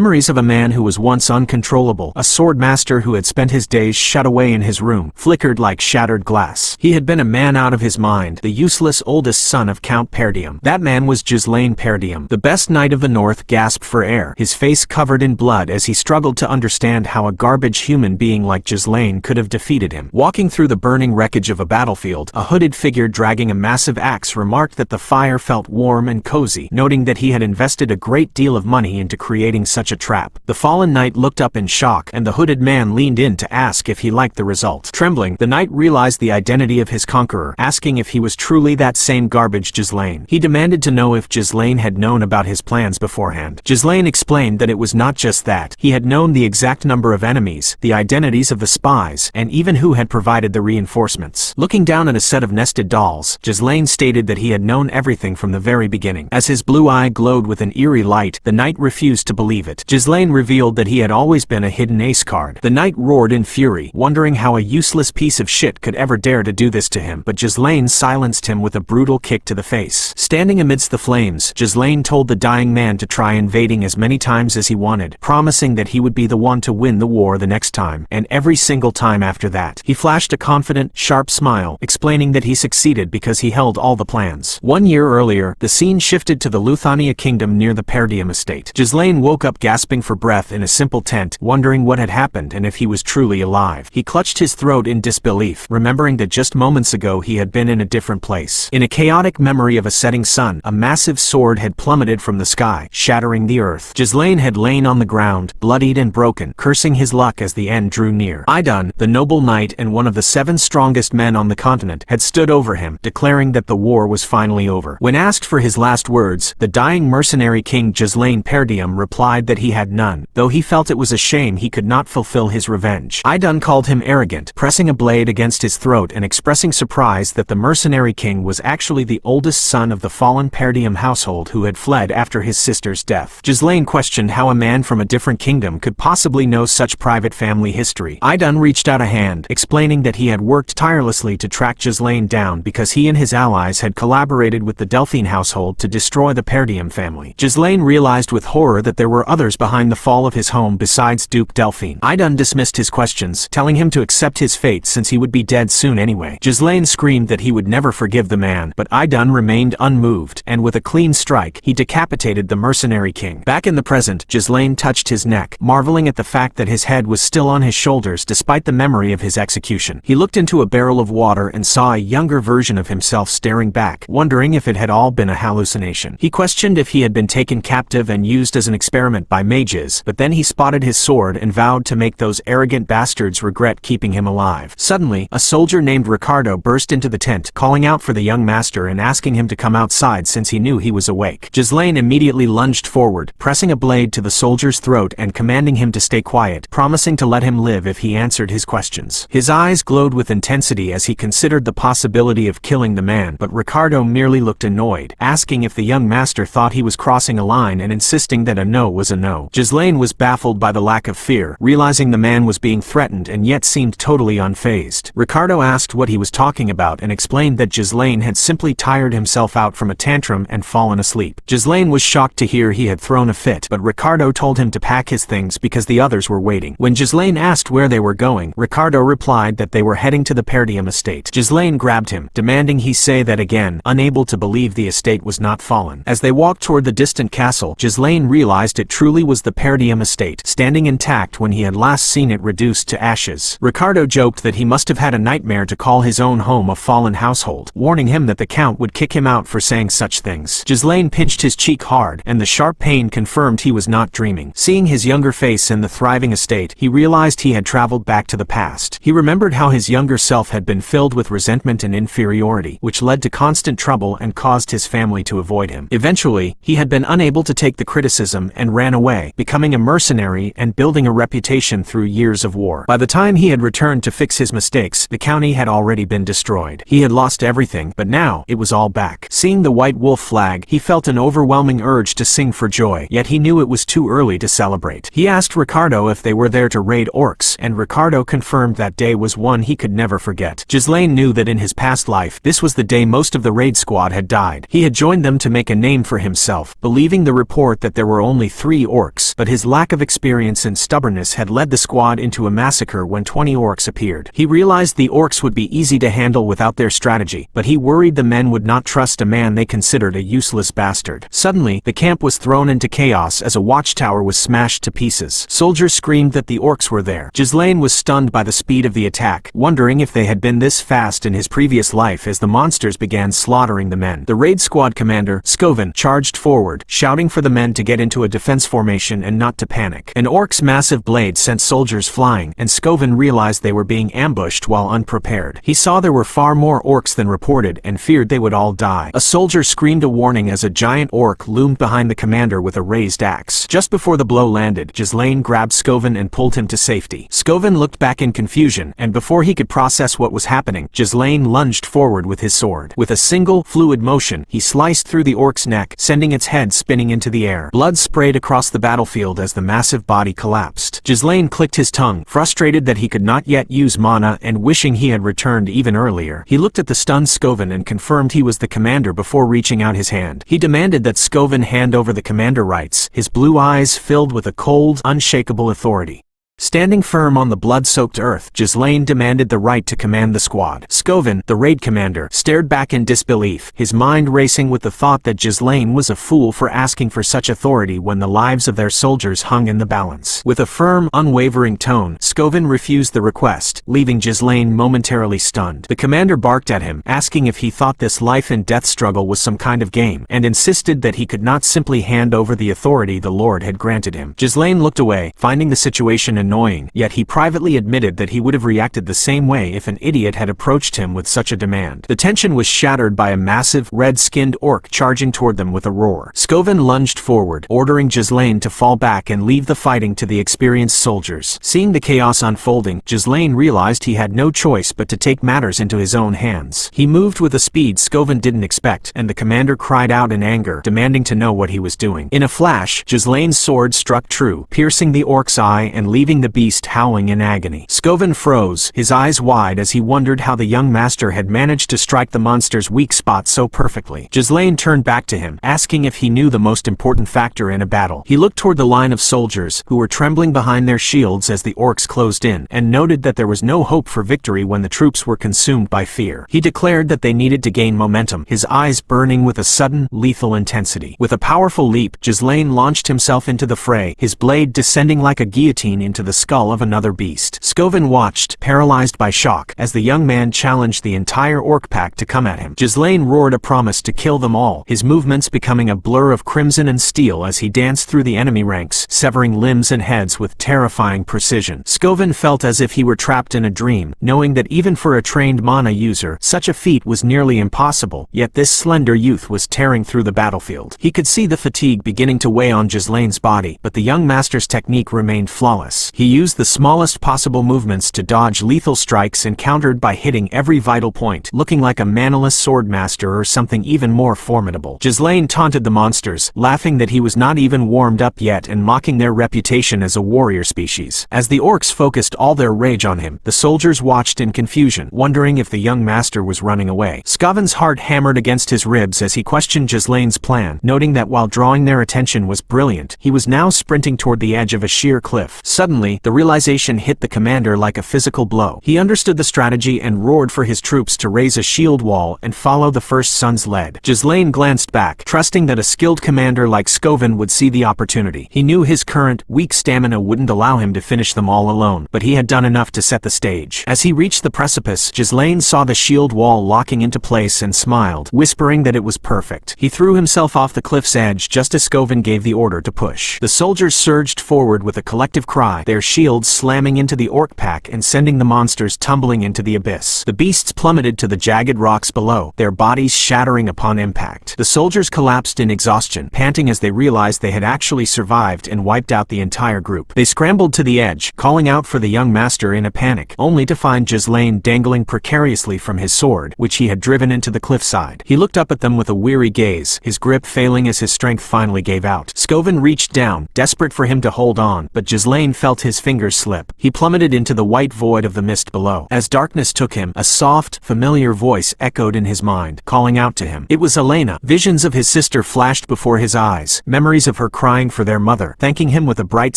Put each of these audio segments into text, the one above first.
Memories of a man who was once uncontrollable, a swordmaster who had spent his days shut away in his room, flickered like shattered glass. He had been a man out of his mind, the useless oldest son of Count Perdium. That man was Ghislain Perdium, the best knight of the north. Gasped for air, his face covered in blood as he struggled to understand how a garbage human being like Ghislain could have defeated him. Walking through the burning wreckage of a battlefield, a hooded figure dragging a massive axe remarked that the fire felt warm and cozy, noting that he had invested a great deal of money into creating such a trap. The fallen knight looked up in shock, and the hooded man leaned in to ask if he liked the result. Trembling, the knight realized the identity of his conqueror, asking if he was truly that same garbage Ghislain. He demanded to know if Ghislain had known about his plans beforehand. Ghislain explained that it was not just that. He had known the exact number of enemies, the identities of the spies, and even who had provided the reinforcements. Looking down at a set of nested dolls, Ghislain stated that he had known everything from the very beginning. As his blue eye glowed with an eerie light, the knight refused to believe it. Ghislain revealed that he had always been a hidden ace card. The knight roared in fury, wondering how a useless piece of shit could ever dare to do this to him, but Ghislain silenced him with a brutal kick to the face. Standing amidst the flames, Ghislain told the dying man to try invading as many times as he wanted, promising that he would be the one to win the war the next time, and every single time after that. He flashed a confident, sharp smile, explaining that he succeeded because he held all the plans. 1 year earlier, the scene shifted to the Luthania kingdom near the Perdium estate. Ghislain woke up gasping for breath in a simple tent, wondering what had happened and if he was truly alive. He clutched his throat in disbelief, remembering that just moments ago he had been in a different place. In a chaotic memory of a setting sun, a massive sword had plummeted from the sky, shattering the earth. Ghislain had lain on the ground, bloodied and broken, cursing his luck as the end drew near. Idun, the noble knight and one of the 7 strongest men on the continent, had stood over him, declaring that the war was finally over. When asked for his last words, the dying mercenary king Ghislain Perdium replied that he had none, though he felt it was a shame he could not fulfill his revenge. Idun called him arrogant, pressing a blade against his throat and expressing surprise that the mercenary king was actually the oldest son of the fallen Perdium household who had fled after his sister's death. Ghislain questioned how a man from a different kingdom could possibly know such private family history. Idun reached out a hand, explaining that he had worked tirelessly to track Ghislain down because he and his allies had collaborated with the Delphine household to destroy the Perdium family. Ghislain realized with horror that there were others behind the fall of his home besides Duke Delphine. Idun dismissed his questions, telling him to accept his fate since he would be dead soon anyway. Ghislain screamed that he would never forgive the man, but Idun remained unmoved, and with a clean strike, he decapitated the mercenary king. Back in the present, Ghislain touched his neck, marveling at the fact that his head was still on his shoulders despite the memory of his execution. He looked into a barrel of water and saw a younger version of himself staring back, wondering if it had all been a hallucination. He questioned if he had been taken captive and used as an experiment by mages, but then he spotted his sword and vowed to make those arrogant bastards regret keeping him alive. Suddenly, a soldier named Ricardo burst into the tent, calling out for the young master and asking him to come outside since he knew he was awake. Ghislain immediately lunged forward, pressing a blade to the soldier's throat and commanding him to stay quiet, promising to let him live if he answered his questions. His eyes glowed with intensity as he considered the possibility of killing the man, but Ricardo merely looked annoyed, asking if the young master thought he was crossing a line and insisting that a no was a no. Ghislain was baffled by the lack of fear, realizing the man was being threatened and yet seemed totally unfazed. Ricardo asked what he was talking about and explained that Ghislain had simply tired himself out from a tantrum and fallen asleep. Ghislain was shocked to hear he had thrown a fit, but Ricardo told him to pack his things because the others were waiting. When Ghislain asked where they were going, Ricardo replied that they were heading to the Perdium estate. Ghislain grabbed him, demanding he say that again, unable to believe the estate was not fallen. As they walked toward the distant castle, Ghislain realized it truly was the Perdium estate, standing intact when he had last seen it reduced to ashes. Ricardo joked that he must have had a nightmare to call his own home a fallen household, warning him that the Count would kick him out for saying such things. Ghislain pinched his cheek hard, and the sharp pain confirmed he was not dreaming. Seeing his younger face in the thriving estate, he realized he had traveled back to the past. He remembered how his younger self had been filled with resentment and inferiority, which led to constant trouble and caused his family to avoid him. Eventually, he had been unable to take the criticism and ran away, becoming a mercenary and building a reputation through years of war. By the time he had returned to fix his mistakes, the county had already been destroyed. He had lost everything, but now, it was all back. Seeing the white wolf flag, he felt an overwhelming urge to sing for joy, yet he knew it was too early to celebrate. He asked Ricardo if they were there to raid orcs, and Ricardo confirmed that day was one he could never forget. Ghislain knew that in his past life, this was the day most of the raid squad had died. He had joined them to make a name for himself, believing the report that there were only 3 orcs, but his lack of experience and stubbornness had led the squad into a massacre when 20 orcs appeared. He realized the orcs would be easy to handle without their strategy, but he worried the men would not trust a man they considered a useless bastard. Suddenly, the camp was thrown into chaos as a watchtower was smashed to pieces. Soldiers screamed that the orcs were there. Ghislain was stunned by the speed of the attack, wondering if they had been this fast in his previous life as the monsters began slaughtering the men. The raid squad commander, Scoven, charged forward, shouting for the men to get into a defense formation and not to panic. An orc's massive blade sent soldiers flying, and Scoven realized they were being ambushed while unprepared. He saw there were far more orcs than reported and feared they would all die. A soldier screamed a warning as a giant orc loomed behind the commander with a raised axe. Just before the blow landed, Ghislain grabbed Scoven and pulled him to safety. Scoven looked back in confusion, and before he could process what was happening, Ghislain lunged forward with his sword. With a single, fluid motion, he sliced through the orc's neck, sending its head spinning into the air. Blood sprayed across the battlefield as the massive body collapsed. Ghislain clicked his tongue, frustrated that he could not yet use mana and wishing he had returned even earlier. He looked at the stunned Scoven and confirmed he was the commander before reaching out his hand. He demanded that Scoven hand over the commander rights, his blue eyes filled with a cold, unshakable authority. Standing firm on the blood-soaked earth, Ghislain demanded the right to command the squad. Scoven, the raid commander, stared back in disbelief, his mind racing with the thought that Ghislain was a fool for asking for such authority when the lives of their soldiers hung in the balance. With a firm, unwavering tone, Scoven refused the request, leaving Ghislain momentarily stunned. The commander barked at him, asking if he thought this life-and-death struggle was some kind of game, and insisted that he could not simply hand over the authority the Lord had granted him. Ghislain looked away, finding the situation annoying, yet he privately admitted that he would have reacted the same way if an idiot had approached him with such a demand. The tension was shattered by a massive, red-skinned orc charging toward them with a roar. Scoven lunged forward, ordering Ghislain to fall back and leave the fighting to the experienced soldiers. Seeing the chaos unfolding, Ghislain realized he had no choice but to take matters into his own hands. He moved with a speed Scoven didn't expect, and the commander cried out in anger, demanding to know what he was doing. In a flash, Ghislain's sword struck true, piercing the orc's eye and leaving the beast howling in agony. Scoven froze, his eyes wide as he wondered how the young master had managed to strike the monster's weak spot so perfectly. Ghislain turned back to him, asking if he knew the most important factor in a battle. He looked toward the line of soldiers, who were trembling behind their shields as the orcs closed in, and noted that there was no hope for victory when the troops were consumed by fear. He declared that they needed to gain momentum, his eyes burning with a sudden, lethal intensity. With a powerful leap, Ghislain launched himself into the fray, his blade descending like a guillotine into the skull of another beast. Scoven watched, paralyzed by shock, as the young man challenged the entire orc pack to come at him. Ghislain roared a promise to kill them all, his movements becoming a blur of crimson and steel as he danced through the enemy ranks, severing limbs and heads with terrifying precision. Scoven felt as if he were trapped in a dream, knowing that even for a trained mana user, such a feat was nearly impossible, yet this slender youth was tearing through the battlefield. He could see the fatigue beginning to weigh on Ghislain's body, but the young master's technique remained flawless. He used the smallest possible movements to dodge lethal strikes and countered by hitting every vital point, looking like a manaless swordmaster or something even more formidable. Ghislain taunted the monsters, laughing that he was not even warmed up yet and mocking their reputation as a warrior species. As the orcs focused all their rage on him, the soldiers watched in confusion, wondering if the young master was running away. Scoven's heart hammered against his ribs as he questioned Ghislain's plan, noting that while drawing their attention was brilliant, he was now sprinting toward the edge of a sheer cliff. Suddenly, the realization hit the commander like a physical blow. He understood the strategy and roared for his troops to raise a shield wall and follow the first son's lead. Ghislain glanced back, trusting that a skilled commander like Scoven would see the opportunity. He knew his current, weak stamina wouldn't allow him to finish them all alone, but he had done enough to set the stage. As he reached the precipice, Ghislain saw the shield wall locking into place and smiled, whispering that it was perfect. He threw himself off the cliff's edge just as Scoven gave the order to push. The soldiers surged forward with a collective cry, their shields slamming into the orc pack and sending the monsters tumbling into the abyss. The beasts plummeted to the jagged rocks below, their bodies shattering upon impact. The soldiers collapsed in exhaustion, panting as they realized they had actually survived and wiped out the entire group. They scrambled to the edge, calling out for the young master in a panic, only to find Ghislain dangling precariously from his sword, which he had driven into the cliffside. He looked up at them with a weary gaze, his grip failing as his strength finally gave out. Scoven reached down, desperate for him to hold on, but Ghislain felt felt his fingers slip. He plummeted into the white void of the mist below. As darkness took him, a soft, familiar voice echoed in his mind, calling out to him. It was Elena. Visions of his sister flashed before his eyes, memories of her crying for their mother, thanking him with a bright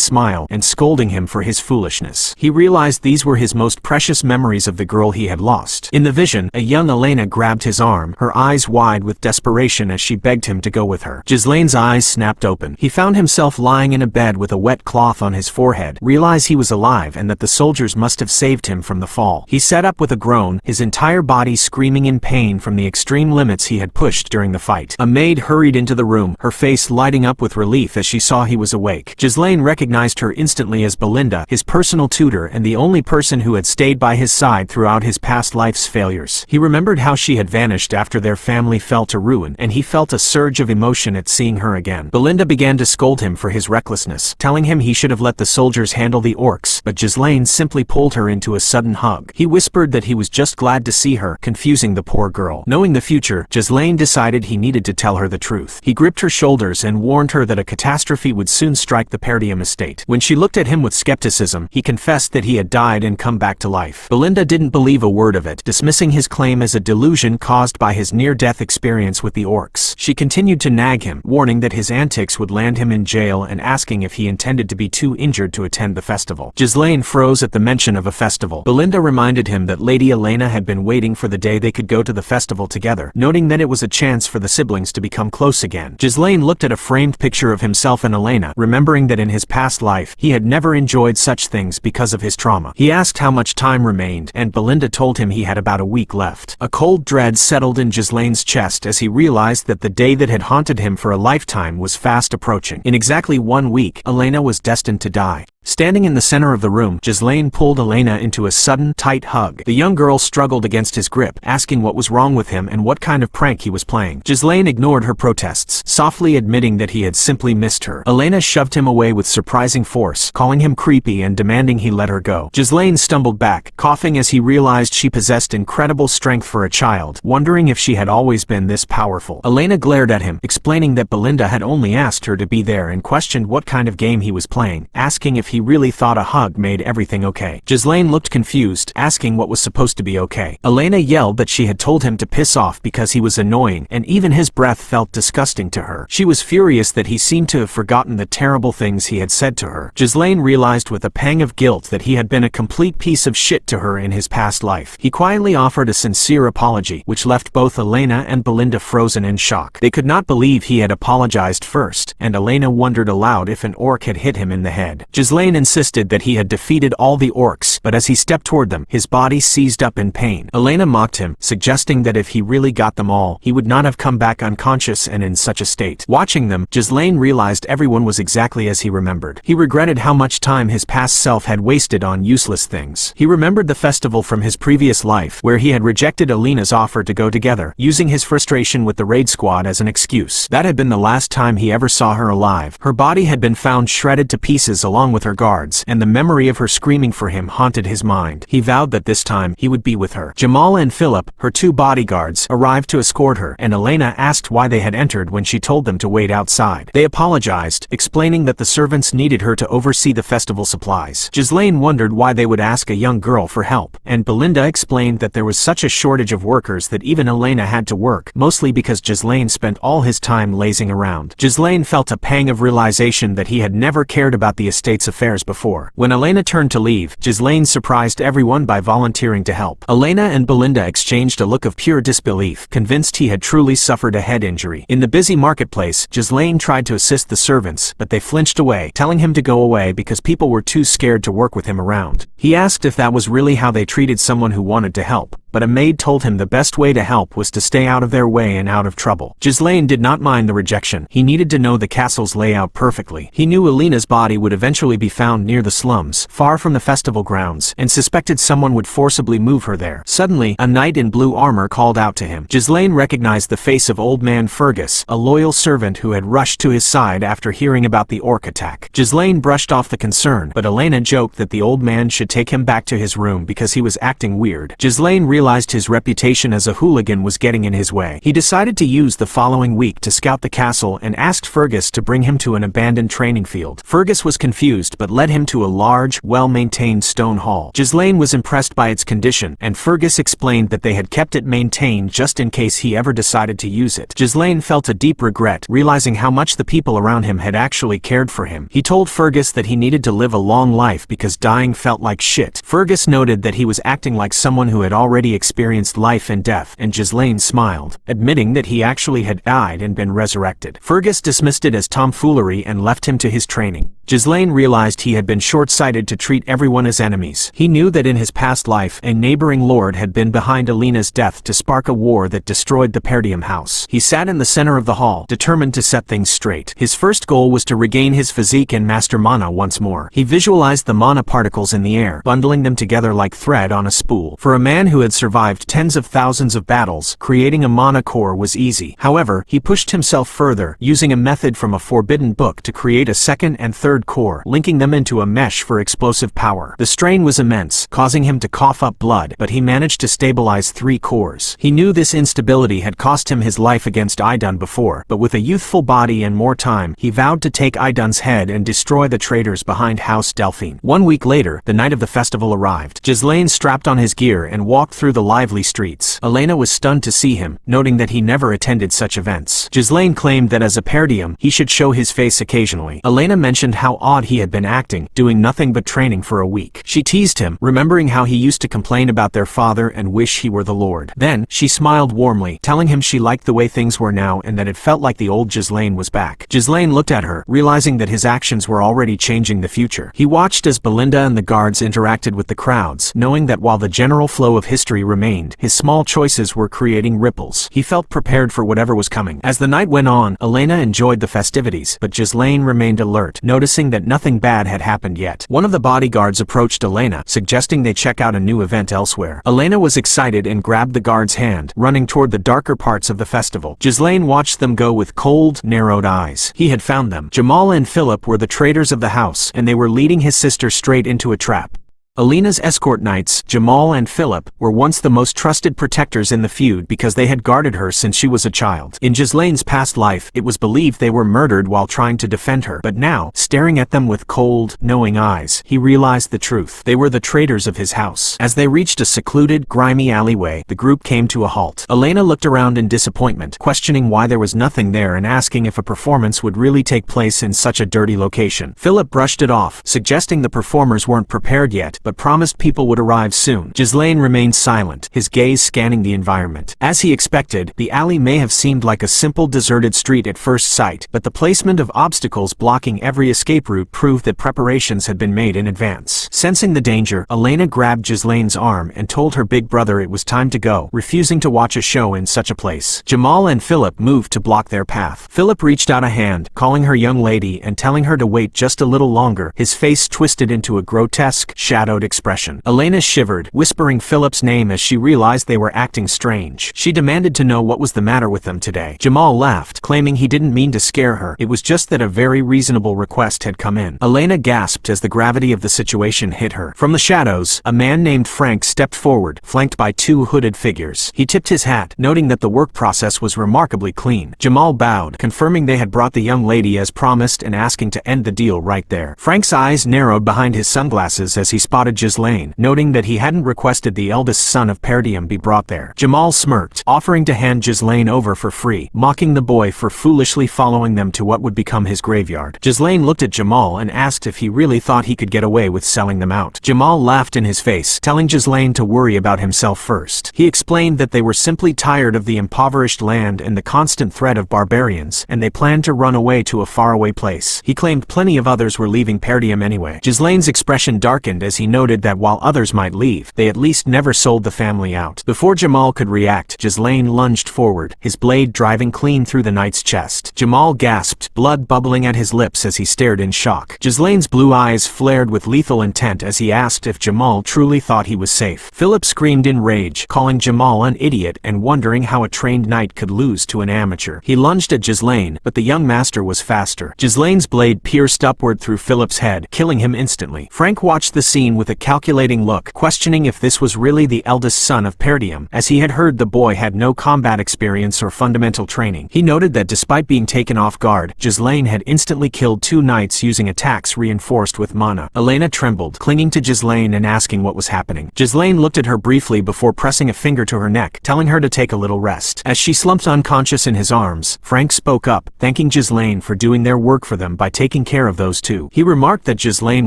smile, and scolding him for his foolishness. He realized these were his most precious memories of the girl he had lost. In the vision, a young Elena grabbed his arm, her eyes wide with desperation as she begged him to go with her. Ghislain's eyes snapped open. He found himself lying in a bed with a wet cloth on his forehead, realized he was alive and that the soldiers must have saved him from the fall. He sat up with a groan, his entire body screaming in pain from the extreme limits he had pushed during the fight. A maid hurried into the room, her face lighting up with relief as she saw he was awake. Ghislain recognized her instantly as Belinda, his personal tutor and the only person who had stayed by his side throughout his past life's failures. He remembered how she had vanished after their family fell to ruin, and he felt a surge of emotion at seeing her again. Belinda began to scold him for his recklessness, telling him he should have let the soldiers handle the orcs, but Ghislain simply pulled her into a sudden hug. He whispered that he was just glad to see her, confusing the poor girl. Knowing the future, Ghislain decided he needed to tell her the truth. He gripped her shoulders and warned her that a catastrophe would soon strike the Perdium estate. When she looked at him with skepticism, he confessed that he had died and come back to life. Belinda didn't believe a word of it, dismissing his claim as a delusion caused by his near-death experience with the orcs. She continued to nag him, warning that his antics would land him in jail and asking if he intended to be too injured to attend the festival. Ghislain froze at the mention of a festival. Belinda reminded him that Lady Elena had been waiting for the day they could go to the festival together, noting that it was a chance for the siblings to become close again. Ghislain looked at a framed picture of himself and Elena, remembering that in his past life, he had never enjoyed such things because of his trauma. He asked how much time remained, and Belinda told him he had about a week left. A cold dread settled in Ghislain's chest as he realized that the day that had haunted him for a lifetime was fast approaching. In exactly 1 week, Elena was destined to die. Standing in the center of the room, Ghislain pulled Elena into a sudden, tight hug. The young girl struggled against his grip, asking what was wrong with him and what kind of prank he was playing. Ghislain ignored her protests, softly admitting that he had simply missed her. Elena shoved him away with surprising force, calling him creepy and demanding he let her go. Ghislain stumbled back, coughing as he realized she possessed incredible strength for a child, wondering if she had always been this powerful. Elena glared at him, explaining that Belinda had only asked her to be there and questioned what kind of game he was playing, asking if he really thought a hug made everything okay. Ghislain looked confused, asking what was supposed to be okay. Elena yelled that she had told him to piss off because he was annoying, and even his breath felt disgusting to her. She was furious that he seemed to have forgotten the terrible things he had said to her. Ghislain realized with a pang of guilt that he had been a complete piece of shit to her in his past life. He quietly offered a sincere apology, which left both Elena and Belinda frozen in shock. They could not believe he had apologized first, and Elena wondered aloud if an orc had hit him in the head. Ghislain insisted that he had defeated all the orcs, but as he stepped toward them, his body seized up in pain. Elena mocked him, suggesting that if he really got them all, he would not have come back unconscious and in such a state. Watching them, Ghislain realized everyone was exactly as he remembered. He regretted how much time his past self had wasted on useless things. He remembered the festival from his previous life, where he had rejected Elena's offer to go together, using his frustration with the raid squad as an excuse. That had been the last time he ever saw her alive. Her body had been found shredded to pieces along with her guards, and the memory of her screaming for him haunted his mind. He vowed that this time, he would be with her. Jamal and Philip, her 2 bodyguards, arrived to escort her, and Elena asked why they had entered when she told them to wait outside. They apologized, explaining that the servants needed her to oversee the festival supplies. Ghislain wondered why they would ask a young girl for help, and Belinda explained that there was such a shortage of workers that even Elena had to work, mostly because Ghislain spent all his time lazing around. Ghislain felt a pang of realization that he had never cared about the estate's affairs before. When Elena turned to leave, Ghislain surprised everyone by volunteering to help. Elena and Belinda exchanged a look of pure disbelief, convinced he had truly suffered a head injury. In the busy marketplace, Ghislain tried to assist the servants, but they flinched away, telling him to go away because people were too scared to work with him around. He asked if that was really how they treated someone who wanted to help, but a maid told him the best way to help was to stay out of their way and out of trouble. Ghislain did not mind the rejection. He needed to know the castle's layout perfectly. He knew Elena's body would eventually be found near the slums, far from the festival grounds, and suspected someone would forcibly move her there. Suddenly, a knight in blue armor called out to him. Ghislain recognized the face of old man Fergus, a loyal servant who had rushed to his side after hearing about the orc attack. Ghislain brushed off the concern, but Elena joked that the old man should take him back to his room because he was acting weird. Ghislain realized realized his reputation as a hooligan was getting in his way. He decided to use the following week to scout the castle and asked Fergus to bring him to an abandoned training field. Fergus was confused but led him to a large, well-maintained stone hall. Ghislain was impressed by its condition, and Fergus explained that they had kept it maintained just in case he ever decided to use it. Ghislain felt a deep regret, realizing how much the people around him had actually cared for him. He told Fergus that he needed to live a long life because dying felt like shit. Fergus noted that he was acting like someone who had already experienced life and death, and Ghislain smiled, admitting that he actually had died and been resurrected. Fergus dismissed it as tomfoolery and left him to his training. Ghislain realized he had been short-sighted to treat everyone as enemies. He knew that in his past life, a neighboring lord had been behind Alina's death to spark a war that destroyed the Perdium house. He sat in the center of the hall, determined to set things straight. His first goal was to regain his physique and master mana once more. He visualized the mana particles in the air, bundling them together like thread on a spool. For a man who had survived tens of thousands of battles, creating a mana core was easy. However, he pushed himself further, using a method from a forbidden book to create a second and third core, linking them into a mesh for explosive power. The strain was immense, causing him to cough up blood, but he managed to stabilize 3 cores. He knew this instability had cost him his life against Idun before, but with a youthful body and more time, he vowed to take Idun's head and destroy the traitors behind House Delphine. 1 week later, the night of the festival arrived. Ghislain strapped on his gear and walked through the lively streets. Elena was stunned to see him, noting that he never attended such events. Ghislain claimed that as a Perdium, he should show his face occasionally. Elena mentioned how odd he had been acting, doing nothing but training for a week. She teased him, remembering how he used to complain about their father and wish he were the Lord. Then, she smiled warmly, telling him she liked the way things were now and that it felt like the old Ghislain was back. Ghislain looked at her, realizing that his actions were already changing the future. He watched as Belinda and the guards interacted with the crowds, knowing that while the general flow of history remained, his small choices were creating ripples. He felt prepared for whatever was coming. As the night went on, Elena enjoyed the festivities, but Ghislain remained alert, noticing that nothing bad had happened yet. One of the bodyguards approached Elena, suggesting they check out a new event elsewhere. Elena was excited and grabbed the guard's hand, running toward the darker parts of the festival. Ghislain watched them go with cold, narrowed eyes. He had found them. Jamal and Philip were the traitors of the house, and they were leading his sister straight into a trap. Alina's escort knights, Jamal and Philip, were once the most trusted protectors in the feud because they had guarded her since she was a child. In Ghislain's past life, it was believed they were murdered while trying to defend her, but now, staring at them with cold, knowing eyes, he realized the truth. They were the traitors of his house. As they reached a secluded, grimy alleyway, the group came to a halt. Elena looked around in disappointment, questioning why there was nothing there and asking if a performance would really take place in such a dirty location. Philip brushed it off, suggesting the performers weren't prepared yet, but promised people would arrive soon. Ghislain remained silent, his gaze scanning the environment. As he expected, the alley may have seemed like a simple deserted street at first sight, but the placement of obstacles blocking every escape route proved that preparations had been made in advance. Sensing the danger, Elena grabbed Ghislain's arm and told her big brother it was time to go, refusing to watch a show in such a place. Jamal and Philip moved to block their path. Philip reached out a hand, calling her young lady and telling her to wait just a little longer, his face twisted into a grotesque, shadowed expression. Elena shivered, whispering Philip's name as she realized they were acting strange. She demanded to know what was the matter with them today. Jamal laughed, claiming he didn't mean to scare her. It was just that a very reasonable request had come in. Elena gasped as the gravity of the situation hit her. From the shadows, a man named Frank stepped forward, flanked by 2 hooded figures. He tipped his hat, noting that the work process was remarkably clean. Jamal bowed, confirming they had brought the young lady as promised and asking to end the deal right there. Frank's eyes narrowed behind his sunglasses as he spotted Ghislain, noting that he hadn't requested the eldest son of Perdium be brought there. Jamal smirked, offering to hand Ghislain over for free, mocking the boy for foolishly following them to what would become his graveyard. Ghislain looked at Jamal and asked if he really thought he could get away with selling them out. Jamal laughed in his face, telling Ghislain to worry about himself first. He explained that they were simply tired of the impoverished land and the constant threat of barbarians, and they planned to run away to a faraway place. He claimed plenty of others were leaving Perdium anyway. Ghislain's expression darkened as he noted that while others might leave, they at least never sold the family out. Before Jamal could react, Ghislain lunged forward, his blade driving clean through the knight's chest. Jamal gasped, blood bubbling at his lips as he stared in shock. Ghislain's blue eyes flared with lethal intent as he asked if Jamal truly thought he was safe. Philip screamed in rage, calling Jamal an idiot and wondering how a trained knight could lose to an amateur. He lunged at Ghislain, but the young master was faster. Ghislain's blade pierced upward through Philip's head, killing him instantly. Frank watched the scene with with a calculating look, questioning if this was really the eldest son of Perdium, as he had heard the boy had no combat experience or fundamental training. He noted that despite being taken off guard, Ghislain had instantly killed 2 knights using attacks reinforced with mana. Elena trembled, clinging to Ghislain and asking what was happening. Ghislain looked at her briefly before pressing a finger to her neck, telling her to take a little rest. As she slumped unconscious in his arms, Frank spoke up, thanking Ghislain for doing their work for them by taking care of those 2. He remarked that Ghislain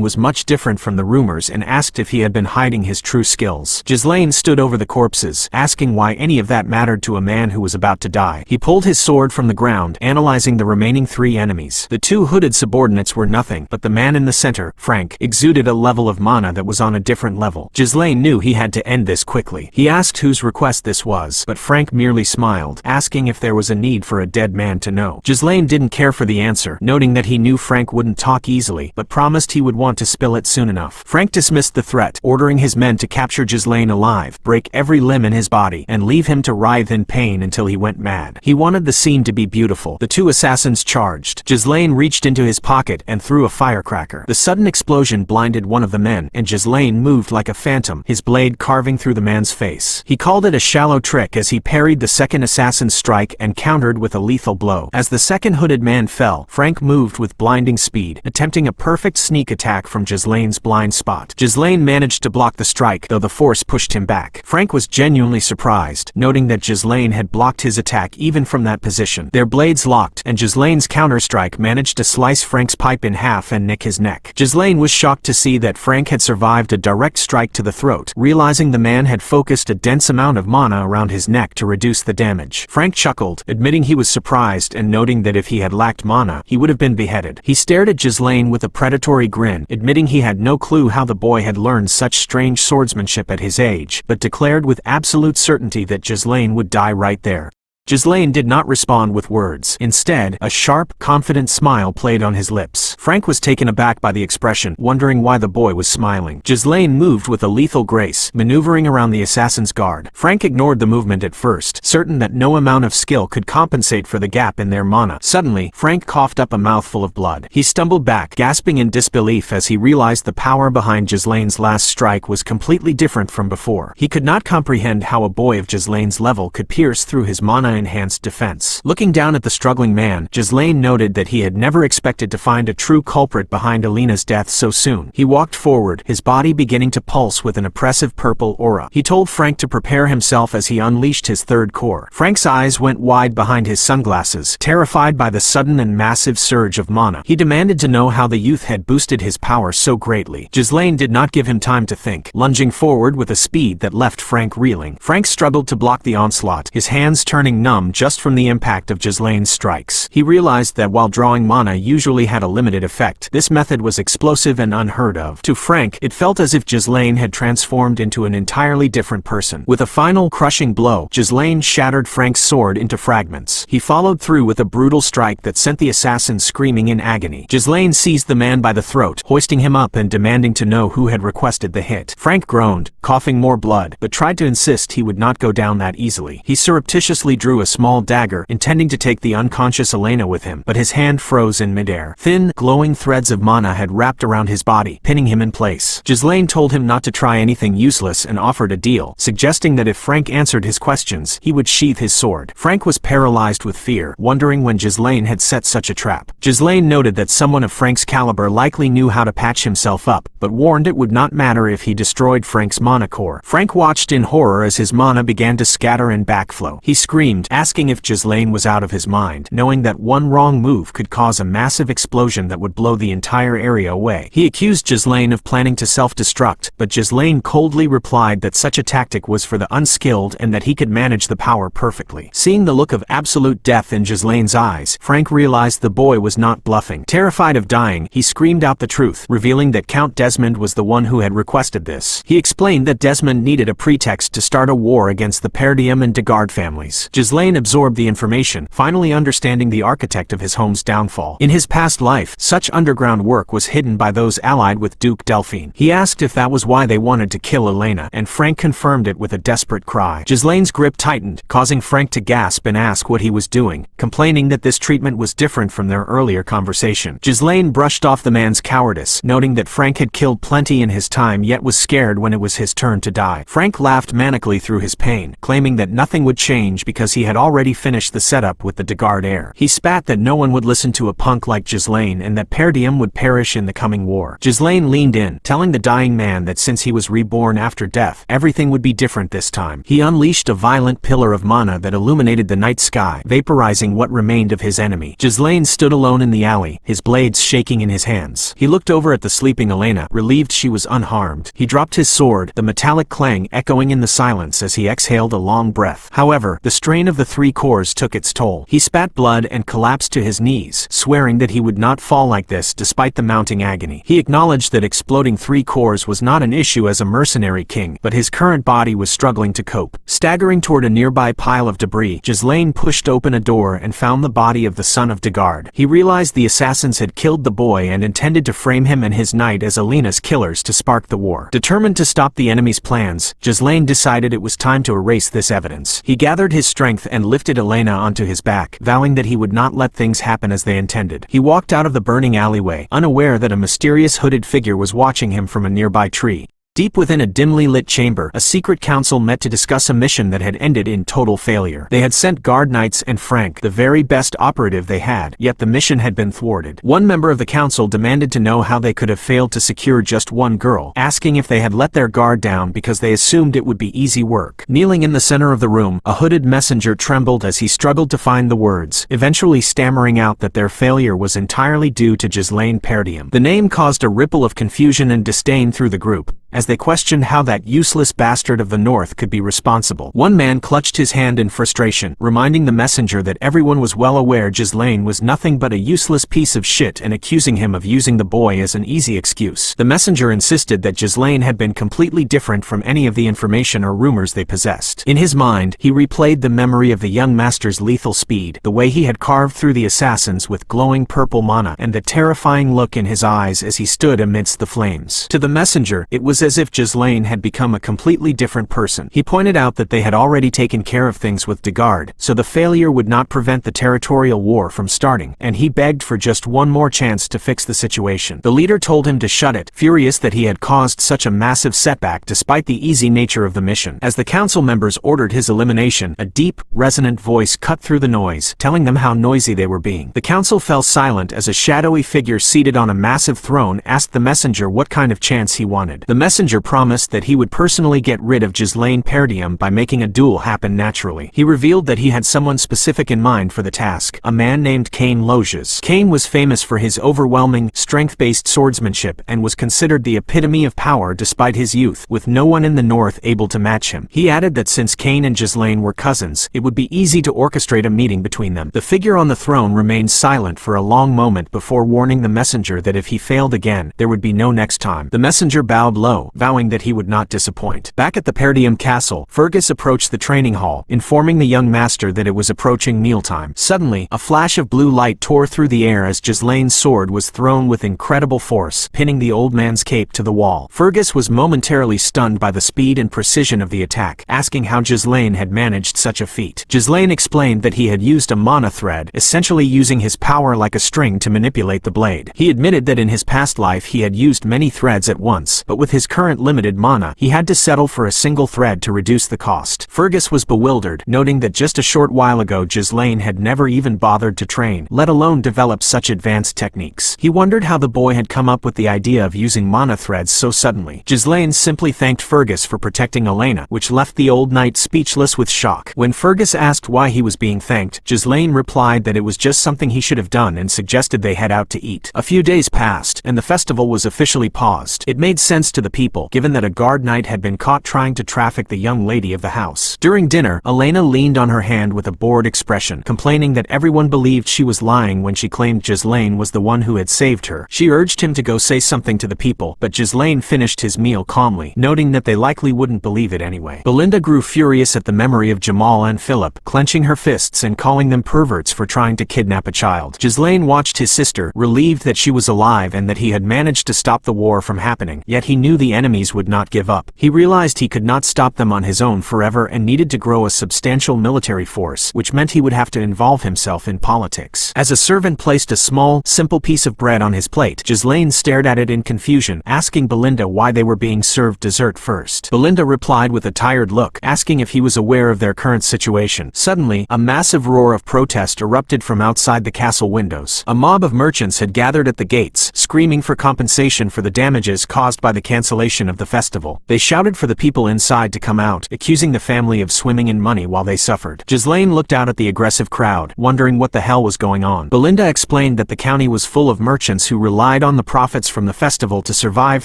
was much different from the rumors and asked if he had been hiding his true skills. Ghislain stood over the corpses, asking why any of that mattered to a man who was about to die. He pulled his sword from the ground, analyzing the remaining 3 enemies. The 2 hooded subordinates were nothing, but the man in the center, Frank, exuded a level of mana that was on a different level. Ghislain knew he had to end this quickly. He asked whose request this was, but Frank merely smiled, asking if there was a need for a dead man to know. Ghislain didn't care for the answer, noting that he knew Frank wouldn't talk easily, but promised he would want to spill it soon enough. Frank dismissed the threat, ordering his men to capture Ghislain alive, break every limb in his body, and leave him to writhe in pain until he went mad. He wanted the scene to be beautiful. The 2 assassins charged. Ghislain reached into his pocket and threw a firecracker. The sudden explosion blinded one of the men, and Ghislain moved like a phantom, his blade carving through the man's face. He called it a shallow trick as he parried the second assassin's strike and countered with a lethal blow. As the second hooded man fell, Frank moved with blinding speed, attempting a perfect sneak attack from Ghislain's blind spot. Ghislain managed to block the strike, though the force pushed him back. Frank was genuinely surprised, noting that Ghislain had blocked his attack even from that position. Their blades locked, and Ghislain's counterstrike managed to slice Frank's pipe in half and nick his neck. Ghislain was shocked to see that Frank had survived a direct strike to the throat, realizing the man had focused a dense amount of mana around his neck to reduce the damage. Frank chuckled, admitting he was surprised and noting that if he had lacked mana, he would have been beheaded. He stared at Ghislain with a predatory grin, admitting he had no clue how the boy had learned such strange swordsmanship at his age, but declared with absolute certainty that Ghislain would die right there. Ghislain did not respond with words. Instead, a sharp, confident smile played on his lips. Frank was taken aback by the expression, wondering why the boy was smiling. Ghislain moved with a lethal grace, maneuvering around the assassin's guard. Frank ignored the movement at first, certain that no amount of skill could compensate for the gap in their mana. Suddenly, Frank coughed up a mouthful of blood. He stumbled back, gasping in disbelief as he realized the power behind Ghislain's last strike was completely different from before. He could not comprehend how a boy of Ghislain's level could pierce through his mana-enhanced defense. Looking down at the struggling man, Ghislain noted that he had never expected to find a true culprit behind Alina's death so soon. He walked forward, his body beginning to pulse with an oppressive purple aura. He told Frank to prepare himself as he unleashed his third core. Frank's eyes went wide behind his sunglasses, terrified by the sudden and massive surge of mana. He demanded to know how the youth had boosted his power so greatly. Ghislain did not give him time to think, lunging forward with a speed that left Frank reeling. Frank struggled to block the onslaught, his hands turning numb just from the impact of Ghislain's strikes. He realized that while drawing mana usually had a limited effect, this method was explosive and unheard of. To Frank, it felt as if Ghislain had transformed into an entirely different person. With a final crushing blow, Ghislain shattered Frank's sword into fragments. He followed through with a brutal strike that sent the assassin screaming in agony. Ghislain seized the man by the throat, hoisting him up and demanding to know who had requested the hit. Frank groaned, coughing more blood, but tried to insist he would not go down that easily. He surreptitiously drew a small dagger, intending to take the unconscious Elena with him, but his hand froze in midair. Thin, glowing threads of mana had wrapped around his body, pinning him in place. Ghislain told him not to try anything useless and offered a deal, suggesting that if Frank answered his questions, he would sheath his sword. Frank was paralyzed with fear, wondering when Ghislain had set such a trap. Ghislain noted that someone of Frank's caliber likely knew how to patch himself up, but warned it would not matter if he destroyed Frank's mana core. Frank watched in horror as his mana began to scatter and backflow. He screamed, asking if Ghislain was out of his mind, knowing that one wrong move could cause a massive explosion that would blow the entire area away. He accused Ghislain of planning to self-destruct, but Ghislain coldly replied that such a tactic was for the unskilled and that he could manage the power perfectly. Seeing the look of absolute death in Ghislain's eyes, Frank realized the boy was not bluffing. Terrified of dying, he screamed out the truth, revealing that Count Desmond was the one who had requested this. He explained that Desmond needed a pretext to start a war against the Perdium and Degard families. Ghislain absorbed the information, finally understanding the architect of his home's downfall. In his past life, such underground work was hidden by those allied with Duke Delphine. He asked if that was why they wanted to kill Elena, and Frank confirmed it with a desperate cry. Ghislain's grip tightened, causing Frank to gasp and ask what he was doing, complaining that this treatment was different from their earlier conversation. Ghislain brushed off the man's cowardice, noting that Frank had killed plenty in his time yet was scared when it was his turn to die. Frank laughed manically through his pain, claiming that nothing would change because he had already finished the setup with the Degard heir. He spat that no one would listen to a punk like Ghislain and that Perdium would perish in the coming war. Ghislain leaned in, telling the dying man that since he was reborn after death, everything would be different this time. He unleashed a violent pillar of mana that illuminated the night sky, vaporizing what remained of his enemy. Ghislain stood alone in the alley, his blades shaking in his hands. He looked over at the sleeping Elena, relieved she was unharmed. He dropped his sword, the metallic clang echoing in the silence as he exhaled a long breath. However, the strain of the 3 cores took its toll. He spat blood and collapsed to his knees, swearing that he would not fall like this despite the mounting agony. He acknowledged that exploding 3 cores was not an issue as a mercenary king, but his current body was struggling to cope. Staggering toward a nearby pile of debris, Ghislain pushed open a door and found the body of the son of Degard. He realized the assassins had killed the boy and intended to frame him and his knight as Elena's killers to spark the war. Determined to stop the enemy's plans, Ghislain decided it was time to erase this evidence. He gathered his strength and lifted Elena onto his back, vowing that he would not let things happen as they intended. He walked out of the burning alleyway, unaware that a mysterious hooded figure was watching him from a nearby tree. Deep within a dimly lit chamber, a secret council met to discuss a mission that had ended in total failure. They had sent guard knights and Frank, the very best operative they had, yet the mission had been thwarted. One member of the council demanded to know how they could have failed to secure just one girl, asking if they had let their guard down because they assumed it would be easy work. Kneeling in the center of the room, a hooded messenger trembled as he struggled to find the words, eventually stammering out that their failure was entirely due to Ghislain Perdium. The name caused a ripple of confusion and disdain through the group, as they questioned how that useless bastard of the North could be responsible. One man clutched his hand in frustration, reminding the messenger that everyone was well aware Ghislain was nothing but a useless piece of shit and accusing him of using the boy as an easy excuse. The messenger insisted that Ghislain had been completely different from any of the information or rumors they possessed. In his mind, he replayed the memory of the young master's lethal speed, the way he had carved through the assassins with glowing purple mana, and the terrifying look in his eyes as he stood amidst the flames. To the messenger, it was as if Ghislain had become a completely different person. He pointed out that they had already taken care of things with Degard, so the failure would not prevent the territorial war from starting, and he begged for just one more chance to fix the situation. The leader told him to shut it, furious that he had caused such a massive setback despite the easy nature of the mission. As the council members ordered his elimination, a deep, resonant voice cut through the noise, telling them how noisy they were being. The council fell silent as a shadowy figure seated on a massive throne asked the messenger what kind of chance he wanted. The messenger promised that he would personally get rid of Ghislain Perdium by making a duel happen naturally. He revealed that he had someone specific in mind for the task, a man named Cain Loges. Cain was famous for his overwhelming, strength-based swordsmanship and was considered the epitome of power despite his youth, with no one in the north able to match him. He added that since Cain and Ghislain were cousins, it would be easy to orchestrate a meeting between them. The figure on the throne remained silent for a long moment before warning the messenger that if he failed again, there would be no next time. The messenger bowed low, vowing that he would not disappoint. Back at the Perdium castle, Fergus approached the training hall, informing the young master that it was approaching mealtime. Suddenly, a flash of blue light tore through the air as Ghislain's sword was thrown with incredible force, pinning the old man's cape to the wall. Fergus was momentarily stunned by the speed and precision of the attack, asking how Ghislain had managed such a feat. Ghislain explained that he had used a mana thread, essentially using his power like a string to manipulate the blade. He admitted that in his past life he had used many threads at once, but with his current limited mana, he had to settle for a single thread to reduce the cost. Fergus was bewildered, noting that just a short while ago Ghislain had never even bothered to train, let alone develop such advanced techniques. He wondered how the boy had come up with the idea of using mana threads so suddenly. Ghislain simply thanked Fergus for protecting Elena, which left the old knight speechless with shock. When Fergus asked why he was being thanked, Ghislain replied that it was just something he should have done and suggested they head out to eat. A few days passed, and the festival was officially paused. It made sense to the people, given that a guard knight had been caught trying to traffic the young lady of the house. During dinner, Elena leaned on her hand with a bored expression, complaining that everyone believed she was lying when she claimed Ghislain was the one who had saved her. She urged him to go say something to the people, but Ghislain finished his meal calmly, noting that they likely wouldn't believe it anyway. Belinda grew furious at the memory of Jamal and Philip, clenching her fists and calling them perverts for trying to kidnap a child. Ghislain watched his sister, relieved that she was alive and that he had managed to stop the war from happening, yet he knew the the enemies would not give up. He realized he could not stop them on his own forever and needed to grow a substantial military force, which meant he would have to involve himself in politics. As a servant placed a small, simple piece of bread on his plate, Ghislain stared at it in confusion, asking Belinda why they were being served dessert first. Belinda replied with a tired look, asking if he was aware of their current situation. Suddenly, a massive roar of protest erupted from outside the castle windows. A mob of merchants had gathered at the gates, screaming for compensation for the damages caused by the cancellation of the festival. They shouted for the people inside to come out, accusing the family of swimming in money while they suffered. Ghislain looked out at the aggressive crowd, wondering what the hell was going on. Belinda explained that the county was full of merchants who relied on the profits from the festival to survive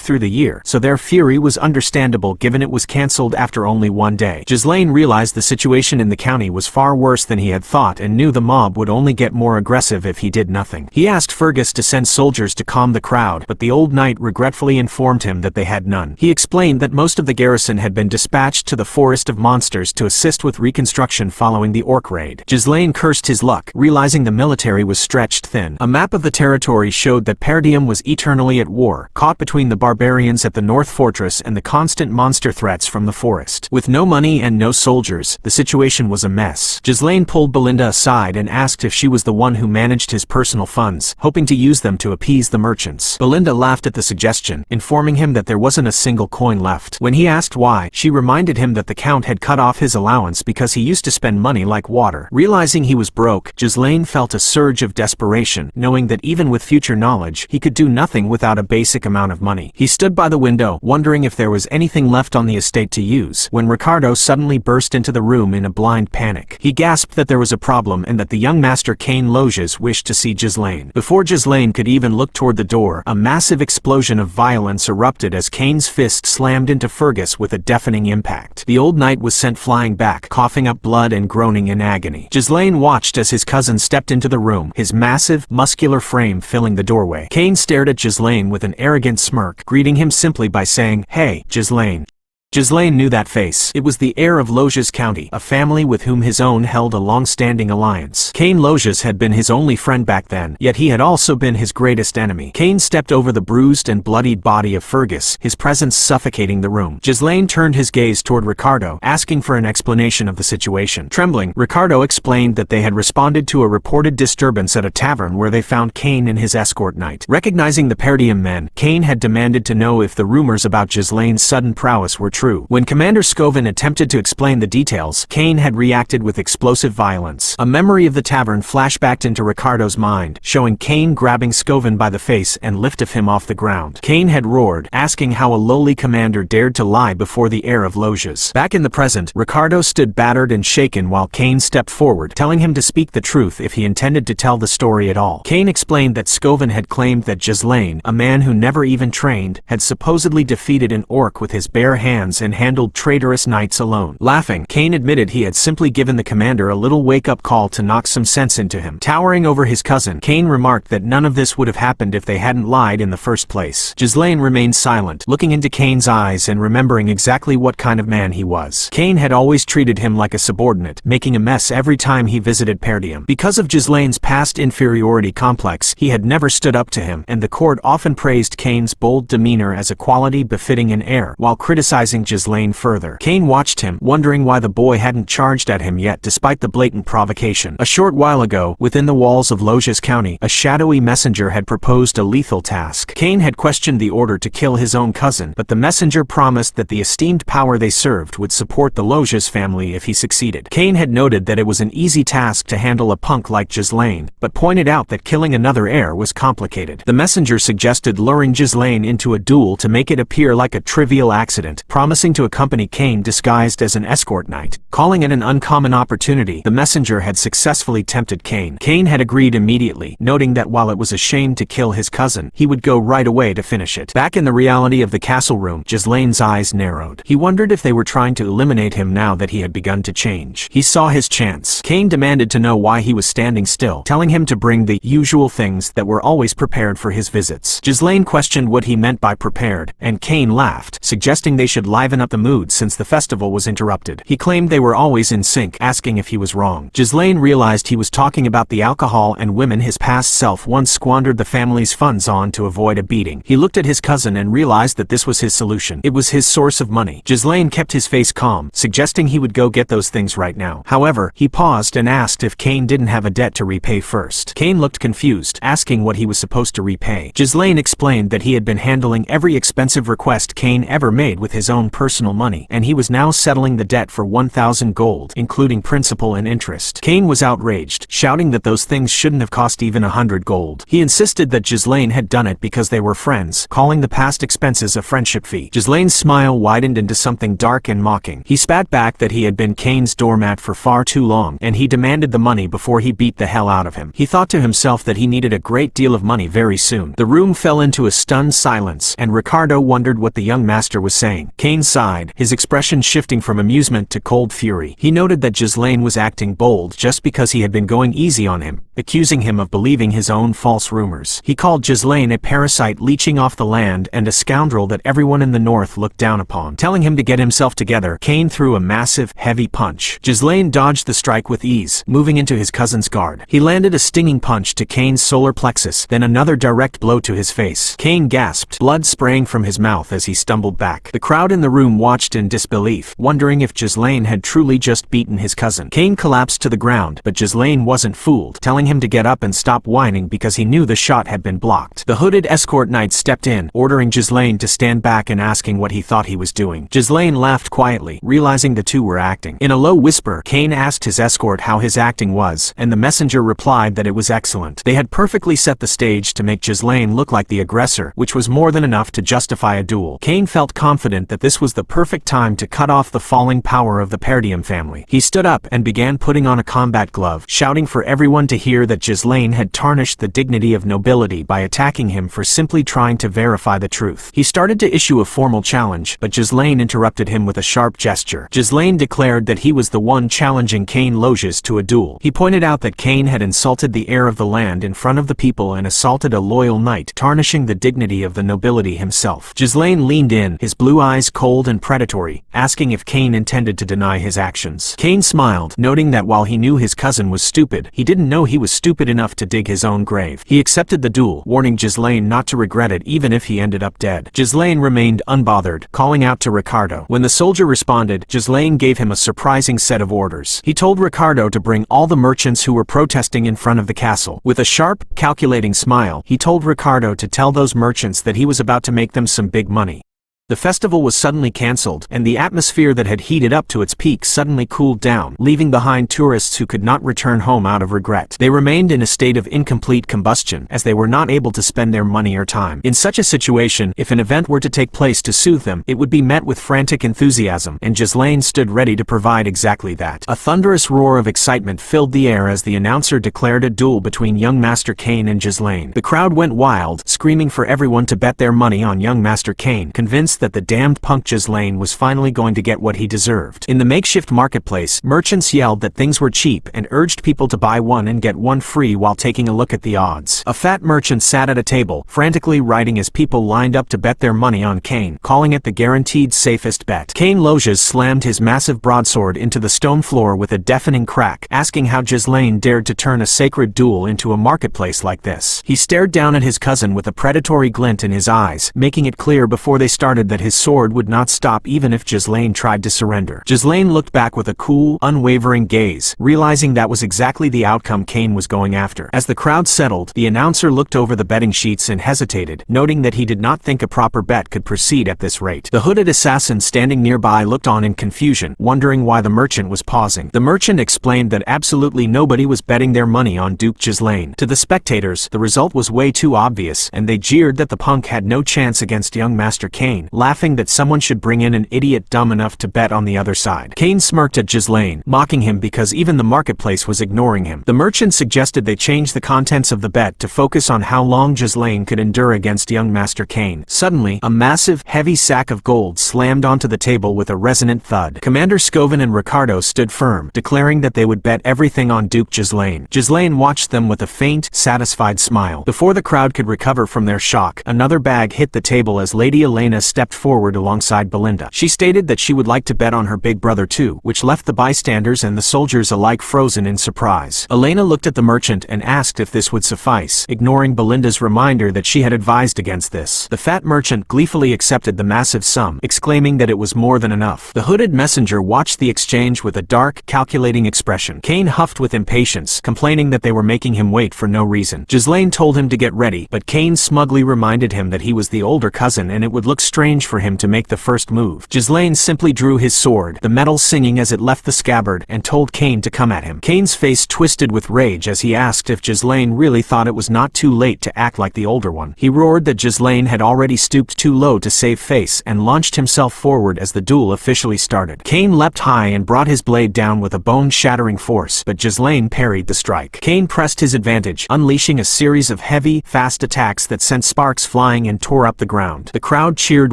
through the year, so their fury was understandable given it was cancelled after only one day. Ghislain realized the situation in the county was far worse than he had thought and knew the mob would only get more aggressive if he did nothing. He asked Fergus to send soldiers to calm the crowd, but the old knight regretfully informed him that they had none. He explained that most of the garrison had been dispatched to the Forest of Monsters to assist with reconstruction following the orc raid. Ghislain cursed his luck, realizing the military was stretched thin. A map of the territory showed that Perdium was eternally at war, caught between the barbarians at the North Fortress and the constant monster threats from the forest. With no money and no soldiers, the situation was a mess. Ghislain pulled Belinda aside and asked if she was the one who managed his personal funds, hoping to use them to appease the merchants. Belinda laughed at the suggestion, informing him that there wasn't a single coin left. When he asked why, she reminded him that the Count had cut off his allowance because he used to spend money like water. Realizing he was broke, Ghislain felt a surge of desperation, knowing that even with future knowledge, he could do nothing without a basic amount of money. He stood by the window, wondering if there was anything left on the estate to use, when Ricardo suddenly burst into the room in a blind panic. He gasped that there was a problem and that the young master Cain Loges wished to see Ghislain. Before Ghislain could even look toward the door, a massive explosion of violence erupted as Cain's fist slammed into Fergus with a deafening impact. The old knight was sent flying back, coughing up blood and groaning in agony. Ghislain watched as his cousin stepped into the room, his massive, muscular frame filling the doorway. Cain stared at Ghislain with an arrogant smirk, greeting him simply by saying, "Hey, Ghislain." Ghislain knew that face. It was the heir of Loges County, a family with whom his own held a long-standing alliance. Cain Loges had been his only friend back then, yet he had also been his greatest enemy. Cain stepped over the bruised and bloodied body of Fergus, his presence suffocating the room. Ghislain turned his gaze toward Ricardo, asking for an explanation of the situation. Trembling, Ricardo explained that they had responded to a reported disturbance at a tavern where they found Cain and his escort knight. Recognizing the Perdium men, Cain had demanded to know if the rumors about Ghislain's sudden prowess were true. When Commander Scoven attempted to explain the details, Cain had reacted with explosive violence. A memory of the tavern flashbacked into Ricardo's mind, showing Cain grabbing Scoven by the face and lifting him off the ground. Cain had roared, asking how a lowly commander dared to lie before the heir of Loges. Back in the present, Ricardo stood battered and shaken while Cain stepped forward, telling him to speak the truth if he intended to tell the story at all. Cain explained that Scoven had claimed that Ghislain, a man who never even trained, had supposedly defeated an orc with his bare hands and handled traitorous knights alone. Laughing, Cain admitted he had simply given the commander a little wake-up call to knock some sense into him. Towering over his cousin, Cain remarked that none of this would have happened if they hadn't lied in the first place. Ghislain remained silent, looking into Cain's eyes and remembering exactly what kind of man he was. Cain had always treated him like a subordinate, making a mess every time he visited Perdium. Because of Ghislain's past inferiority complex, he had never stood up to him, and the court often praised Cain's bold demeanor as a quality befitting an heir, while criticizing Ghislain further. Cain watched him, wondering why the boy hadn't charged at him yet despite the blatant provocation. A short while ago, within the walls of Loges County, a shadowy messenger had proposed a lethal task. Cain had questioned the order to kill his own cousin, but the messenger promised that the esteemed power they served would support the Loges family if he succeeded. Cain had noted that it was an easy task to handle a punk like Ghislain, but pointed out that killing another heir was complicated. The messenger suggested luring Ghislain into a duel to make it appear like a trivial accident, promising to accompany Cain disguised as an escort knight. Calling it an uncommon opportunity, the messenger had successfully tempted Cain. Cain had agreed immediately, noting that while it was a shame to kill his cousin, he would go right away to finish it. Back in the reality of the castle room, Ghislain's eyes narrowed. He wondered if they were trying to eliminate him now that he had begun to change. He saw his chance. Cain demanded to know why he was standing still, telling him to bring the usual things that were always prepared for his visits. Ghislain questioned what he meant by prepared, and Cain laughed, suggesting they should liven up the mood since the festival was interrupted. He claimed they were always in sync, asking if he was wrong. Ghislain realized he was talking about the alcohol and women his past self once squandered the family's funds on to avoid a beating. He looked at his cousin and realized that this was his solution. It was his source of money. Ghislain kept his face calm, suggesting he would go get those things right now. However, he paused and asked if Cain didn't have a debt to repay first. Cain looked confused, asking what he was supposed to repay. Ghislain explained that he had been handling every expensive request Cain ever made with his own personal money, and he was now settling the debt for 1,000 gold, including principal and interest. Cain was outraged, shouting that those things shouldn't have cost even 100 gold. He insisted that Ghislain had done it because they were friends, calling the past expenses a friendship fee. Ghislain's smile widened into something dark and mocking. He spat back that he had been Cain's doormat for far too long, and he demanded the money before he beat the hell out of him. He thought to himself that he needed a great deal of money very soon. The room fell into a stunned silence, and Ricardo wondered what the young master was saying. Cain sighed, his expression shifting from amusement to cold fury. He noted that Ghislain was acting bold just because he had been going easy on him, accusing him of believing his own false rumors. He called Ghislain a parasite leeching off the land and a scoundrel that everyone in the north looked down upon. Telling him to get himself together, Cain threw a massive, heavy punch. Ghislain dodged the strike with ease, moving into his cousin's guard. He landed a stinging punch to Cain's solar plexus, then another direct blow to his face. Cain gasped, blood spraying from his mouth as he stumbled back. The crowd in the room watched in disbelief, wondering if Ghislain had truly just beaten his cousin. Cain collapsed to the ground, but Ghislain wasn't fooled, telling him to get up and stop whining because he knew the shot had been blocked. The hooded escort knight stepped in, ordering Ghislain to stand back and asking what he thought he was doing. Ghislain laughed quietly, realizing the two were acting. In a low whisper, Cain asked his escort how his acting was, and the messenger replied that it was excellent. They had perfectly set the stage to make Ghislain look like the aggressor, which was more than enough to justify a duel. Cain felt confident that this was the perfect time to cut off the falling power of the Perdium family. He stood up and began putting on a combat glove, shouting for everyone to hear that Ghislain had tarnished the dignity of nobility by attacking him for simply trying to verify the truth. He started to issue a formal challenge, but Ghislain interrupted him with a sharp gesture. Ghislain declared that he was the one challenging Cain Loges to a duel. He pointed out that Cain had insulted the heir of the land in front of the people and assaulted a loyal knight, tarnishing the dignity of the nobility himself. Ghislain leaned in, his blue eyes cold and predatory, asking if Cain intended to deny his actions. Cain smiled, noting that while he knew his cousin was stupid, he didn't know he was stupid enough to dig his own grave. He accepted the duel, warning Ghislain not to regret it even if he ended up dead. Ghislain remained unbothered, calling out to Ricardo. When the soldier responded, Ghislain gave him a surprising set of orders. He told Ricardo to bring all the merchants who were protesting in front of the castle. With a sharp, calculating smile, he told Ricardo to tell those merchants that he was about to make them some big money. The festival was suddenly cancelled, and the atmosphere that had heated up to its peak suddenly cooled down, leaving behind tourists who could not return home out of regret. They remained in a state of incomplete combustion, as they were not able to spend their money or time. In such a situation, if an event were to take place to soothe them, it would be met with frantic enthusiasm, and Ghislain stood ready to provide exactly that. A thunderous roar of excitement filled the air as the announcer declared a duel between young Master Cain and Ghislain. The crowd went wild, screaming for everyone to bet their money on young Master Cain, convinced that the damned punk Ghislain was finally going to get what he deserved. In the makeshift marketplace, merchants yelled that things were cheap and urged people to buy one and get one free while taking a look at the odds. A fat merchant sat at a table, frantically writing as people lined up to bet their money on Cain, calling it the guaranteed safest bet. Cain Loges slammed his massive broadsword into the stone floor with a deafening crack, asking how Ghislain dared to turn a sacred duel into a marketplace like this. He stared down at his cousin with a predatory glint in his eyes, making it clear before they started that his sword would not stop even if Ghislain tried to surrender. Ghislain looked back with a cool, unwavering gaze, realizing that was exactly the outcome Cain was going after. As the crowd settled, the announcer looked over the betting sheets and hesitated, noting that he did not think a proper bet could proceed at this rate. The hooded assassin standing nearby looked on in confusion, wondering why the merchant was pausing. The merchant explained that absolutely nobody was betting their money on Duke Ghislain. To the spectators, the result was way too obvious, and they jeered that the punk had no chance against young Master Cain, laughing that someone should bring in an idiot dumb enough to bet on the other side. Cain smirked at Ghislain, mocking him because even the marketplace was ignoring him. The merchant suggested they change the contents of the bet to focus on how long Ghislain could endure against young Master Cain. Suddenly, a massive, heavy sack of gold slammed onto the table with a resonant thud. Commander Scoven and Ricardo stood firm, declaring that they would bet everything on Duke Ghislain. Ghislain watched them with a faint, satisfied smile. Before the crowd could recover from their shock, another bag hit the table as Lady Elena stepped stepped forward alongside Belinda. She stated that she would like to bet on her big brother too, which left the bystanders and the soldiers alike frozen in surprise. Elena looked at the merchant and asked if this would suffice, ignoring Belinda's reminder that she had advised against this. The fat merchant gleefully accepted the massive sum, exclaiming that it was more than enough. The hooded messenger watched the exchange with a dark, calculating expression. Kane huffed with impatience, complaining that they were making him wait for no reason. Ghislain told him to get ready, but Kane smugly reminded him that he was the older cousin and it would look strange for him to make the first move. Ghislain simply drew his sword, the metal singing as it left the scabbard, and told Kane to come at him. Kane's face twisted with rage as he asked if Ghislain really thought it was not too late to act like the older one. He roared that Ghislain had already stooped too low to save face and launched himself forward as the duel officially started. Kane leapt high and brought his blade down with a bone-shattering force, but Ghislain parried the strike. Kane pressed his advantage, unleashing a series of heavy, fast attacks that sent sparks flying and tore up the ground. The crowd cheered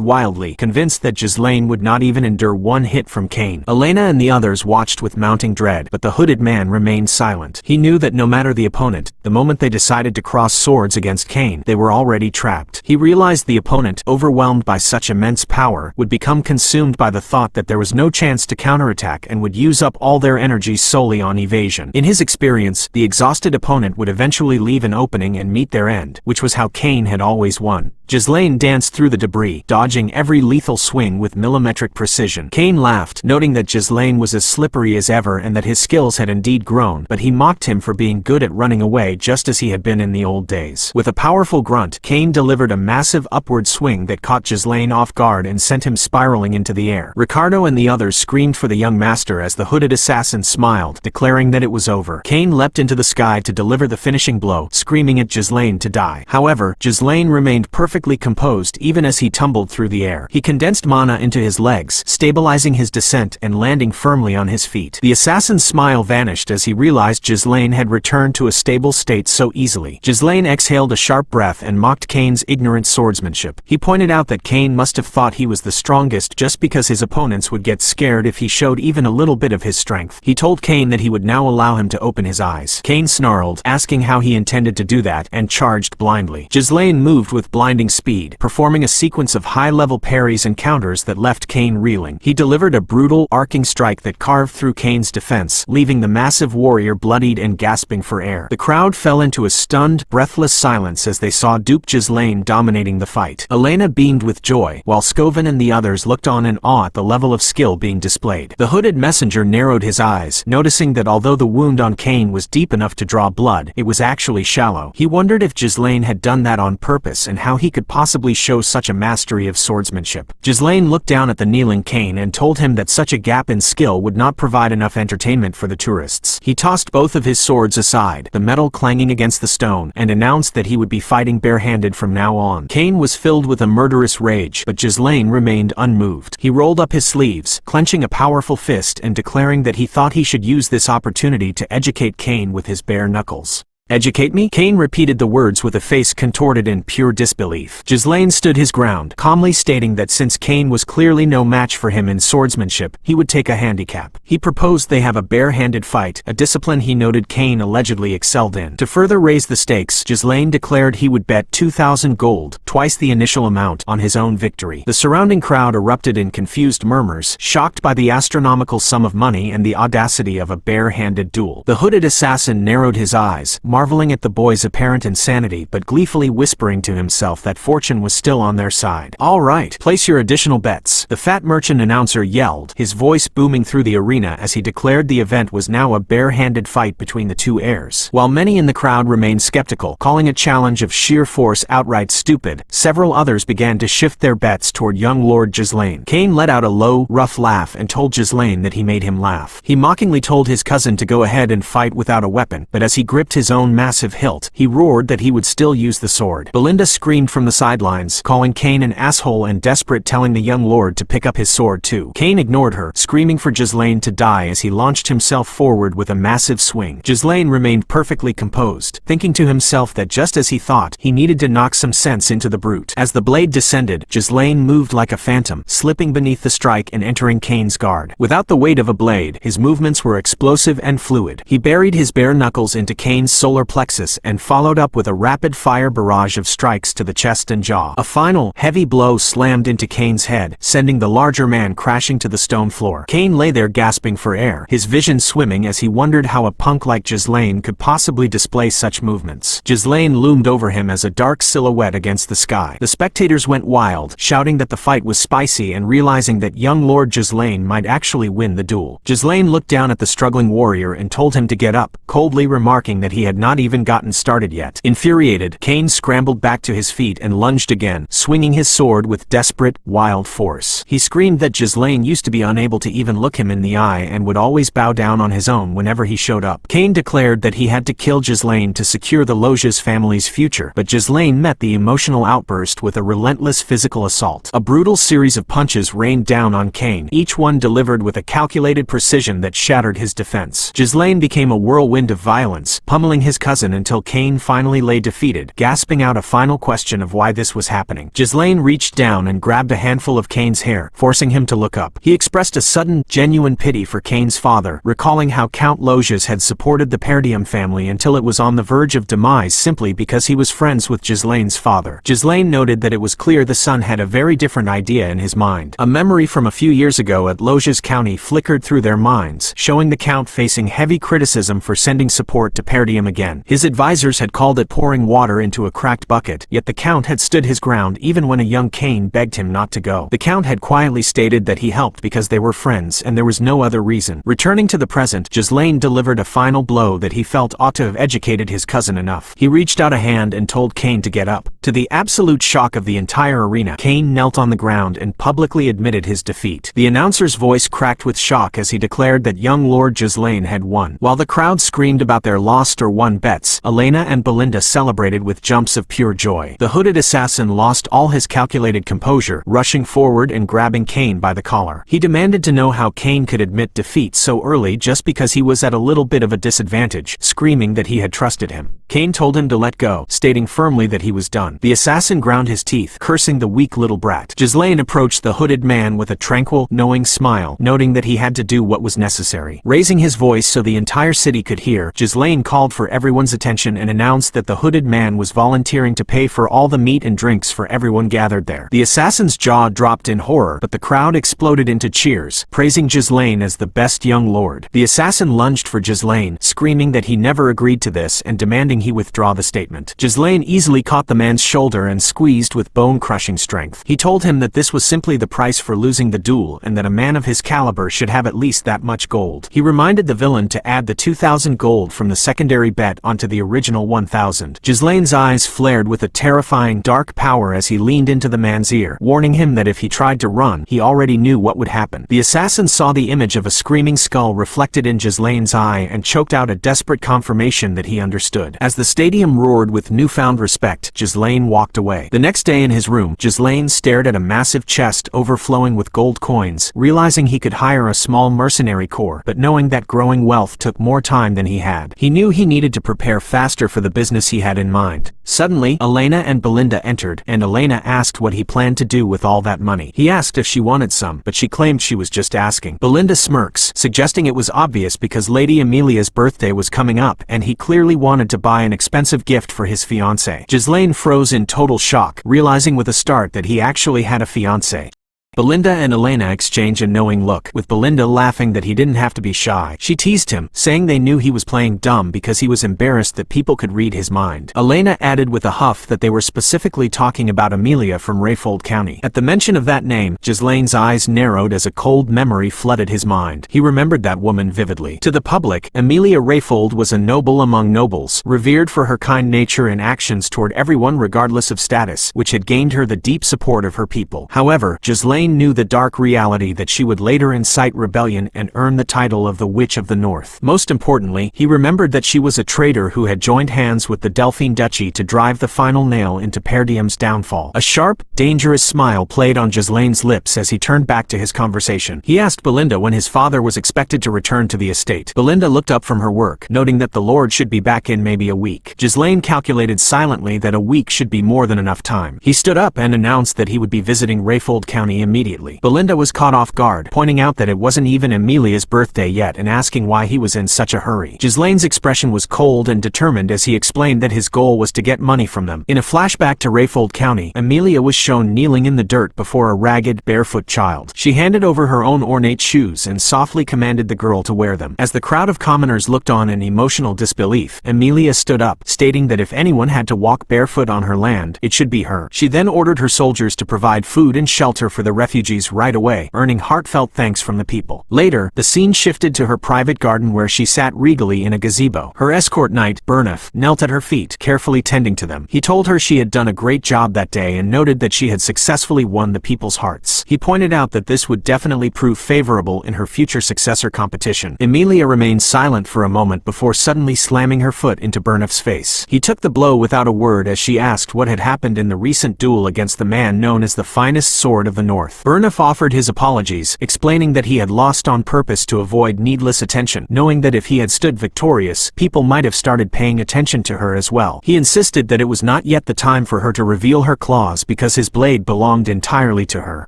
wildly, convinced that Ghislain would not even endure one hit from Kane. Elena and the others watched with mounting dread, but the hooded man remained silent. He knew that no matter the opponent, the moment they decided to cross swords against Kane, they were already trapped. He realized the opponent, overwhelmed by such immense power, would become consumed by the thought that there was no chance to counterattack and would use up all their energy solely on evasion. In his experience, the exhausted opponent would eventually leave an opening and meet their end, which was how Kane had always won. Ghislain danced through the debris, dodging every lethal swing with millimetric precision. Kane laughed, noting that Ghislain was as slippery as ever and that his skills had indeed grown, but he mocked him for being good at running away just as he had been in the old days. With a powerful grunt, Kane delivered a massive upward swing that caught Ghislain off guard and sent him spiraling into the air. Ricardo and the others screamed for the young master as the hooded assassin smiled, declaring that it was over. Kane leapt into the sky to deliver the finishing blow, screaming at Ghislain to die. However, Ghislain remained perfectly composed even as he tumbled through the air. He condensed mana into his legs, stabilizing his descent and landing firmly on his feet. The assassin's smile vanished as he realized Ghislain had returned to a stable state so easily. Ghislain exhaled a sharp breath and mocked Kane's ignorant swordsmanship. He pointed out that Kane must have thought he was the strongest just because his opponents would get scared if he showed even a little bit of his strength. He told Kane that he would now allow him to open his eyes. Kane snarled, asking how he intended to do that, and charged blindly. Ghislain moved with blinding speed, performing a sequence of high-level parries and counters that left Kane reeling. He delivered a brutal, arcing strike that carved through Kane's defense, leaving the massive warrior bloodied and gasping for air. The crowd fell into a stunned, breathless silence as they saw Duke Ghislain dominating the fight. Elena beamed with joy, while Scoven and the others looked on in awe at the level of skill being displayed. The hooded messenger narrowed his eyes, noticing that although the wound on Kane was deep enough to draw blood, it was actually shallow. He wondered if Ghislain had done that on purpose and how he could possibly show such a mastery of swordsmanship. Ghislain looked down at the kneeling Kane and told him that such a gap in skill would not provide enough entertainment for the tourists. He tossed both of his swords aside, the metal clanging against the stone, and announced that he would be fighting barehanded from now on. Kane was filled with a murderous rage, but Ghislain remained unmoved. He rolled up his sleeves, clenching a powerful fist and declaring that he thought he should use this opportunity to educate Kane with his bare knuckles. "Educate me?" Kane repeated the words with a face contorted in pure disbelief. Ghislain stood his ground, calmly stating that since Kane was clearly no match for him in swordsmanship, he would take a handicap. He proposed they have a bare-handed fight, a discipline he noted Kane allegedly excelled in. To further raise the stakes, Ghislain declared he would bet 2,000 gold, twice the initial amount, on his own victory. The surrounding crowd erupted in confused murmurs, shocked by the astronomical sum of money and the audacity of a bare-handed duel. The hooded assassin narrowed his eyes, marveling at the boy's apparent insanity but gleefully whispering to himself that fortune was still on their side. "All right, place your additional bets," the fat merchant announcer yelled, his voice booming through the arena as he declared the event was now a bare-handed fight between the two heirs. While many in the crowd remained skeptical, calling a challenge of sheer force outright stupid, several others began to shift their bets toward young Lord Ghislain. Kane let out a low, rough laugh and told Ghislain that he made him laugh. He mockingly told his cousin to go ahead and fight without a weapon, but as he gripped his own massive hilt, he roared that he would still use the sword. Belinda screamed from the sidelines, calling Kane an asshole and desperate, telling the young lord to pick up his sword too. Kane ignored her, screaming for Ghislain to die as he launched himself forward with a massive swing. Ghislain remained perfectly composed, thinking to himself that just as he thought, he needed to knock some sense into the brute. As the blade descended, Ghislain moved like a phantom, slipping beneath the strike and entering Kane's guard. Without the weight of a blade, his movements were explosive and fluid. He buried his bare knuckles into Kane's solar solar plexus and followed up with a rapid-fire barrage of strikes to the chest and jaw. A final, heavy blow slammed into Kane's head, sending the larger man crashing to the stone floor. Kane lay there gasping for air, his vision swimming as he wondered how a punk like Ghislain could possibly display such movements. Ghislain loomed over him as a dark silhouette against the sky. The spectators went wild, shouting that the fight was spicy and realizing that young Lord Ghislain might actually win the duel. Ghislain looked down at the struggling warrior and told him to get up, coldly remarking that he had not even gotten started yet. Infuriated, Kane scrambled back to his feet and lunged again, swinging his sword with desperate, wild force. He screamed that Ghislain used to be unable to even look him in the eye and would always bow down on his own whenever he showed up. Kane declared that he had to kill Ghislain to secure the Loges family's future, but Ghislain met the emotional outburst with a relentless physical assault. A brutal series of punches rained down on Kane, each one delivered with a calculated precision that shattered his defense. Ghislain became a whirlwind of violence, pummeling his cousin until Kane finally lay defeated, gasping out a final question of why this was happening. Ghislain reached down and grabbed a handful of Kane's hair, forcing him to look up. He expressed a sudden, genuine pity for Kane's father, recalling how Count Loges had supported the Perdium family until it was on the verge of demise simply because he was friends with Ghislain's father. Ghislain noted that it was clear the son had a very different idea in his mind. A memory from a few years ago at Loges County flickered through their minds, showing the Count facing heavy criticism for sending support to Perdium again. His advisors had called it pouring water into a cracked bucket, yet the Count had stood his ground even when a young Kane begged him not to go. The Count had quietly stated that he helped because they were friends and there was no other reason. Returning to the present, Ghislain delivered a final blow that he felt ought to have educated his cousin enough. He reached out a hand and told Kane to get up. To the absolute shock of the entire arena, Kane knelt on the ground and publicly admitted his defeat. The announcer's voice cracked with shock as he declared that young Lord Ghislain had won. While the crowd screamed about their lost or won bets, Elena and Belinda celebrated with jumps of pure joy. The hooded assassin lost all his calculated composure, rushing forward and grabbing Kane by the collar. He demanded to know how Kane could admit defeat so early just because he was at a little bit of a disadvantage, screaming that he had trusted him. Kane told him to let go, stating firmly that he was done. The assassin ground his teeth, cursing the weak little brat. Ghislain approached the hooded man with a tranquil, knowing smile, noting that he had to do what was necessary. Raising his voice so the entire city could hear, Ghislain called for everyone's attention and announced that the hooded man was volunteering to pay for all the meat and drinks for everyone gathered there. The assassin's jaw dropped in horror, but the crowd exploded into cheers, praising Ghislain as the best young lord. The assassin lunged for Ghislain, screaming that he never agreed to this and demanding he withdraw the statement. Ghislain easily caught the man's shoulder and squeezed with bone-crushing strength. He told him that this was simply the price for losing the duel and that a man of his caliber should have at least that much gold. He reminded the villain to add the 2,000 gold from the secondary bet onto the original 1,000. Ghislain's eyes flared with a terrifying dark power as he leaned into the man's ear, warning him that if he tried to run, he already knew what would happen. The assassin saw the image of a screaming skull reflected in Ghislain's eye and choked out a desperate confirmation that he understood. As the stadium roared with newfound respect, Ghislain walked away. The next day in his room, Ghislain stared at a massive chest overflowing with gold coins, realizing he could hire a small mercenary corps, but knowing that growing wealth took more time than he had. He knew he needed to prepare faster for the business he had in mind. Suddenly, Elena and Belinda entered, and Elena asked what he planned to do with all that money. He asked if she wanted some, but she claimed she was just asking. Belinda smirks, suggesting it was obvious because Lady Amelia's birthday was coming up, and he clearly wanted to buy an expensive gift for his fiancée. Ghislain froze in total shock, realizing with a start that he actually had a fiancée. Belinda and Elena exchange a knowing look, with Belinda laughing that he didn't have to be shy. She teased him, saying they knew he was playing dumb because he was embarrassed that people could read his mind. Elena added with a huff that they were specifically talking about Amelia from Reborn County. At the mention of that name, Ghislain's eyes narrowed as a cold memory flooded his mind. He remembered that woman vividly. To the public, Amelia Reborn was a noble among nobles, revered for her kind nature and actions toward everyone regardless of status, which had gained her the deep support of her people. However, Ghislain knew the dark reality that she would later incite rebellion and earn the title of the Witch of the North. Most importantly, he remembered that she was a traitor who had joined hands with the Delphine Duchy to drive the final nail into Perdium's downfall. A sharp, dangerous smile played on Ghislain's lips as he turned back to his conversation. He asked Belinda when his father was expected to return to the estate. Belinda looked up from her work, noting that the Lord should be back in maybe a week. Ghislain calculated silently that a week should be more than enough time. He stood up and announced that he would be visiting Reborn County immediately. immediately. Belinda was caught off guard, pointing out that it wasn't even Emilia's birthday yet and asking why he was in such a hurry. Ghislain's expression was cold and determined as he explained that his goal was to get money from them. In a flashback to Rayfold County, Emilia was shown kneeling in the dirt before a ragged, barefoot child. She handed over her own ornate shoes and softly commanded the girl to wear them. As the crowd of commoners looked on in emotional disbelief, Emilia stood up, stating that if anyone had to walk barefoot on her land, it should be her. She then ordered her soldiers to provide food and shelter for the refugees right away, earning heartfelt thanks from the people. Later, the scene shifted to her private garden where she sat regally in a gazebo. Her escort knight, Burnif, knelt at her feet, carefully tending to them. He told her she had done a great job that day and noted that she had successfully won the people's hearts. He pointed out that this would definitely prove favorable in her future successor competition. Emilia remained silent for a moment before suddenly slamming her foot into Burnif's face. He took the blow without a word as she asked what had happened in the recent duel against the man known as the finest sword of the North. Burnif offered his apologies, explaining that he had lost on purpose to avoid needless attention, knowing that if he had stood victorious, people might have started paying attention to her as well. He insisted that it was not yet the time for her to reveal her claws because his blade belonged entirely to her.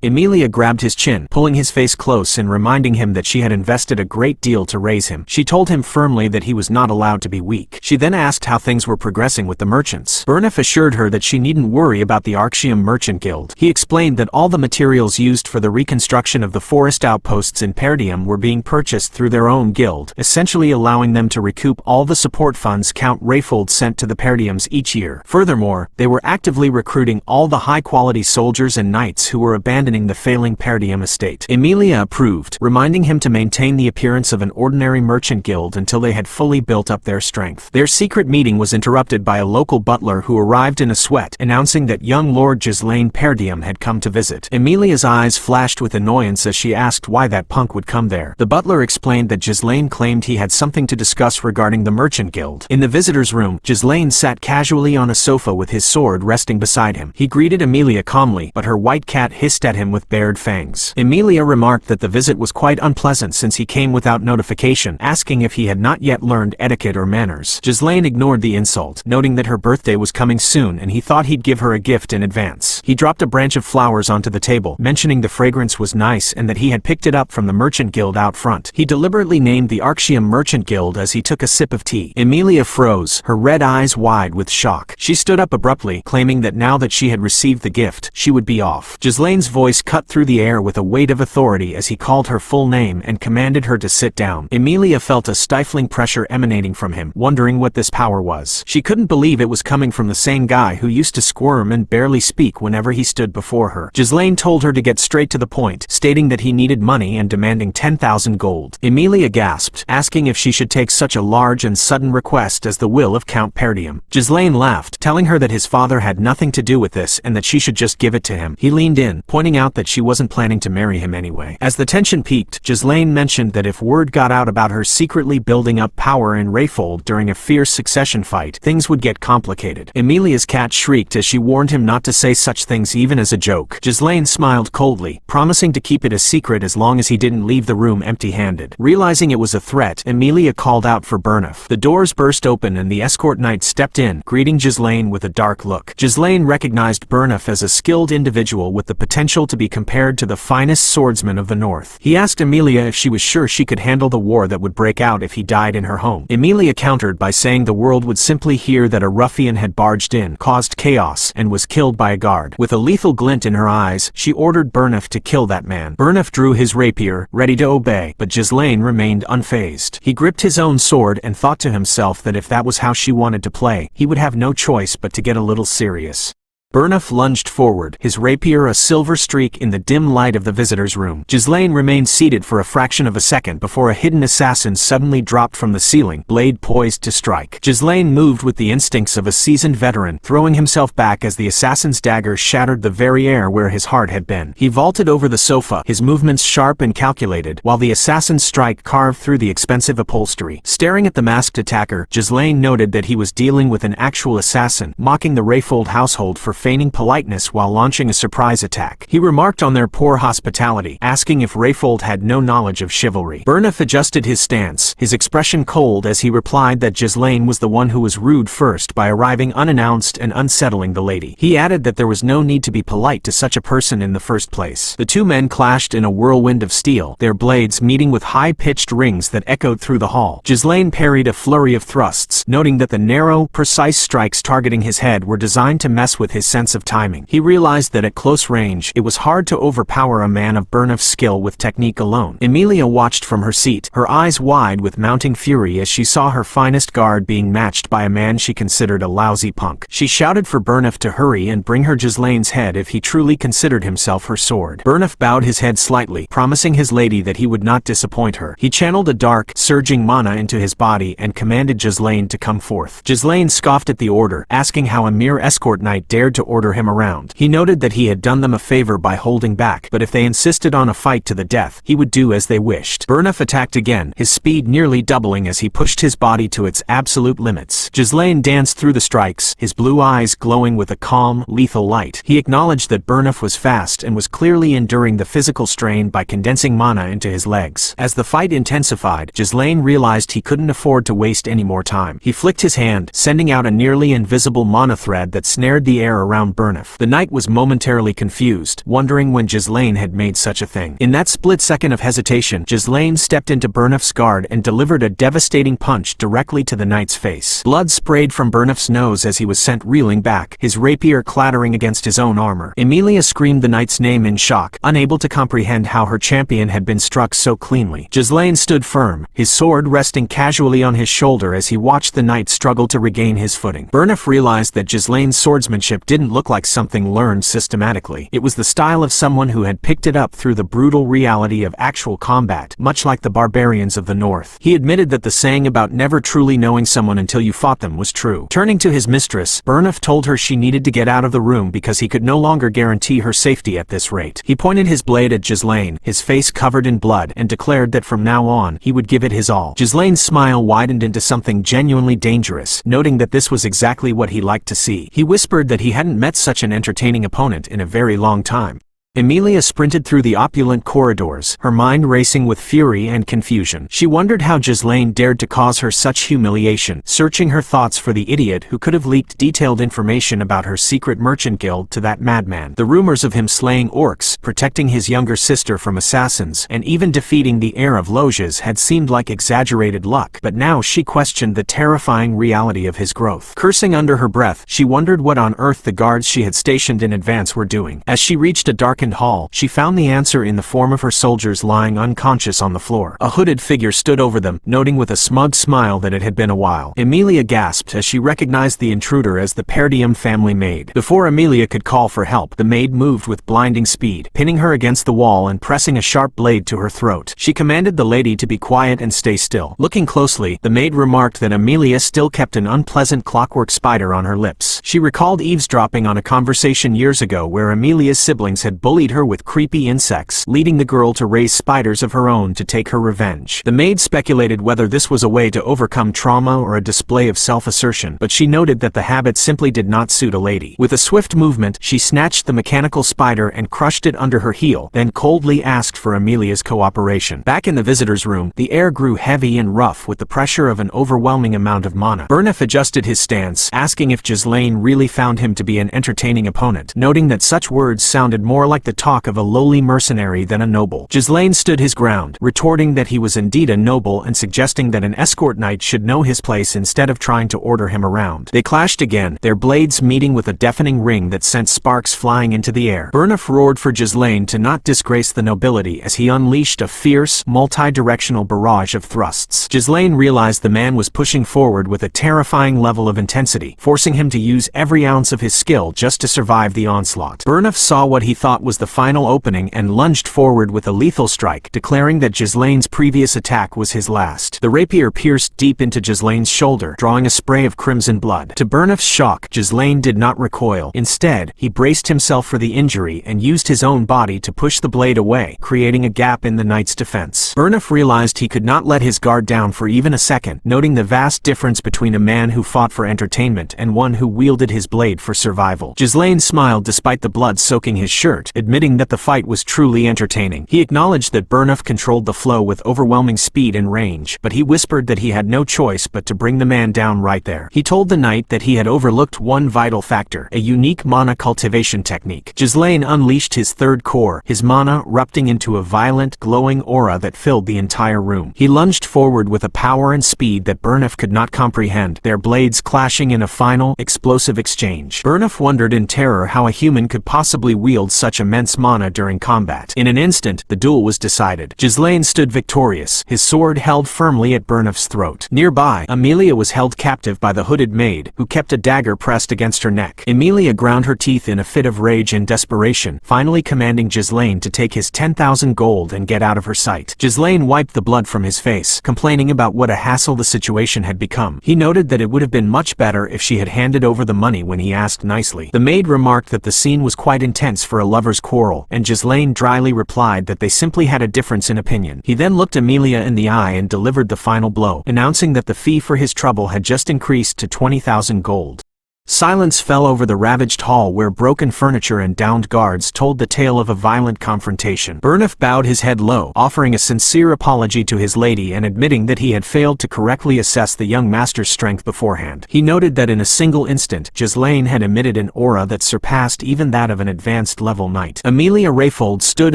Emilia grabbed his chin, pulling his face close and reminding him that she had invested a great deal to raise him. She told him firmly that he was not allowed to be weak. She then asked how things were progressing with the merchants. Burnif assured her that she needn't worry about the Arxium Merchant Guild. He explained that all the materials used for the reconstruction of the forest outposts in Perdium were being purchased through their own guild, essentially allowing them to recoup all the support funds Count Rayfold sent to the Perdiums each year. Furthermore, they were actively recruiting all the high-quality soldiers and knights who were abandoning the failing Perdium estate. Emilia approved, reminding him to maintain the appearance of an ordinary merchant guild until they had fully built up their strength. Their secret meeting was interrupted by a local butler who arrived in a sweat, announcing that young Lord Ghislain Perdium had come to visit. Emilia's eyes flashed with annoyance as she asked why that punk would come there. The butler explained that Ghislain claimed he had something to discuss regarding the merchant guild. In the visitor's room, Ghislain sat casually on a sofa with his sword resting beside him. He greeted Emilia calmly, but her white cat hissed at him with bared fangs. Emilia remarked that the visit was quite unpleasant since he came without notification, asking if he had not yet learned etiquette or manners. Ghislain ignored the insult, noting that her birthday was coming soon and he thought he'd give her a gift in advance. He dropped a branch of flowers onto the table, mentioning the fragrance was nice and that he had picked it up from the merchant guild out front. He deliberately named the Arxium Merchant Guild as he took a sip of tea. Emilia froze, her red eyes wide with shock. She stood up abruptly, claiming that now that she had received the gift, she would be off. Ghislain's voice cut through the air with a weight of authority as he called her full name and commanded her to sit down. Emilia felt a stifling pressure emanating from him, wondering what this power was. She couldn't believe it was coming from the same guy who used to squirm and barely speak whenever he stood before her. Ghislain told her to get straight to the point, stating that he needed money and demanding 10,000 gold. Emilia gasped, asking if she should take such a large and sudden request as the will of Count Perdium. Ghislain laughed, telling her that his father had nothing to do with this and that she should just give it to him. He leaned in, pointing out that she wasn't planning to marry him anyway. As the tension peaked, Ghislain mentioned that if word got out about her secretly building up power in Rayfold during a fierce succession fight, things would get complicated. Emilia's cat shrieked as she warned him not to say such things even as a joke. Ghislain smiled coldly, promising to keep it a secret as long as he didn't leave the room empty-handed. Realizing it was a threat, Emilia called out for Burnif. The doors burst open and the escort knight stepped in, greeting Ghislain with a dark look. Ghislain recognized Burnif as a skilled individual with the potential to be compared to the finest swordsman of the North. He asked Emilia if she was sure she could handle the war that would break out if he died in her home. Emilia countered by saying the world would simply hear that a ruffian had barged in, caused chaos, and was killed by a guard. With a lethal glint in her eyes, she ordered Burnif to kill that man. Burnif drew his rapier, ready to obey, but Ghislain remained unfazed. He gripped his own sword and thought to himself that if that was how she wanted to play, he would have no choice but to get a little serious. Burnif lunged forward, his rapier a silver streak in the dim light of the visitor's room. Ghislain remained seated for a fraction of a second before a hidden assassin suddenly dropped from the ceiling, blade poised to strike. Ghislain moved with the instincts of a seasoned veteran, throwing himself back as the assassin's dagger shattered the very air where his heart had been. He vaulted over the sofa, his movements sharp and calculated, while the assassin's strike carved through the expensive upholstery. Staring at the masked attacker, Ghislain noted that he was dealing with an actual assassin, mocking the Rayfold household for feigning politeness while launching a surprise attack. He remarked on their poor hospitality, asking if Rayfold had no knowledge of chivalry. Burnif adjusted his stance, his expression cold as he replied that Ghislain was the one who was rude first by arriving unannounced and unsettling the lady. He added that there was no need to be polite to such a person in the first place. The two men clashed in a whirlwind of steel, their blades meeting with high-pitched rings that echoed through the hall. Ghislain parried a flurry of thrusts, noting that the narrow, precise strikes targeting his head were designed to mess with his sense of timing. He realized that at close range, it was hard to overpower a man of Burnif's skill with technique alone. Emilia watched from her seat, her eyes wide with mounting fury as she saw her finest guard being matched by a man she considered a lousy punk. She shouted for Burnif to hurry and bring her Ghislain's head if he truly considered himself her sword. Burnif bowed his head slightly, promising his lady that he would not disappoint her. He channeled a dark, surging mana into his body and commanded Ghislain to come forth. Ghislain scoffed at the order, asking how a mere escort knight dared to order him around. He noted that he had done them a favor by holding back, but if they insisted on a fight to the death, he would do as they wished. Burnif attacked again, his speed nearly doubling as he pushed his body to its absolute limits. Ghislain danced through the strikes, his blue eyes glowing with a calm, lethal light. He acknowledged that Burnif was fast and was clearly enduring the physical strain by condensing mana into his legs. As the fight intensified, Ghislain realized he couldn't afford to waste any more time. He flicked his hand, sending out a nearly invisible mana thread that snared the air around Burnif. The knight was momentarily confused, wondering when Ghislain had made such a thing. In that split second of hesitation, Ghislain stepped into Burnif's guard and delivered a devastating punch directly to the knight's face. Blood sprayed from Burnif's nose as he was sent reeling back, his rapier clattering against his own armor. Emilia screamed the knight's name in shock, unable to comprehend how her champion had been struck so cleanly. Ghislain stood firm, his sword resting casually on his shoulder as he watched the knight struggle to regain his footing. Burnif realized that Ghislain's swordsmanship didn't look like something learned systematically. It was the style of someone who had picked it up through the brutal reality of actual combat, much like the barbarians of the north. He admitted that the saying about never truly knowing someone until you fought them was true. Turning to his mistress, Burnif told her she needed to get out of the room because he could no longer guarantee her safety at this rate. He pointed his blade at Ghislain, his face covered in blood, and declared that from now on, he would give it his all. Ghislain's smile widened into something genuinely dangerous, noting that this was exactly what he liked to see. He whispered that he hadn't met such an entertaining opponent in a very long time. Emilia sprinted through the opulent corridors, her mind racing with fury and confusion. She wondered how Ghislain dared to cause her such humiliation, searching her thoughts for the idiot who could have leaked detailed information about her secret merchant guild to that madman. The rumors of him slaying orcs, protecting his younger sister from assassins, and even defeating the heir of Loges had seemed like exaggerated luck, but now she questioned the terrifying reality of his growth. Cursing under her breath, she wondered what on earth the guards she had stationed in advance were doing. As she reached a darkened hall, she found the answer in the form of her soldiers lying unconscious on the floor. A hooded figure stood over them, noting with a smug smile that it had been a while. Emilia gasped as she recognized the intruder as the Perdium family maid. Before Emilia could call for help, the maid moved with blinding speed, pinning her against the wall and pressing a sharp blade to her throat. She commanded the lady to be quiet and stay still. Looking closely, the maid remarked that Emilia still kept an unpleasant clockwork spider on her lips. She recalled eavesdropping on a conversation years ago where Emilia's siblings had bullied her with creepy insects, leading the girl to raise spiders of her own to take her revenge. The maid speculated whether this was a way to overcome trauma or a display of self-assertion, but she noted that the habit simply did not suit a lady. With a swift movement, she snatched the mechanical spider and crushed it under her heel, then coldly asked for Emilia's cooperation. Back in the visitor's room, the air grew heavy and rough with the pressure of an overwhelming amount of mana. Burnif adjusted his stance, asking if Ghislain really found him to be an entertaining opponent, noting that such words sounded more like the talk of a lowly mercenary than a noble. Ghislain stood his ground, retorting that he was indeed a noble and suggesting that an escort knight should know his place instead of trying to order him around. They clashed again, their blades meeting with a deafening ring that sent sparks flying into the air. Burnif roared for Ghislain to not disgrace the nobility as he unleashed a fierce, multi-directional barrage of thrusts. Ghislain realized the man was pushing forward with a terrifying level of intensity, forcing him to use every ounce of his skill just to survive the onslaught. Burnif saw what he thought was was the final opening and lunged forward with a lethal strike, declaring that Ghislain's previous attack was his last. The rapier pierced deep into Ghislain's shoulder, drawing a spray of crimson blood. To Burnif's shock, Ghislain did not recoil. Instead, he braced himself for the injury and used his own body to push the blade away, creating a gap in the knight's defense. Burnif realized he could not let his guard down for even a second, noting the vast difference between a man who fought for entertainment and one who wielded his blade for survival. Ghislain smiled despite the blood soaking his shirt, admitting that the fight was truly entertaining. He acknowledged that Burnif controlled the flow with overwhelming speed and range, but he whispered that he had no choice but to bring the man down right there. He told the knight that he had overlooked one vital factor, a unique mana cultivation technique. Ghislain unleashed his third core, his mana erupting into a violent, glowing aura that filled the entire room. He lunged forward with a power and speed that Burnif could not comprehend, their blades clashing in a final, explosive exchange. Burnif wondered in terror how a human could possibly wield such immense mana during combat. In an instant, the duel was decided. Ghislain stood victorious, his sword held firmly at Burnif's throat. Nearby, Emilia was held captive by the hooded maid, who kept a dagger pressed against her neck. Emilia ground her teeth in a fit of rage and desperation, finally commanding Ghislain to take his 10,000 gold and get out of her sight. Ghislain wiped the blood from his face, complaining about what a hassle the situation had become. He noted that it would have been much better if she had handed over the money when he asked nicely. The maid remarked that the scene was quite intense for a lover's quarrel, and Ghislain dryly replied that they simply had a difference in opinion. He then looked Emilia in the eye and delivered the final blow, announcing that the fee for his trouble had just increased to 20,000 gold. Silence fell over the ravaged hall where broken furniture and downed guards told the tale of a violent confrontation. Burnif bowed his head low, offering a sincere apology to his lady and admitting that he had failed to correctly assess the young master's strength beforehand. He noted that in a single instant, Ghislain had emitted an aura that surpassed even that of an advanced level knight. Emilia Rayfold stood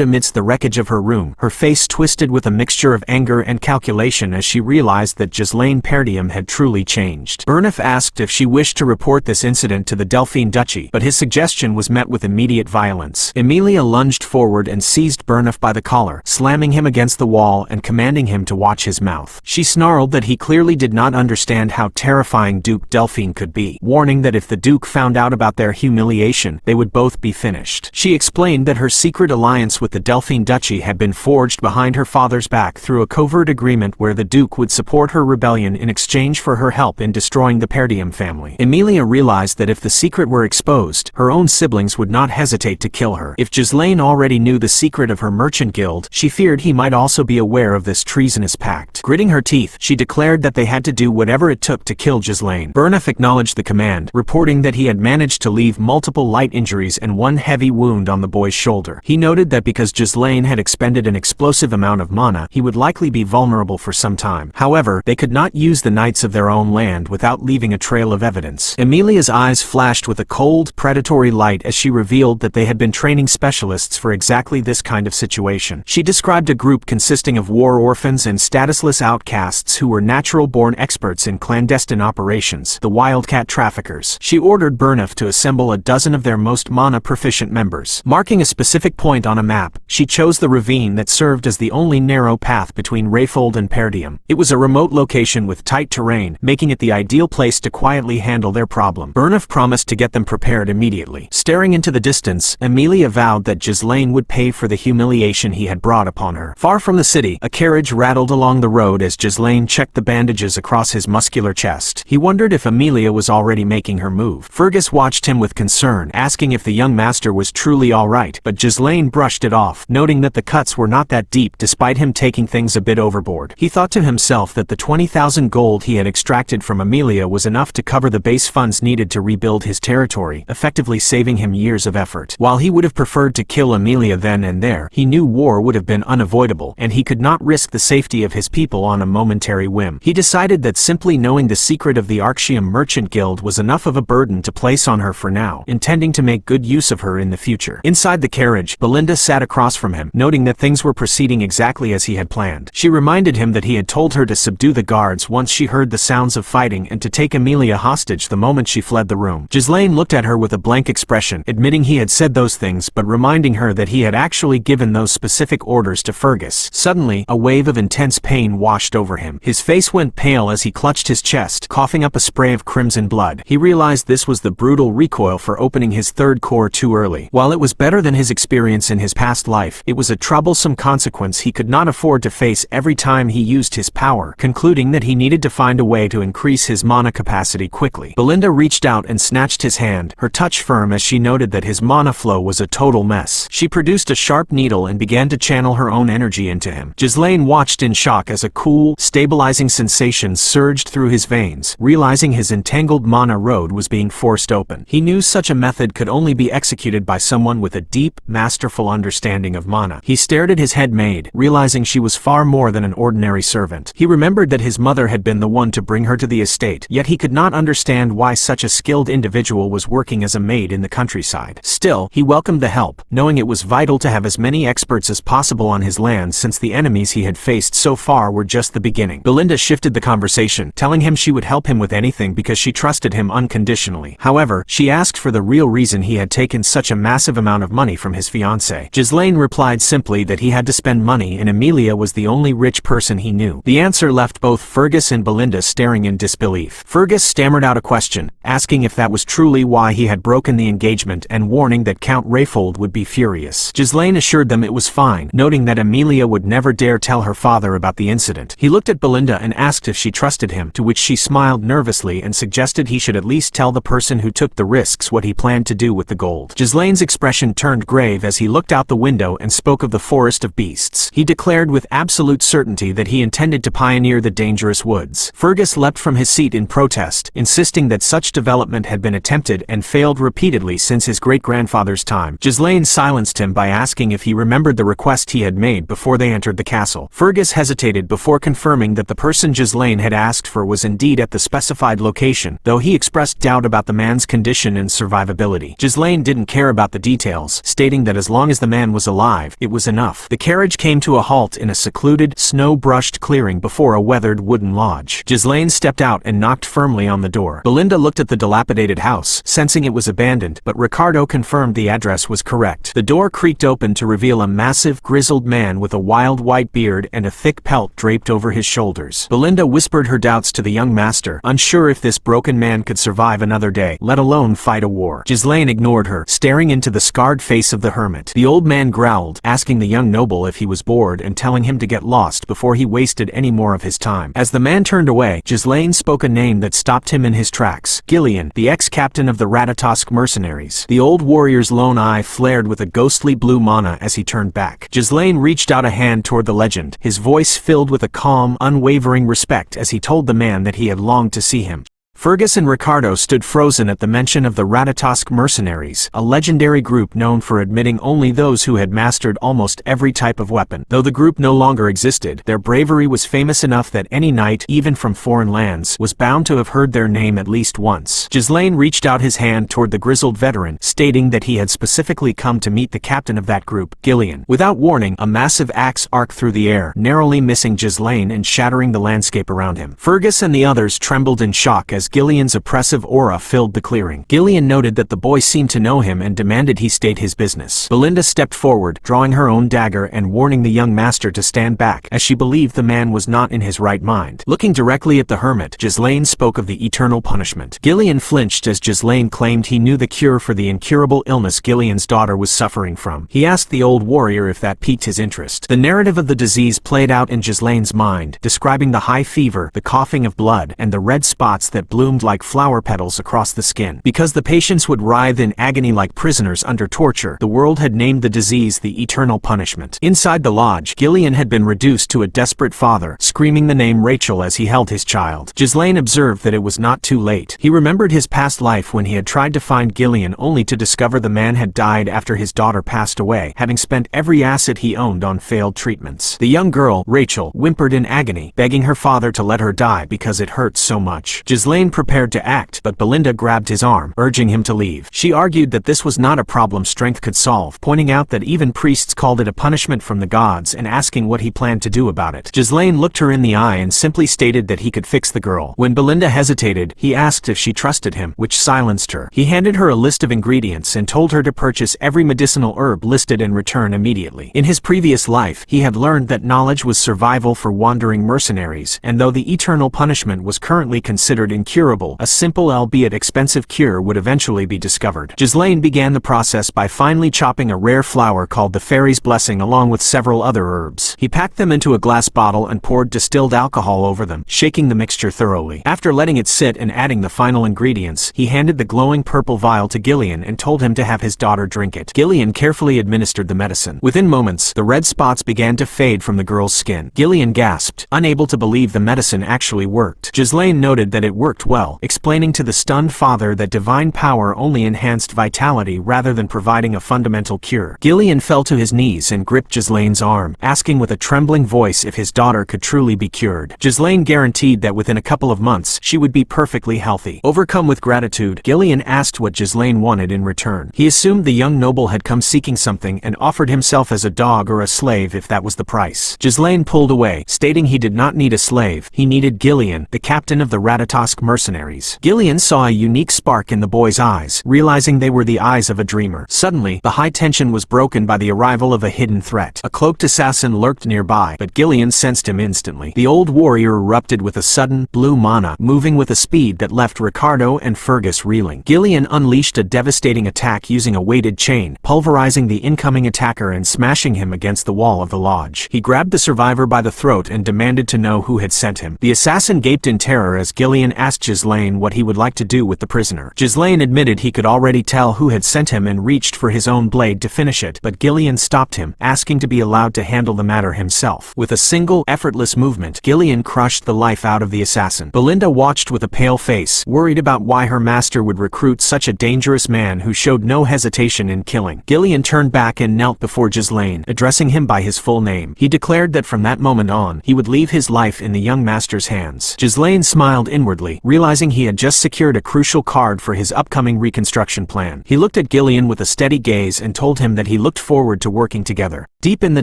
amidst the wreckage of her room, her face twisted with a mixture of anger and calculation as she realized that Ghislain Perdium had truly changed. Burnif asked if she wished to report this incident to the Delphine Duchy, but his suggestion was met with immediate violence. Emilia lunged forward and seized Burnif by the collar, slamming him against the wall and commanding him to watch his mouth. She snarled that he clearly did not understand how terrifying Duke Delphine could be, warning that if the Duke found out about their humiliation, they would both be finished. She explained that her secret alliance with the Delphine Duchy had been forged behind her father's back through a covert agreement where the Duke would support her rebellion in exchange for her help in destroying the Perdium family. Emilia realized that if the secret were exposed, her own siblings would not hesitate to kill her. If Ghislain already knew the secret of her merchant guild, she feared he might also be aware of this treasonous pact. Gritting her teeth, she declared that they had to do whatever it took to kill Ghislain. Burnif acknowledged the command, reporting that he had managed to leave multiple light injuries and one heavy wound on the boy's shoulder. He noted that because Ghislain had expended an explosive amount of mana, he would likely be vulnerable for some time. However, they could not use the knights of their own land without leaving a trail of evidence. Emilia's eyes flashed with a cold, predatory light as she revealed that they had been training specialists for exactly this kind of situation. She described a group consisting of war orphans and statusless outcasts who were natural-born experts in clandestine operations, the Wildcat Traffickers. She ordered Burnif to assemble a dozen of their most mana-proficient members. Marking a specific point on a map, she chose the ravine that served as the only narrow path between Rayfold and Perdium. It was a remote location with tight terrain, making it the ideal place to quietly handle their problem. Burnif promised to get them prepared immediately. Staring into the distance, Emilia vowed that Ghislain would pay for the humiliation he had brought upon her. Far from the city, a carriage rattled along the road as Ghislain checked the bandages across his muscular chest. He wondered if Emilia was already making her move. Fergus watched him with concern, asking if the young master was truly alright, but Ghislain brushed it off, noting that the cuts were not that deep despite him taking things a bit overboard. He thought to himself that the 20,000 gold he had extracted from Emilia was enough to cover the base funds needed to rebuild his territory, effectively saving him years of effort. While he would have preferred to kill Emilia then and there, he knew war would have been unavoidable, and he could not risk the safety of his people on a momentary whim. He decided that simply knowing the secret of the Arxium Merchant Guild was enough of a burden to place on her for now, intending to make good use of her in the future. Inside the carriage, Belinda sat across from him, noting that things were proceeding exactly as he had planned. She reminded him that he had told her to subdue the guards once she heard the sounds of fighting and to take Emilia hostage the moment she fled the room. Ghislain looked at her with a blank expression, admitting he had said those things but reminding her that he had actually given those specific orders to Fergus. Suddenly, a wave of intense pain washed over him. His face went pale as he clutched his chest, coughing up a spray of crimson blood. He realized this was the brutal recoil for opening his third core too early. While it was better than his experience in his past life, it was a troublesome consequence he could not afford to face every time he used his power, concluding that he needed to find a way to increase his mana capacity quickly. Belinda reached out and snatched his hand, her touch firm as she noted that his mana flow was a total mess. She produced a sharp needle and began to channel her own energy into him. Ghislain watched in shock as a cool, stabilizing sensation surged through his veins, realizing his entangled mana road was being forced open. He knew such a method could only be executed by someone with a deep, masterful understanding of mana. He stared at his head maid, realizing she was far more than an ordinary servant. He remembered that his mother had been the one to bring her to the estate, yet he could not understand why such a skilled individual was working as a maid in the countryside. Still, he welcomed the help, knowing it was vital to have as many experts as possible on his land since the enemies he had faced so far were just the beginning. Belinda shifted the conversation, telling him she would help him with anything because she trusted him unconditionally. However, she asked for the real reason he had taken such a massive amount of money from his fiancée. Ghislain replied simply that he had to spend money and Emilia was the only rich person he knew. The answer left both Fergus and Belinda staring in disbelief. Fergus stammered out a question, asking if that was truly why he had broken the engagement and warning that Count Rayfold would be furious. Ghislain assured them it was fine, noting that Emilia would never dare tell her father about the incident. He looked at Belinda and asked if she trusted him, to which she smiled nervously and suggested he should at least tell the person who took the risks what he planned to do with the gold. Ghislain's expression turned grave as he looked out the window and spoke of the forest of beasts. He declared with absolute certainty that he intended to pioneer the dangerous woods. Fergus leapt from his seat in protest, insisting that such development had been attempted and failed repeatedly since his great-grandfather's time. Ghislain silenced him by asking if he remembered the request he had made before they entered the castle. Fergus hesitated before confirming that the person Ghislain had asked for was indeed at the specified location, though he expressed doubt about the man's condition and survivability. Ghislain didn't care about the details, stating that as long as the man was alive, it was enough. The carriage came to a halt in a secluded, snow-brushed clearing before a weathered wooden lodge. Ghislain stepped out and knocked firmly on the door. Belinda looked at the dilapidated house, sensing it was abandoned, but Ricardo confirmed the address was correct. The door creaked open to reveal a massive, grizzled man with a wild white beard and a thick pelt draped over his shoulders. Belinda whispered her doubts to the young master, unsure if this broken man could survive another day, let alone fight a war. Ghislain ignored her, staring into the scarred face of the hermit. The old man growled, asking the young noble if he was bored and telling him to get lost before he wasted any more of his time. As the man turned away, Ghislain spoke a name that stopped him in his tracks. Gillion, the ex-captain of the Ratatosk mercenaries. The old warrior's lone eye flared with a ghostly blue mana as he turned back. Ghislain reached out a hand toward the legend, his voice filled with a calm, unwavering respect as he told the man that he had longed to see him. Fergus and Ricardo stood frozen at the mention of the Ratatosk mercenaries, a legendary group known for admitting only those who had mastered almost every type of weapon. Though the group no longer existed, their bravery was famous enough that any knight, even from foreign lands, was bound to have heard their name at least once. Ghislain reached out his hand toward the grizzled veteran, stating that he had specifically come to meet the captain of that group, Gillion. Without warning, a massive axe arced through the air, narrowly missing Ghislain and shattering the landscape around him. Fergus and the others trembled in shock as Gillion's oppressive aura filled the clearing. Gillion noted that the boy seemed to know him and demanded he state his business. Belinda stepped forward, drawing her own dagger and warning the young master to stand back, as she believed the man was not in his right mind. Looking directly at the hermit, Ghislain spoke of the eternal punishment. Gillion flinched as Ghislain claimed he knew the cure for the incurable illness Gillion's daughter was suffering from. He asked the old warrior if that piqued his interest. The narrative of the disease played out in Ghislain's mind, describing the high fever, the coughing of blood, and the red spots that bloomed like flower petals across the skin. Because the patients would writhe in agony like prisoners under torture, the world had named the disease the eternal punishment. Inside the lodge, Gillion had been reduced to a desperate father, screaming the name Rachel as he held his child. Ghislain observed that it was not too late. He remembered his past life when he had tried to find Gillion only to discover the man had died after his daughter passed away, having spent every asset he owned on failed treatments. The young girl, Rachel, whimpered in agony, begging her father to let her die because it hurt so much. Ghislain Ghislain prepared to act, but Belinda grabbed his arm, urging him to leave. She argued that this was not a problem strength could solve, pointing out that even priests called it a punishment from the gods and asking what he planned to do about it. Ghislain looked her in the eye and simply stated that he could fix the girl. When Belinda hesitated, he asked if she trusted him, which silenced her. He handed her a list of ingredients and told her to purchase every medicinal herb listed and return immediately. In his previous life, he had learned that knowledge was survival for wandering mercenaries, and though the eternal punishment was currently considered incurable, a simple albeit expensive cure would eventually be discovered. Ghislain began the process by finely chopping a rare flower called the Fairy's Blessing along with several other herbs. He packed them into a glass bottle and poured distilled alcohol over them, shaking the mixture thoroughly. After letting it sit and adding the final ingredients, he handed the glowing purple vial to Gillion and told him to have his daughter drink it. Gillion carefully administered the medicine. Within moments, the red spots began to fade from the girl's skin. Gillion gasped, unable to believe the medicine actually worked. Ghislain noted that it worked well, explaining to the stunned father that divine power only enhanced vitality rather than providing a fundamental cure. Gillion fell to his knees and gripped Ghislain's arm, asking with a trembling voice if his daughter could truly be cured. Ghislain guaranteed that within a couple of months, she would be perfectly healthy. Overcome with gratitude, Gillion asked what Ghislain wanted in return. He assumed the young noble had come seeking something and offered himself as a dog or a slave if that was the price. Ghislain pulled away, stating he did not need a slave, he needed Gillion, the captain of the Ratatosk mercenaries. Gillion saw a unique spark in the boy's eyes, realizing they were the eyes of a dreamer. Suddenly, the high tension was broken by the arrival of a hidden threat. A cloaked assassin lurked nearby, but Gillion sensed him instantly. The old warrior erupted with a sudden, blue mana, moving with a speed that left Ricardo and Fergus reeling. Gillion unleashed a devastating attack using a weighted chain, pulverizing the incoming attacker and smashing him against the wall of the lodge. He grabbed the survivor by the throat and demanded to know who had sent him. The assassin gaped in terror as Gillion asked Ghislain what he would like to do with the prisoner. Ghislain admitted he could already tell who had sent him and reached for his own blade to finish it, but Gillion stopped him, asking to be allowed to handle the matter himself. With a single, effortless movement, Gillion crushed the life out of the assassin. Belinda watched with a pale face, worried about why her master would recruit such a dangerous man who showed no hesitation in killing. Gillion turned back and knelt before Ghislain, addressing him by his full name. He declared that from that moment on, he would leave his life in the young master's hands. Ghislain smiled inwardly, realizing he had just secured a crucial card for his upcoming reconstruction plan. He looked at Gillion with a steady gaze and told him that he looked forward to working together. Deep in the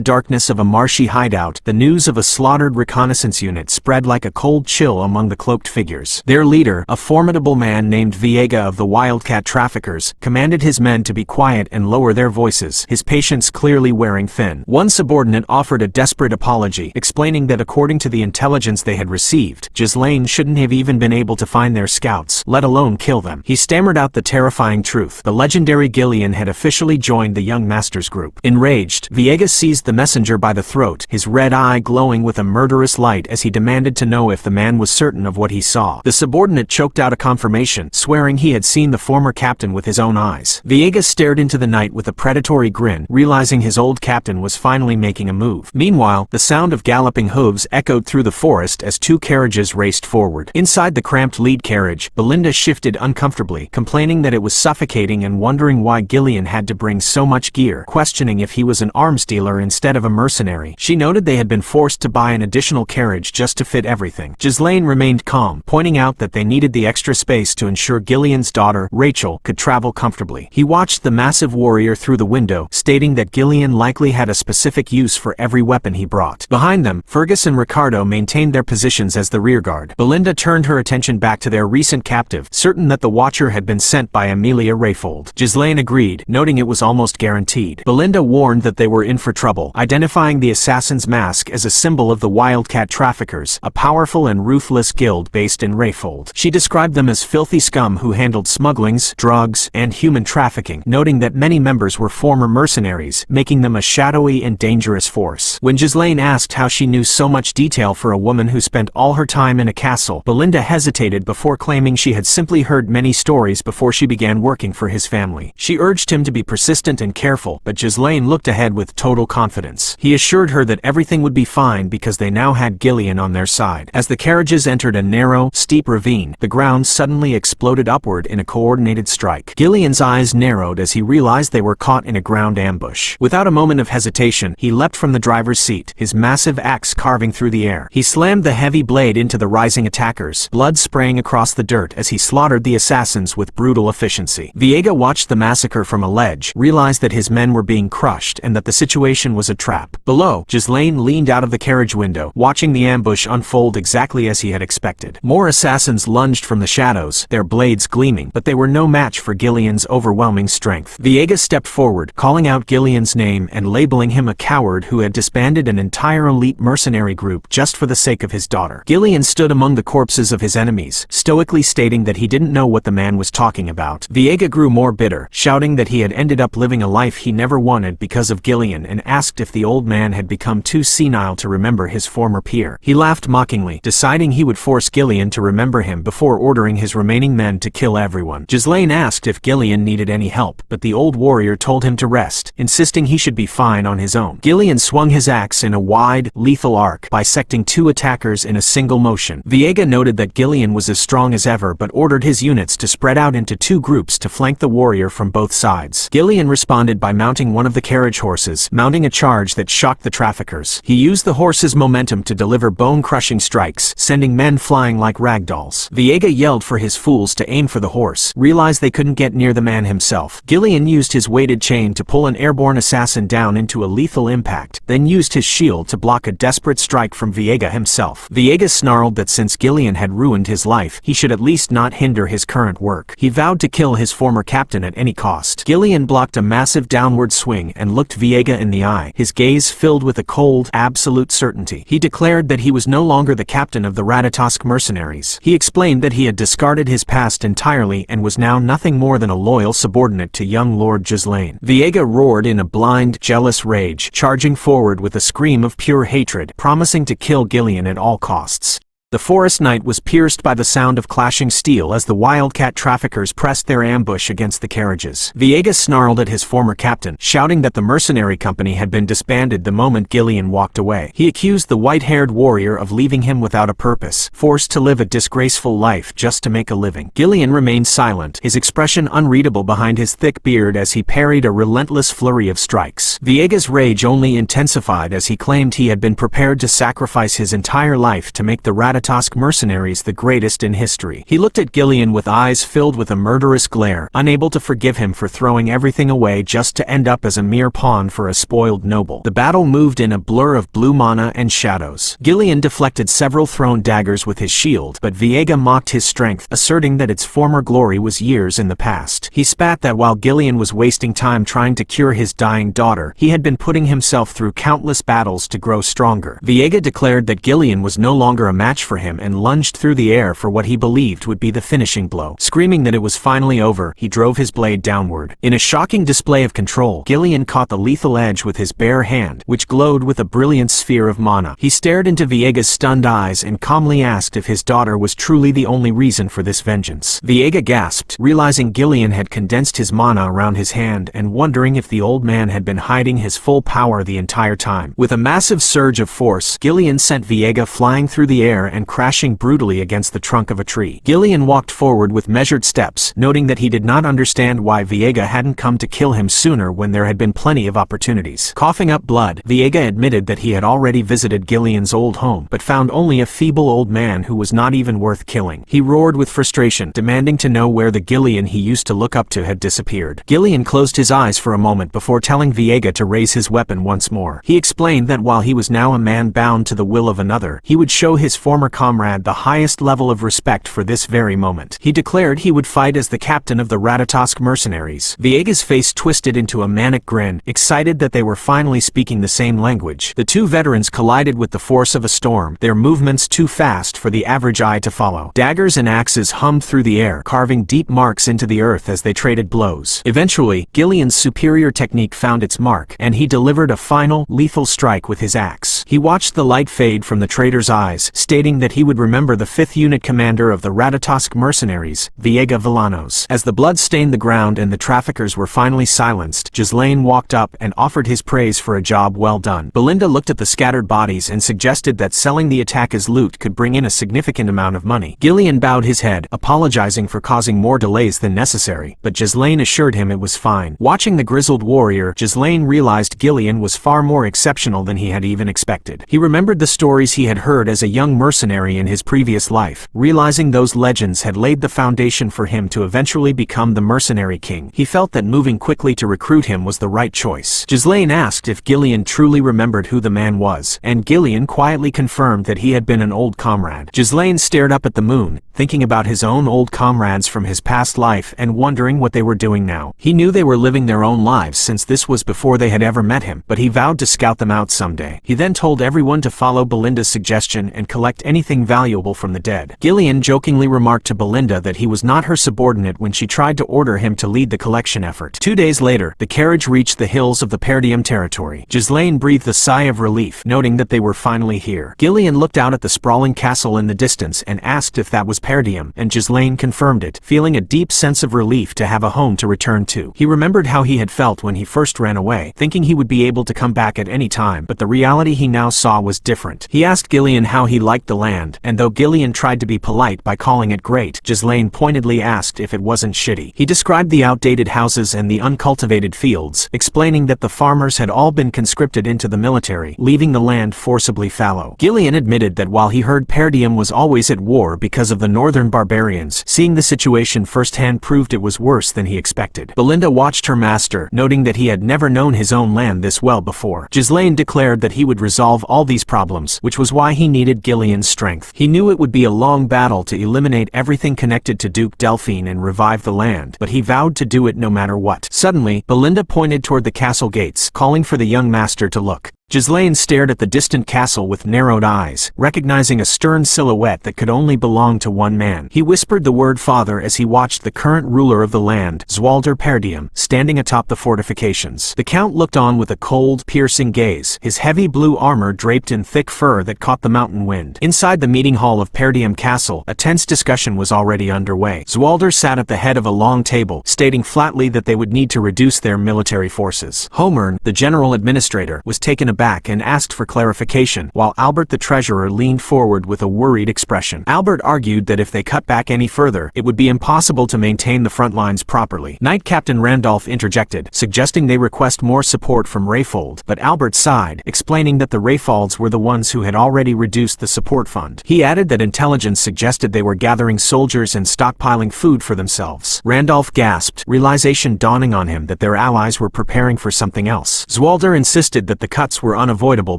darkness of a marshy hideout, the news of a slaughtered reconnaissance unit spread like a cold chill among the cloaked figures. Their leader, a formidable man named Viega of the Wildcat Traffickers, commanded his men to be quiet and lower their voices, his patience clearly wearing thin. One subordinate offered a desperate apology, explaining that according to the intelligence they had received, Ghislain shouldn't have even been able to find their scouts, let alone kill them. He stammered out the terrifying truth. The legendary Gillion had officially joined the young master's group. Enraged, Viega seized the messenger by the throat, his red eye glowing with a murderous light as he demanded to know if the man was certain of what he saw. The subordinate choked out a confirmation, swearing he had seen the former captain with his own eyes. Viega stared into the night with a predatory grin, realizing his old captain was finally making a move. Meanwhile, the sound of galloping hooves echoed through the forest as two carriages raced forward. Inside the cramped lead carriage, Belinda shifted uncomfortably, complaining that it was suffocating and wondering why Gillion had to bring so much gear, questioning if he was an arms dealer instead of a mercenary. She noted they had been forced to buy an additional carriage just to fit everything. Ghislain remained calm, pointing out that they needed the extra space to ensure Gillion's daughter, Rachel, could travel comfortably. He watched the massive warrior through the window, stating that Gillion likely had a specific use for every weapon he brought. Behind them, Fergus and Ricardo maintained their positions as the rearguard. Belinda turned her attention back to their recent captive, certain that the Watcher had been sent by Amelia Rayfold. Ghislain agreed, noting it was almost guaranteed. Belinda warned that they were in for trouble, identifying the assassin's mask as a symbol of the Wildcat Traffickers, a powerful and ruthless guild based in Rayfold. She described them as filthy scum who handled smugglings, drugs, and human trafficking, noting that many members were former mercenaries, making them a shadowy and dangerous force. When Ghislain asked how she knew so much detail for a woman who spent all her time in a castle, Belinda hesitated before claiming she had simply heard many stories before she began working for his family. She urged him to be persistent and careful, but Ghislain looked ahead with total confidence. He assured her that everything would be fine because they now had Gillion on their side. As the carriages entered a narrow, steep ravine, the ground suddenly exploded upward in a coordinated strike. Gillion's eyes narrowed as he realized they were caught in a ground ambush. Without a moment of hesitation, he leapt from the driver's seat, his massive axe carving through the air. He slammed the heavy blade into the rising attackers, blood spraying across the dirt as he slaughtered the assassins with brutal efficiency. Viega watched the massacre from a ledge, realized that his men were being crushed and that the situation was a trap. Below, Ghislain leaned out of the carriage window, watching the ambush unfold exactly as he had expected. More assassins lunged from the shadows, their blades gleaming, but they were no match for Gillion's overwhelming strength. Viega stepped forward, calling out Gillion's name and labeling him a coward who had disbanded an entire elite mercenary group just for the sake of his daughter. Gillion stood among the corpses of his enemies, stoically stating that he didn't know what the man was talking about. Viega grew more bitter, shouting that he had ended up living a life he never wanted because of Gillion, and asked if the old man had become too senile to remember his former peer. He laughed mockingly, deciding he would force Gillion to remember him before ordering his remaining men to kill everyone. Ghislain asked if Gillion needed any help, but the old warrior told him to rest, insisting he should be fine on his own. Gillion swung his axe in a wide, lethal arc, bisecting two attackers in a single motion. Viega noted that Gillion was as strong as ever but ordered his units to spread out into two groups to flank the warrior from both sides. Gillion responded by mounting one of the carriage horses, mounting a charge that shocked the traffickers. He used the horse's momentum to deliver bone-crushing strikes, sending men flying like ragdolls. Viega yelled for his fools to aim for the horse, realized they couldn't get near the man himself. Gillion used his weighted chain to pull an airborne assassin down into a lethal impact, then used his shield to block a desperate strike from Viega himself. Viega snarled that since Gillion had ruined his life, he should at least not hinder his current work. He vowed to kill his former captain at any cost. Gillion blocked a massive downward swing and looked Viega in the eye, his gaze filled with a cold, absolute certainty. He declared that he was no longer the captain of the Ratatosk mercenaries. He explained that he had discarded his past entirely and was now nothing more than a loyal subordinate to young Lord Ghislain. Viega roared in a blind, jealous rage, charging forward with a scream of pure hatred, promising to kill Gillion at all costs. The forest night was pierced by the sound of clashing steel as the wildcat traffickers pressed their ambush against the carriages. Viega snarled at his former captain, shouting that the mercenary company had been disbanded the moment Gillion walked away. He accused the white-haired warrior of leaving him without a purpose, forced to live a disgraceful life just to make a living. Gillion remained silent, his expression unreadable behind his thick beard as he parried a relentless flurry of strikes. Viega's rage only intensified as he claimed he had been prepared to sacrifice his entire life to make the Ratatosk mercenaries the greatest in history. He looked at Gillion with eyes filled with a murderous glare, unable to forgive him for throwing everything away just to end up as a mere pawn for a spoiled noble. The battle moved in a blur of blue mana and shadows. Gillion deflected several thrown daggers with his shield, but Viega mocked his strength, asserting that its former glory was years in the past. He spat that while Gillion was wasting time trying to cure his dying daughter, he had been putting himself through countless battles to grow stronger. Viega declared that Gillion was no longer a match for him and lunged through the air for what he believed would be the finishing blow. Screaming that it was finally over, he drove his blade downward. In a shocking display of control, Gillion caught the lethal edge with his bare hand, which glowed with a brilliant sphere of mana. He stared into Viega's stunned eyes and calmly asked if his daughter was truly the only reason for this vengeance. Viega gasped, realizing Gillion had condensed his mana around his hand and wondering if the old man had been hiding his full power the entire time. With a massive surge of force, Gillion sent Viega flying through the air and crashing brutally against the trunk of a tree. Gillion walked forward with measured steps, noting that he did not understand why Viega hadn't come to kill him sooner when there had been plenty of opportunities. Coughing up blood, Viega admitted that he had already visited Gillion's old home, but found only a feeble old man who was not even worth killing. He roared with frustration, demanding to know where the Gillion he used to look up to had disappeared. Gillion closed his eyes for a moment before telling Viega to raise his weapon once more. He explained that while he was now a man bound to the will of another, he would show his former comrade the highest level of respect for this very moment. He declared he would fight as the captain of the Ratatosk mercenaries. Viega's face twisted into a manic grin, excited that they were finally speaking the same language. The two veterans collided with the force of a storm, their movements too fast for the average eye to follow. Daggers and axes hummed through the air, carving deep marks into the earth as they traded blows. Eventually, Gillion's superior technique found its mark, and he delivered a final, lethal strike with his axe. He watched the light fade from the traitor's eyes, stating that he would remember the 5th unit commander of the Ratatosk mercenaries, Viega Villanos. As the blood stained the ground and the traffickers were finally silenced, Ghislain walked up and offered his praise for a job well done. Belinda looked at the scattered bodies and suggested that selling the attack as loot could bring in a significant amount of money. Gillion bowed his head, apologizing for causing more delays than necessary, but Ghislain assured him it was fine. Watching the grizzled warrior, Ghislain realized Gillion was far more exceptional than he had even expected. He remembered the stories he had heard as a young mercenary mercenary in his previous life. Realizing those legends had laid the foundation for him to eventually become the Mercenary King, he felt that moving quickly to recruit him was the right choice. Ghislain asked if Gillion truly remembered who the man was, and Gillion quietly confirmed that he had been an old comrade. Ghislain stared up at the moon, thinking about his own old comrades from his past life and wondering what they were doing now. He knew they were living their own lives since this was before they had ever met him, but he vowed to scout them out someday. He then told everyone to follow Belinda's suggestion and collect anything valuable from the dead. Gillion jokingly remarked to Belinda that he was not her subordinate when she tried to order him to lead the collection effort. 2 days later, the carriage reached the hills of the Perdium territory. Ghislain breathed a sigh of relief, noting that they were finally here. Gillion looked out at the sprawling castle in the distance and asked if that was Perdium, and Ghislain confirmed it, feeling a deep sense of relief to have a home to return to. He remembered how he had felt when he first ran away, thinking he would be able to come back at any time, but the reality he now saw was different. He asked Gillion how he liked the land, and though Gillion tried to be polite by calling it great, Ghislain pointedly asked if it wasn't shitty. He described the outdated houses and the uncultivated fields, explaining that the farmers had all been conscripted into the military, leaving the land forcibly fallow. Gillion admitted that while he heard Perdium was always at war because of the northern barbarians, seeing the situation firsthand proved it was worse than he expected. Belinda watched her master, noting that he had never known his own land this well before. Ghislain declared that he would resolve all these problems, which was why he needed Gillion's strength. He knew it would be a long battle to eliminate everything connected to Duke Delphine and revive the land, but he vowed to do it no matter what. Suddenly, Belinda pointed toward the castle gates, calling for the young master to look. Ghislain stared at the distant castle with narrowed eyes, recognizing a stern silhouette that could only belong to one man. He whispered the word father as he watched the current ruler of the land, Zwalder Perdium, standing atop the fortifications. The count looked on with a cold, piercing gaze, his heavy blue armor draped in thick fur that caught the mountain wind. Inside the meeting hall of Perdium Castle, a tense discussion was already underway. Zwalder sat at the head of a long table, stating flatly that they would need to reduce their military forces. Homern, the general administrator, was taken aback and asked for clarification, while Albert the treasurer leaned forward with a worried expression. Albert argued that if they cut back any further, it would be impossible to maintain the front lines properly. Knight Captain Randolph interjected, suggesting they request more support from Rayfold, but Albert sighed, explaining that the Rayfolds were the ones who had already reduced the support fund. He added that intelligence suggested they were gathering soldiers and stockpiling food for themselves. Randolph gasped, realization dawning on him that their allies were preparing for something else. Zwalder insisted that the cuts were unavoidable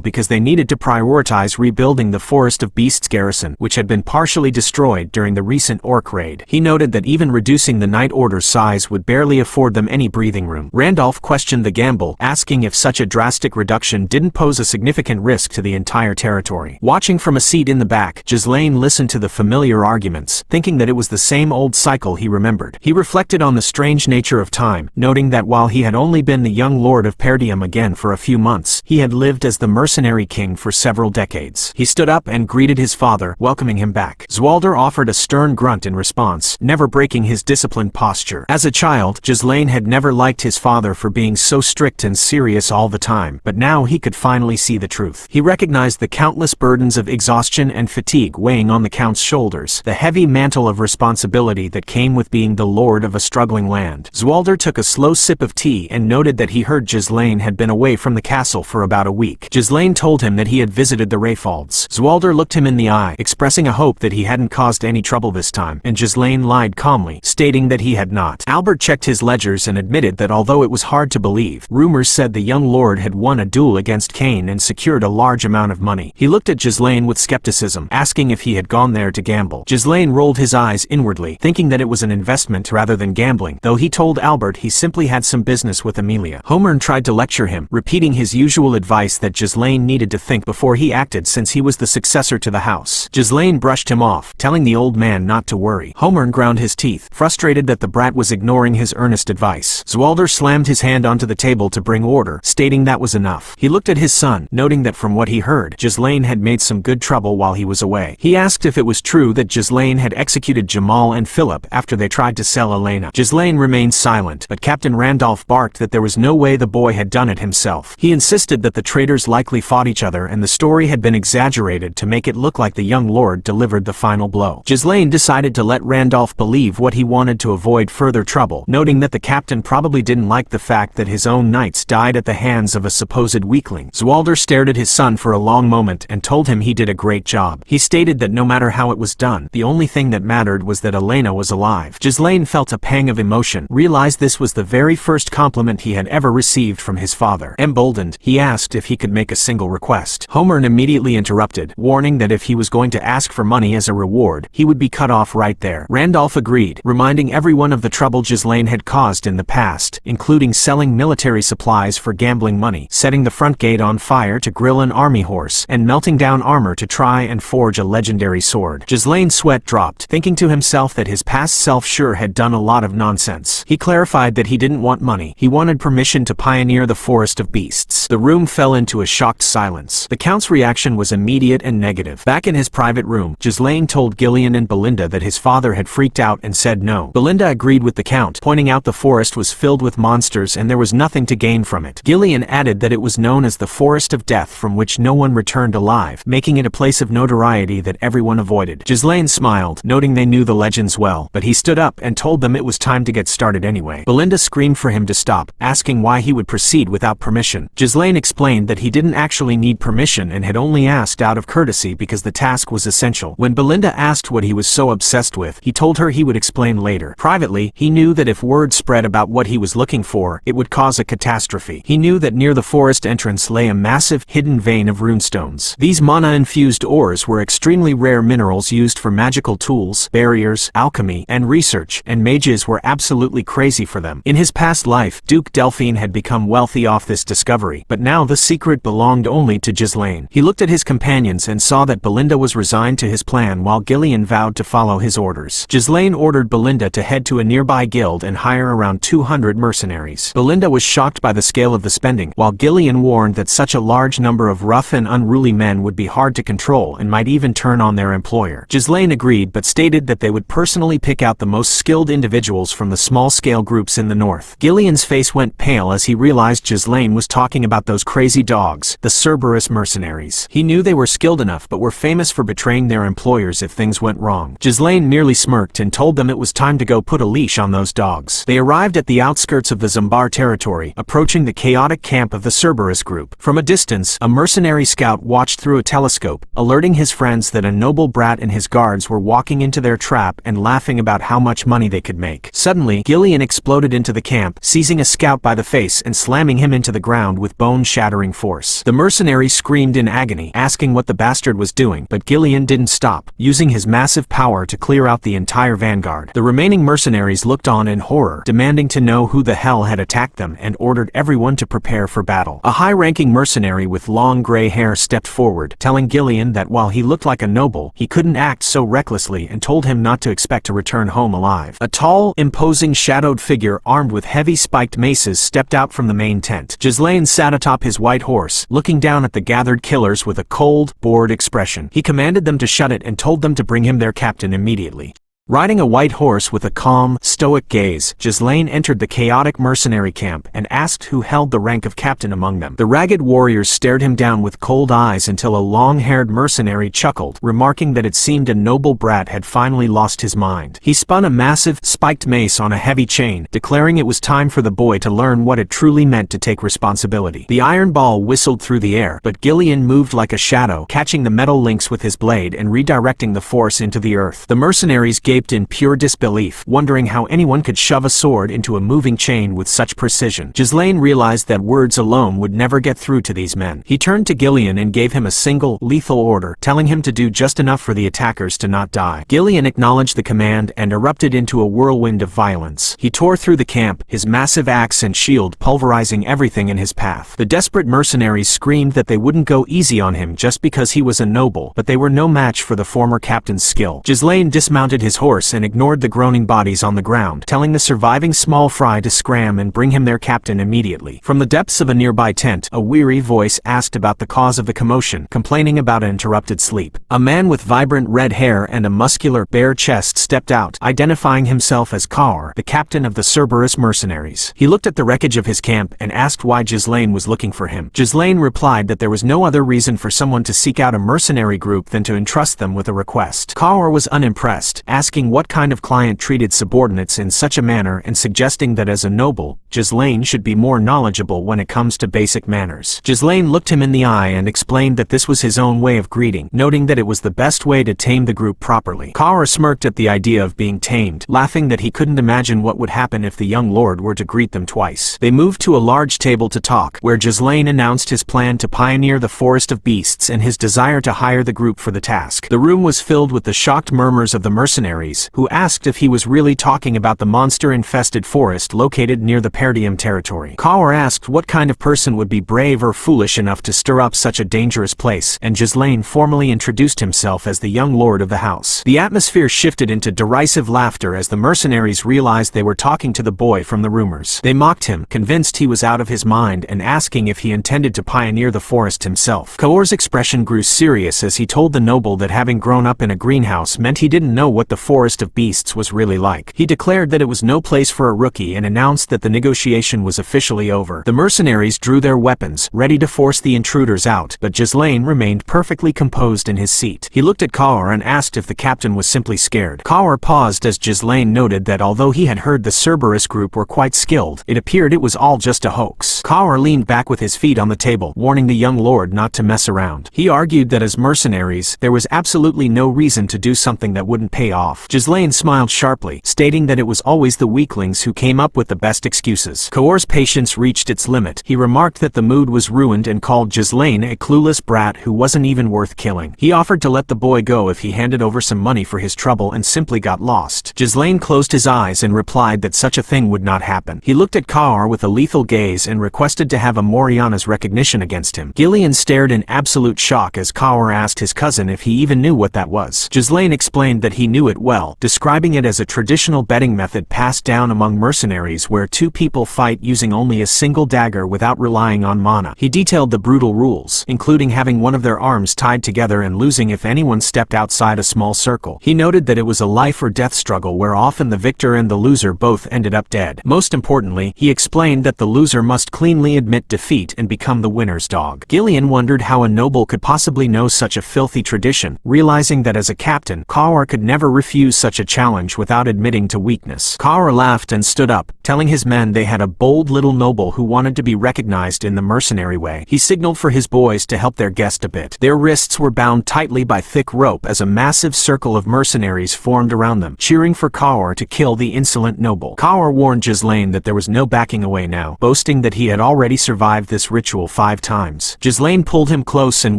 because they needed to prioritize rebuilding the Forest of Beasts garrison, which had been partially destroyed during the recent orc raid. He noted that even reducing the Knight Order's size would barely afford them any breathing room. Randolph questioned the gamble, asking if such a drastic reduction didn't pose a significant risk to the entire territory. Watching from a seat in the back, Ghislain listened to the familiar arguments, thinking that it was the same old cycle he remembered. He reflected on the strange nature of time, noting that while he had only been the young lord of Perdium again for a few months, he had lived as the Mercenary King for several decades. He stood up and greeted his father, welcoming him back. Zwalder offered a stern grunt in response, never breaking his disciplined posture. As a child, Ghislain had never liked his father for being so strict and serious all the time, but now he could finally see the truth. He recognized the countless burdens of exhaustion and fatigue weighing on the Count's shoulders, the heavy mantle of responsibility that came with being the lord of a struggling land. Zwalder took a slow sip of tea and noted that he heard Ghislain had been away from the castle for about a week. Ghislain told him that he had visited the Rayfolds. Zwalder looked him in the eye, expressing a hope that he hadn't caused any trouble this time, and Ghislain lied calmly, stating that he had not. Albert checked his ledgers and admitted that although it was hard to believe, rumors said the young lord had won a duel against Cain and secured a large amount of money. He looked at Ghislain with skepticism, asking if he had gone there to gamble. Ghislain rolled his eyes inwardly, thinking that it was an investment rather than gambling, though he told Albert he simply had some business with Amelia. Homern tried to lecture him, repeating his usual advice that Ghislain needed to think before he acted since he was the successor to the house. Ghislain brushed him off, telling the old man not to worry. Homern ground his teeth, frustrated that the brat was ignoring his earnest advice. Zwalder slammed his hand onto the table to bring order, stating that was enough. He looked at his son, noting that from what he heard, Ghislain had made some good trouble while he was away. He asked if it was true that Ghislain had executed Jamal and Philip after they tried to sell Elena. Ghislain remained silent, but Captain Randolph barked that there was no way the boy had done it himself. He insisted that the the traitors likely fought each other and the story had been exaggerated to make it look like the young lord delivered the final blow. Ghislain decided to let Randolph believe what he wanted to avoid further trouble, noting that the captain probably didn't like the fact that his own knights died at the hands of a supposed weakling. Zwalder stared at his son for a long moment and told him he did a great job. He stated that no matter how it was done, the only thing that mattered was that Elena was alive. Ghislain felt a pang of emotion, realized this was the very first compliment he had ever received from his father. Emboldened, he asked if he could make a single request. Homer immediately interrupted, warning that if he was going to ask for money as a reward, he would be cut off right there. Randolph agreed, reminding everyone of the trouble Ghislain had caused in the past, including selling military supplies for gambling money, setting the front gate on fire to grill an army horse, and melting down armor to try and forge a legendary sword. Ghislain's sweat dropped, thinking to himself that his past self sure had done a lot of nonsense. He clarified that he didn't want money, he wanted permission to pioneer the forest of beasts. The room fell into a shocked silence. The Count's reaction was immediate and negative. Back in his private room, Ghislain told Gillion and Belinda that his father had freaked out and said no. Belinda agreed with the Count, pointing out the forest was filled with monsters and there was nothing to gain from it. Gillion added that it was known as the Forest of Death, from which no one returned alive, making it a place of notoriety that everyone avoided. Ghislain smiled, noting they knew the legends well, but he stood up and told them it was time to get started anyway. Belinda screamed for him to stop, asking why he would proceed without permission. Ghislain explained that he didn't actually need permission and had only asked out of courtesy because the task was essential. When Belinda asked what he was so obsessed with, he told her he would explain later. Privately, he knew that if word spread about what he was looking for, it would cause a catastrophe. He knew that near the forest entrance lay a massive, hidden vein of runestones. These mana-infused ores were extremely rare minerals used for magical tools, barriers, alchemy, and research, and mages were absolutely crazy for them. In his past life, Duke Delphine had become wealthy off this discovery, but now the secret belonged only to Ghislain. He looked at his companions and saw that Belinda was resigned to his plan while Gillion vowed to follow his orders. Ghislain ordered Belinda to head to a nearby guild and hire around 200 mercenaries. Belinda was shocked by the scale of the spending, while Gillion warned that such a large number of rough and unruly men would be hard to control and might even turn on their employer. Ghislain agreed but stated that they would personally pick out the most skilled individuals from the small-scale groups in the north. Gillion's face went pale as he realized Ghislain was talking about those crazy dogs, the Cerberus mercenaries. He knew they were skilled enough but were famous for betraying their employers if things went wrong. Ghislain merely smirked and told them it was time to go put a leash on those dogs. They arrived at the outskirts of the Zumbar territory, approaching the chaotic camp of the Cerberus group. From a distance, a mercenary scout watched through a telescope, alerting his friends that a noble brat and his guards were walking into their trap and laughing about how much money they could make. Suddenly, Gillion exploded into the camp, seizing a scout by the face and slamming him into the ground with bone-shattering force. The mercenary screamed in agony, asking what the bastard was doing, but Gillion didn't stop, using his massive power to clear out the entire vanguard. The remaining mercenaries looked on in horror, demanding to know who the hell had attacked them, and ordered everyone to prepare for battle. A high-ranking mercenary with long gray hair stepped forward, telling Gillion that while he looked like a noble, he couldn't act so recklessly, and told him not to expect to return home alive. A tall, imposing shadowed figure armed with heavy spiked maces stepped out from the main tent. Ghislain sat atop his white horse, looking down at the gathered killers with a cold, bored expression. He commanded them to shut it and told them to bring him their captain immediately. Riding a white horse with a calm, stoic gaze, Ghislain entered the chaotic mercenary camp and asked who held the rank of captain among them. The ragged warriors stared him down with cold eyes until a long-haired mercenary chuckled, remarking that it seemed a noble brat had finally lost his mind. He spun a massive, spiked mace on a heavy chain, declaring it was time for the boy to learn what it truly meant to take responsibility. The iron ball whistled through the air, but Gillion moved like a shadow, catching the metal links with his blade and redirecting the force into the earth. The mercenaries gaped in pure disbelief, wondering how anyone could shove a sword into a moving chain with such precision. Ghislain realized that words alone would never get through to these men. He turned to Gillion and gave him a single, lethal order, telling him to do just enough for the attackers to not die. Gillion acknowledged the command and erupted into a whirlwind of violence. He tore through the camp, his massive axe and shield pulverizing everything in his path. The desperate mercenaries screamed that they wouldn't go easy on him just because he was a noble, but they were no match for the former captain's skill. Ghislain dismounted his horse horse and ignored the groaning bodies on the ground, telling the surviving small fry to scram and bring him their captain immediately. From the depths of a nearby tent, a weary voice asked about the cause of the commotion, complaining about an interrupted sleep. A man with vibrant red hair and a muscular, bare chest stepped out, identifying himself as Kaur, the captain of the Cerberus mercenaries. He looked at the wreckage of his camp and asked why Ghislain was looking for him. Ghislain replied that there was no other reason for someone to seek out a mercenary group than to entrust them with a request. Kaur was unimpressed, asking what kind of client treated subordinates in such a manner and suggesting that as a noble, Ghislain should be more knowledgeable when it comes to basic manners. Ghislain looked him in the eye and explained that this was his own way of greeting, noting that it was the best way to tame the group properly. Kaur smirked at the idea of being tamed, laughing that he couldn't imagine what would happen if the young lord were to greet them twice. They moved to a large table to talk, where Ghislain announced his plan to pioneer the forest of beasts and his desire to hire the group for the task. The room was filled with the shocked murmurs of the mercenaries, who asked if he was really talking about the monster-infested forest located near the Perdium territory. Kaur asked what kind of person would be brave or foolish enough to stir up such a dangerous place, and Ghislain formally introduced himself as the young lord of the house. The atmosphere shifted into derisive laughter as the mercenaries realized they were talking to the boy from the rumors. They mocked him, convinced he was out of his mind and asking if he intended to pioneer the forest himself. Kaur's expression grew serious as he told the noble that having grown up in a greenhouse meant he didn't know what the forest of beasts was really like. He declared that it was no place for a rookie and announced that the negotiation was officially over. The mercenaries drew their weapons, ready to force the intruders out, but Ghislain remained perfectly composed in his seat. He looked at Kaur and asked if the captain was simply scared. Kaur paused as Ghislain noted that although he had heard the Cerberus group were quite skilled, it appeared it was all just a hoax. Kaur leaned back with his feet on the table, warning the young lord not to mess around. He argued that as mercenaries, there was absolutely no reason to do something that wouldn't pay off. Ghislain smiled sharply, stating that it was always the weaklings who came up with the best excuses. Kaur's patience reached its limit. He remarked that the mood was ruined and called Ghislain a clueless brat who wasn't even worth killing. He offered to let the boy go if he handed over some money for his trouble and simply got lost. Ghislain closed his eyes and replied that such a thing would not happen. He looked at Kaur with a lethal gaze and requested to have a Moriana's recognition against him. Gillion stared in absolute shock as Kaur asked his cousin if he even knew what that was. Ghislain explained that he knew it well, describing it as a traditional betting method passed down among mercenaries where two people fight using only a single dagger without relying on mana. He detailed the brutal rules, including having one of their arms tied together and losing if anyone stepped outside a small circle. He noted that it was a life or death struggle where often the victor and the loser both ended up dead. Most importantly, he explained that the loser must cleanly admit defeat and become the winner's dog. Gillion wondered how a noble could possibly know such a filthy tradition, realizing that as a captain, Kaur could never refuse such a challenge without admitting to weakness. Kaur laughed and stood up, telling his men they had a bold little noble who wanted to be recognized in the mercenary way. He signaled for his boys to help their guest a bit. Their wrists were bound tightly by thick rope as a massive circle of mercenaries formed around them, cheering for Kaur to kill the insolent noble. Kaur warned Ghislain that there was no backing away now, boasting that he had already survived this ritual 5 times. Ghislain pulled him close and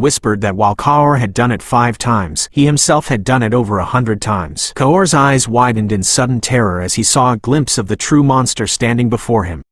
whispered that while Kaur had done it 5 times, he himself had done it over 100 times. Kaur's eyes widened in sudden terror as he saw a glimpse of the true monster standing before him.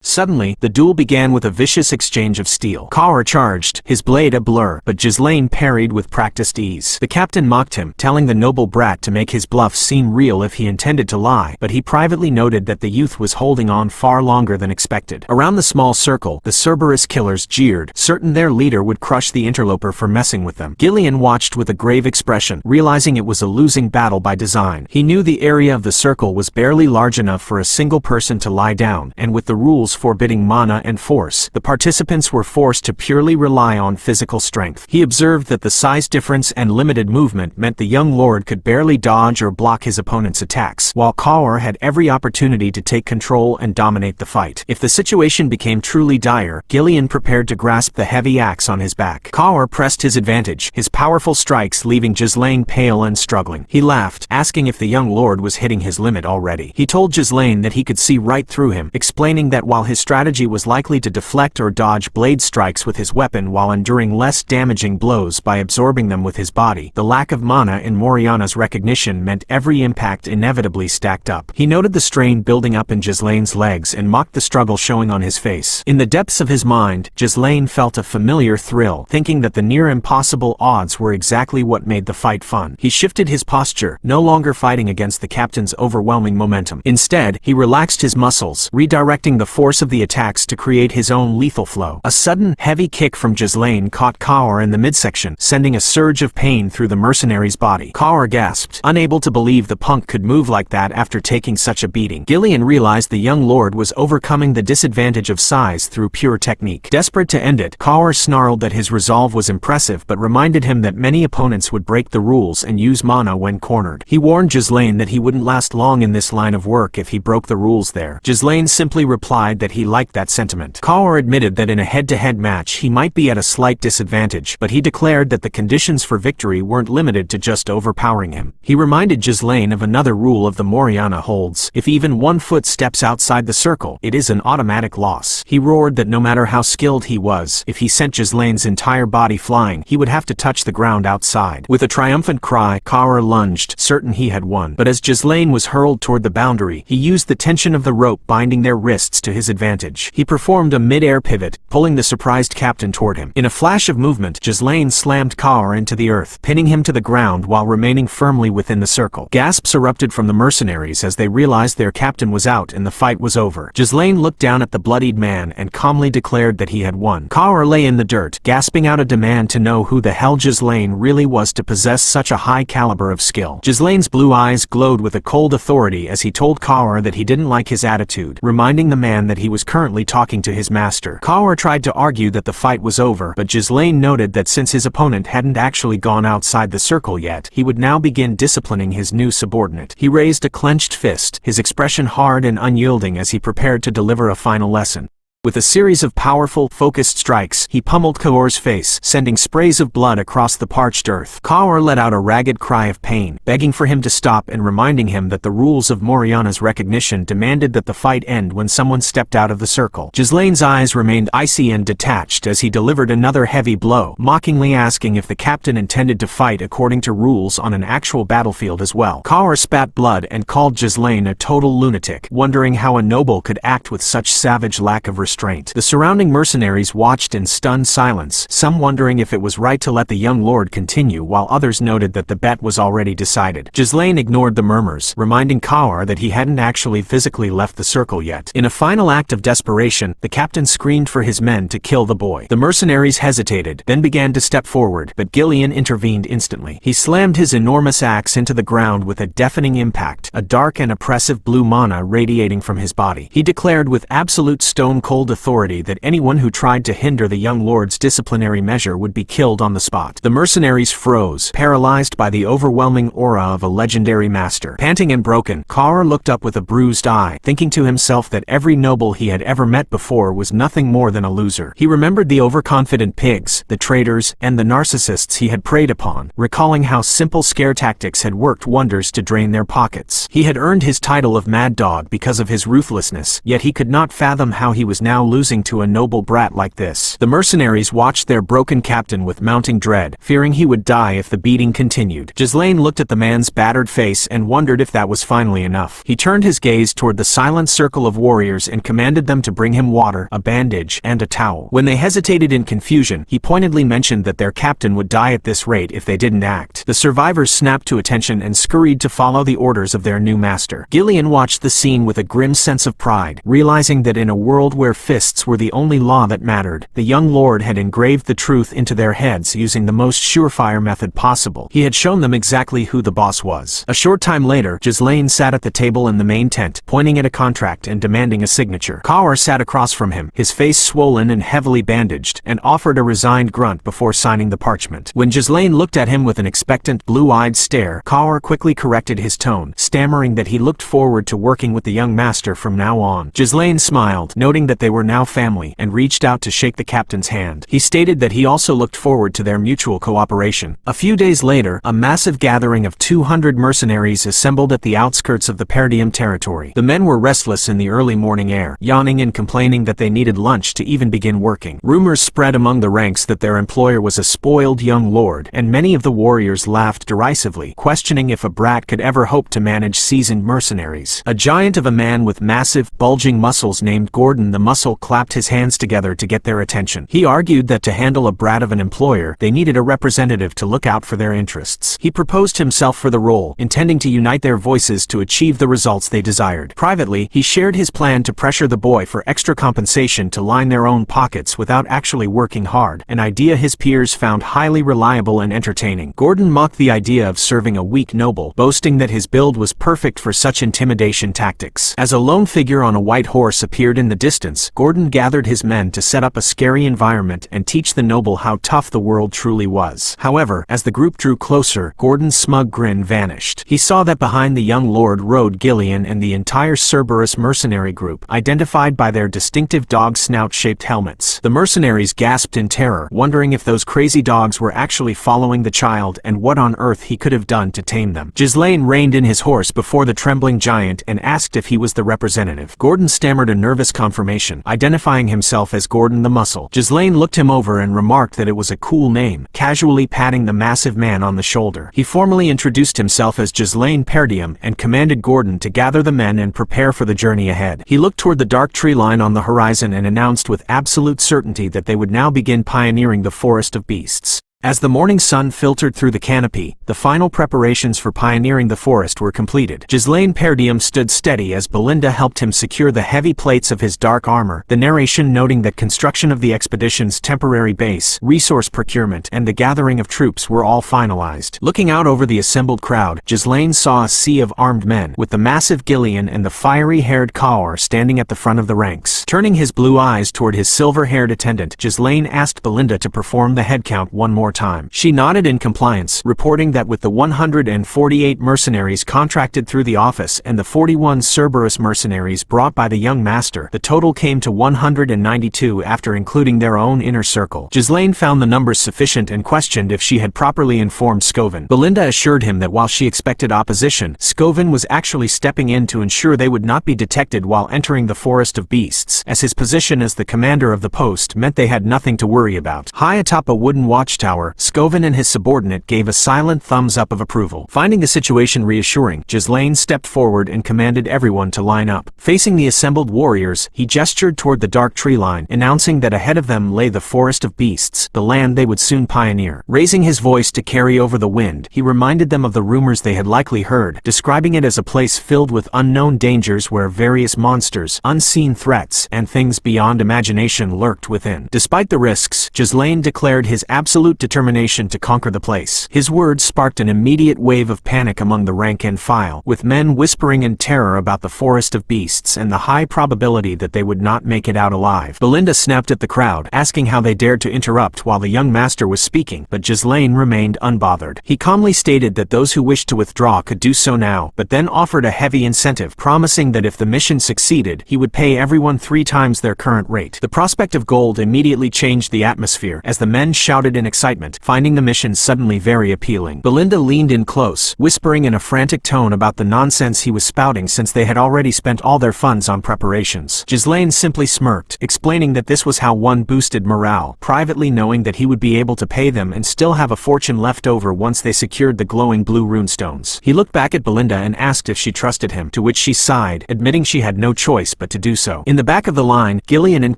Suddenly, the duel began with a vicious exchange of steel. Kaur charged, his blade a blur, but Ghislain parried with practiced ease. The captain mocked him, telling the noble brat to make his bluff seem real if he intended to lie, but he privately noted that the youth was holding on far longer than expected. Around the small circle, the Cerberus killers jeered, certain their leader would crush the interloper for messing with them. Gillion watched with a grave expression, realizing it was a losing battle by design. He knew the area of the circle was barely large enough for a single person to lie down, and with the rules forbidding mana and force, the participants were forced to purely rely on physical strength. He observed that the size difference and limited movement meant the young lord could barely dodge or block his opponent's attacks, while Kaur had every opportunity to take control and dominate the fight. If the situation became truly dire, Gillion prepared to grasp the heavy axe on his back. Kaur pressed his advantage, his powerful strikes leaving Ghislain pale and struggling. He laughed, asking if the young lord was hitting his limit already. He told Ghislain that he could see right through him, explaining that while while his strategy was likely to deflect or dodge blade strikes with his weapon while enduring less damaging blows by absorbing them with his body, the lack of mana in Moriana's recognition meant every impact inevitably stacked up. He noted the strain building up in Ghislain's legs and mocked the struggle showing on his face. In the depths of his mind, Ghislain felt a familiar thrill, thinking that the near-impossible odds were exactly what made the fight fun. He shifted his posture, no longer fighting against the captain's overwhelming momentum. Instead, he relaxed his muscles, redirecting the force of the attacks to create his own lethal flow. A sudden, heavy kick from Ghislain caught Kaur in the midsection, sending a surge of pain through the mercenary's body. Kaur gasped, unable to believe the punk could move like that after taking such a beating. Gillion realized the young lord was overcoming the disadvantage of size through pure technique. Desperate to end it, Kaur snarled that his resolve was impressive but reminded him that many opponents would break the rules and use mana when cornered. He warned Ghislain that he wouldn't last long in this line of work if he broke the rules there. Ghislain simply replied that he liked that sentiment. Kaur admitted that in a head-to-head match he might be at a slight disadvantage, but he declared that the conditions for victory weren't limited to just overpowering him. He reminded Ghislain of another rule of the Moriana holds: if even one foot steps outside the circle, it is an automatic loss. He roared that no matter how skilled he was, if he sent Ghislain's entire body flying, he would have to touch the ground outside. With a triumphant cry, Kaur lunged, certain he had won. But as Ghislain was hurled toward the boundary, he used the tension of the rope binding their wrists to his advantage. He performed a mid-air pivot, pulling the surprised captain toward him. In a flash of movement, Ghislain slammed Kaur into the earth, pinning him to the ground while remaining firmly within the circle. Gasps erupted from the mercenaries as they realized their captain was out and the fight was over. Ghislain looked down at the bloodied man and calmly declared that he had won. Kaur lay in the dirt, gasping out a demand to know who the hell Ghislain really was to possess such a high caliber of skill. Ghislain's blue eyes glowed with a cold authority as he told Kaur that he didn't like his attitude, reminding the man that he was currently talking to his master. Kaur tried to argue that the fight was over, but Ghislain noted that since his opponent hadn't actually gone outside the circle yet, he would now begin disciplining his new subordinate. He raised a clenched fist, his expression hard and unyielding as he prepared to deliver a final lesson. With a series of powerful, focused strikes, he pummeled Kaur's face, sending sprays of blood across the parched earth. Kaur let out a ragged cry of pain, begging for him to stop and reminding him that the rules of Moriana's recognition demanded that the fight end when someone stepped out of the circle. Ghislain's eyes remained icy and detached as he delivered another heavy blow, mockingly asking if the captain intended to fight according to rules on an actual battlefield as well. Kaur spat blood and called Ghislain a total lunatic, wondering how a noble could act with such savage lack of restraint. The surrounding mercenaries watched in stunned silence, some wondering if it was right to let the young lord continue while others noted that the bet was already decided. Ghislain ignored the murmurs, reminding Kaur that he hadn't actually physically left the circle yet. In a final act of desperation, the captain screamed for his men to kill the boy. The mercenaries hesitated, then began to step forward, but Gillion intervened instantly. He slammed his enormous axe into the ground with a deafening impact, a dark and oppressive blue mana radiating from his body. He declared with absolute stone-cold authority that anyone who tried to hinder the young lord's disciplinary measure would be killed on the spot. The mercenaries froze, paralyzed by the overwhelming aura of a legendary master. Panting and broken, Kaur looked up with a bruised eye, thinking to himself that every noble he had ever met before was nothing more than a loser. He remembered the overconfident pigs, the traitors, and the narcissists he had preyed upon, recalling how simple scare tactics had worked wonders to drain their pockets. He had earned his title of Mad Dog because of his ruthlessness, yet he could not fathom how he was now losing to a noble brat like this. The mercenaries watched their broken captain with mounting dread, fearing he would die if the beating continued. Ghislain looked at the man's battered face and wondered if that was finally enough. He turned his gaze toward the silent circle of warriors and commanded them to bring him water, a bandage, and a towel. When they hesitated in confusion, he pointedly mentioned that their captain would die at this rate if they didn't act. The survivors snapped to attention and scurried to follow the orders of their new master. Gillion watched the scene with a grim sense of pride, realizing that in a world where fists were the only law that mattered, the young lord had engraved the truth into their heads using the most surefire method possible. He had shown them exactly who the boss was. A short time later, Ghislain sat at the table in the main tent, pointing at a contract and demanding a signature. Kaur sat across from him, his face swollen and heavily bandaged, and offered a resigned grunt before signing the parchment. When Ghislain looked at him with an expectant, blue-eyed stare, Kaur quickly corrected his tone, stammering that he looked forward to working with the young master from now on. Ghislain smiled, noting that they were now family, and reached out to shake the captain's hand. He stated that he also looked forward to their mutual cooperation. A few days later, a massive gathering of 200 mercenaries assembled at the outskirts of the Perdium territory. The men were restless in the early morning air, yawning and complaining that they needed lunch to even begin working. Rumors spread among the ranks that their employer was a spoiled young lord, and many of the warriors laughed derisively, questioning if a brat could ever hope to manage seasoned mercenaries. A giant of a man with massive, bulging muscles named Gordon the Muscle clapped his hands together to get their attention. He argued that to handle a brat of an employer, they needed a representative to look out for their interests. He proposed himself for the role, intending to unite their voices to achieve the results they desired. Privately, he shared his plan to pressure the boy for extra compensation to line their own pockets without actually working hard, an idea his peers found highly reliable and entertaining. Gordon mocked the idea of serving a weak noble, boasting that his build was perfect for such intimidation tactics. As a lone figure on a white horse appeared in the distance, Gordon gathered his men to set up a scary environment and teach the noble how tough the world truly was. However, as the group drew closer, Gordon's smug grin vanished. He saw that behind the young lord rode Gillion and the entire Cerberus mercenary group, identified by their distinctive dog snout-shaped helmets. The mercenaries gasped in terror, wondering if those crazy dogs were actually following the child and what on earth he could have done to tame them. Ghislain reined in his horse before the trembling giant and asked if he was the representative. Gordon stammered a nervous confirmation, identifying himself as Gordon the Muscle. Ghislain looked him over and remarked that it was a cool name, casually patting the massive man on the shoulder. He formally introduced himself as Ghislain Perdium and commanded Gordon to gather the men and prepare for the journey ahead. He looked toward the dark tree line on the horizon and announced with absolute certainty that they would now begin pioneering the Forest of Beasts. As the morning sun filtered through the canopy, the final preparations for pioneering the forest were completed. Ghislain Perdium stood steady as Belinda helped him secure the heavy plates of his dark armor, the narration noting that construction of the expedition's temporary base, resource procurement, and the gathering of troops were all finalized. Looking out over the assembled crowd, Ghislain saw a sea of armed men, with the massive Gillion and the fiery-haired Kaur standing at the front of the ranks. Turning his blue eyes toward his silver-haired attendant, Ghislain asked Belinda to perform the head count one more time. She nodded in compliance, reporting that with the 148 mercenaries contracted through the office and the 41 Cerberus mercenaries brought by the young master, the total came to 192 after including their own inner circle. Ghislain found the numbers sufficient and questioned if she had properly informed Scoven. Belinda assured him that while she expected opposition, Scoven was actually stepping in to ensure they would not be detected while entering the Forest of Beasts, as his position as the commander of the post meant they had nothing to worry about. High atop a wooden watchtower, Scoven and his subordinate gave a silent thumbs up of approval. Finding the situation reassuring, Ghislain stepped forward and commanded everyone to line up. Facing the assembled warriors, he gestured toward the dark tree line, announcing that ahead of them lay the Forest of Beasts, the land they would soon pioneer. Raising his voice to carry over the wind, he reminded them of the rumors they had likely heard, describing it as a place filled with unknown dangers where various monsters, unseen threats, and things beyond imagination lurked within. Despite the risks, Ghislain declared his absolute determination to conquer the place. His words sparked an immediate wave of panic among the rank and file, with men whispering in terror about the Forest of Beasts and the high probability that they would not make it out alive. Belinda snapped at the crowd, asking how they dared to interrupt while the young master was speaking, but Ghislain remained unbothered. He calmly stated that those who wished to withdraw could do so now, but then offered a heavy incentive, promising that if the mission succeeded, he would pay everyone 3 times their current rate. The prospect of gold immediately changed the atmosphere as the men shouted in excitement, finding the mission suddenly very appealing. Belinda leaned in close, whispering in a frantic tone about the nonsense he was spouting since they had already spent all their funds on preparations. Ghislain simply smirked, explaining that this was how one boosted morale, privately knowing that he would be able to pay them and still have a fortune left over once they secured the glowing blue runestones. He looked back at Belinda and asked if she trusted him, to which she sighed, admitting she had no choice but to do so. In the back of the line, Gillion and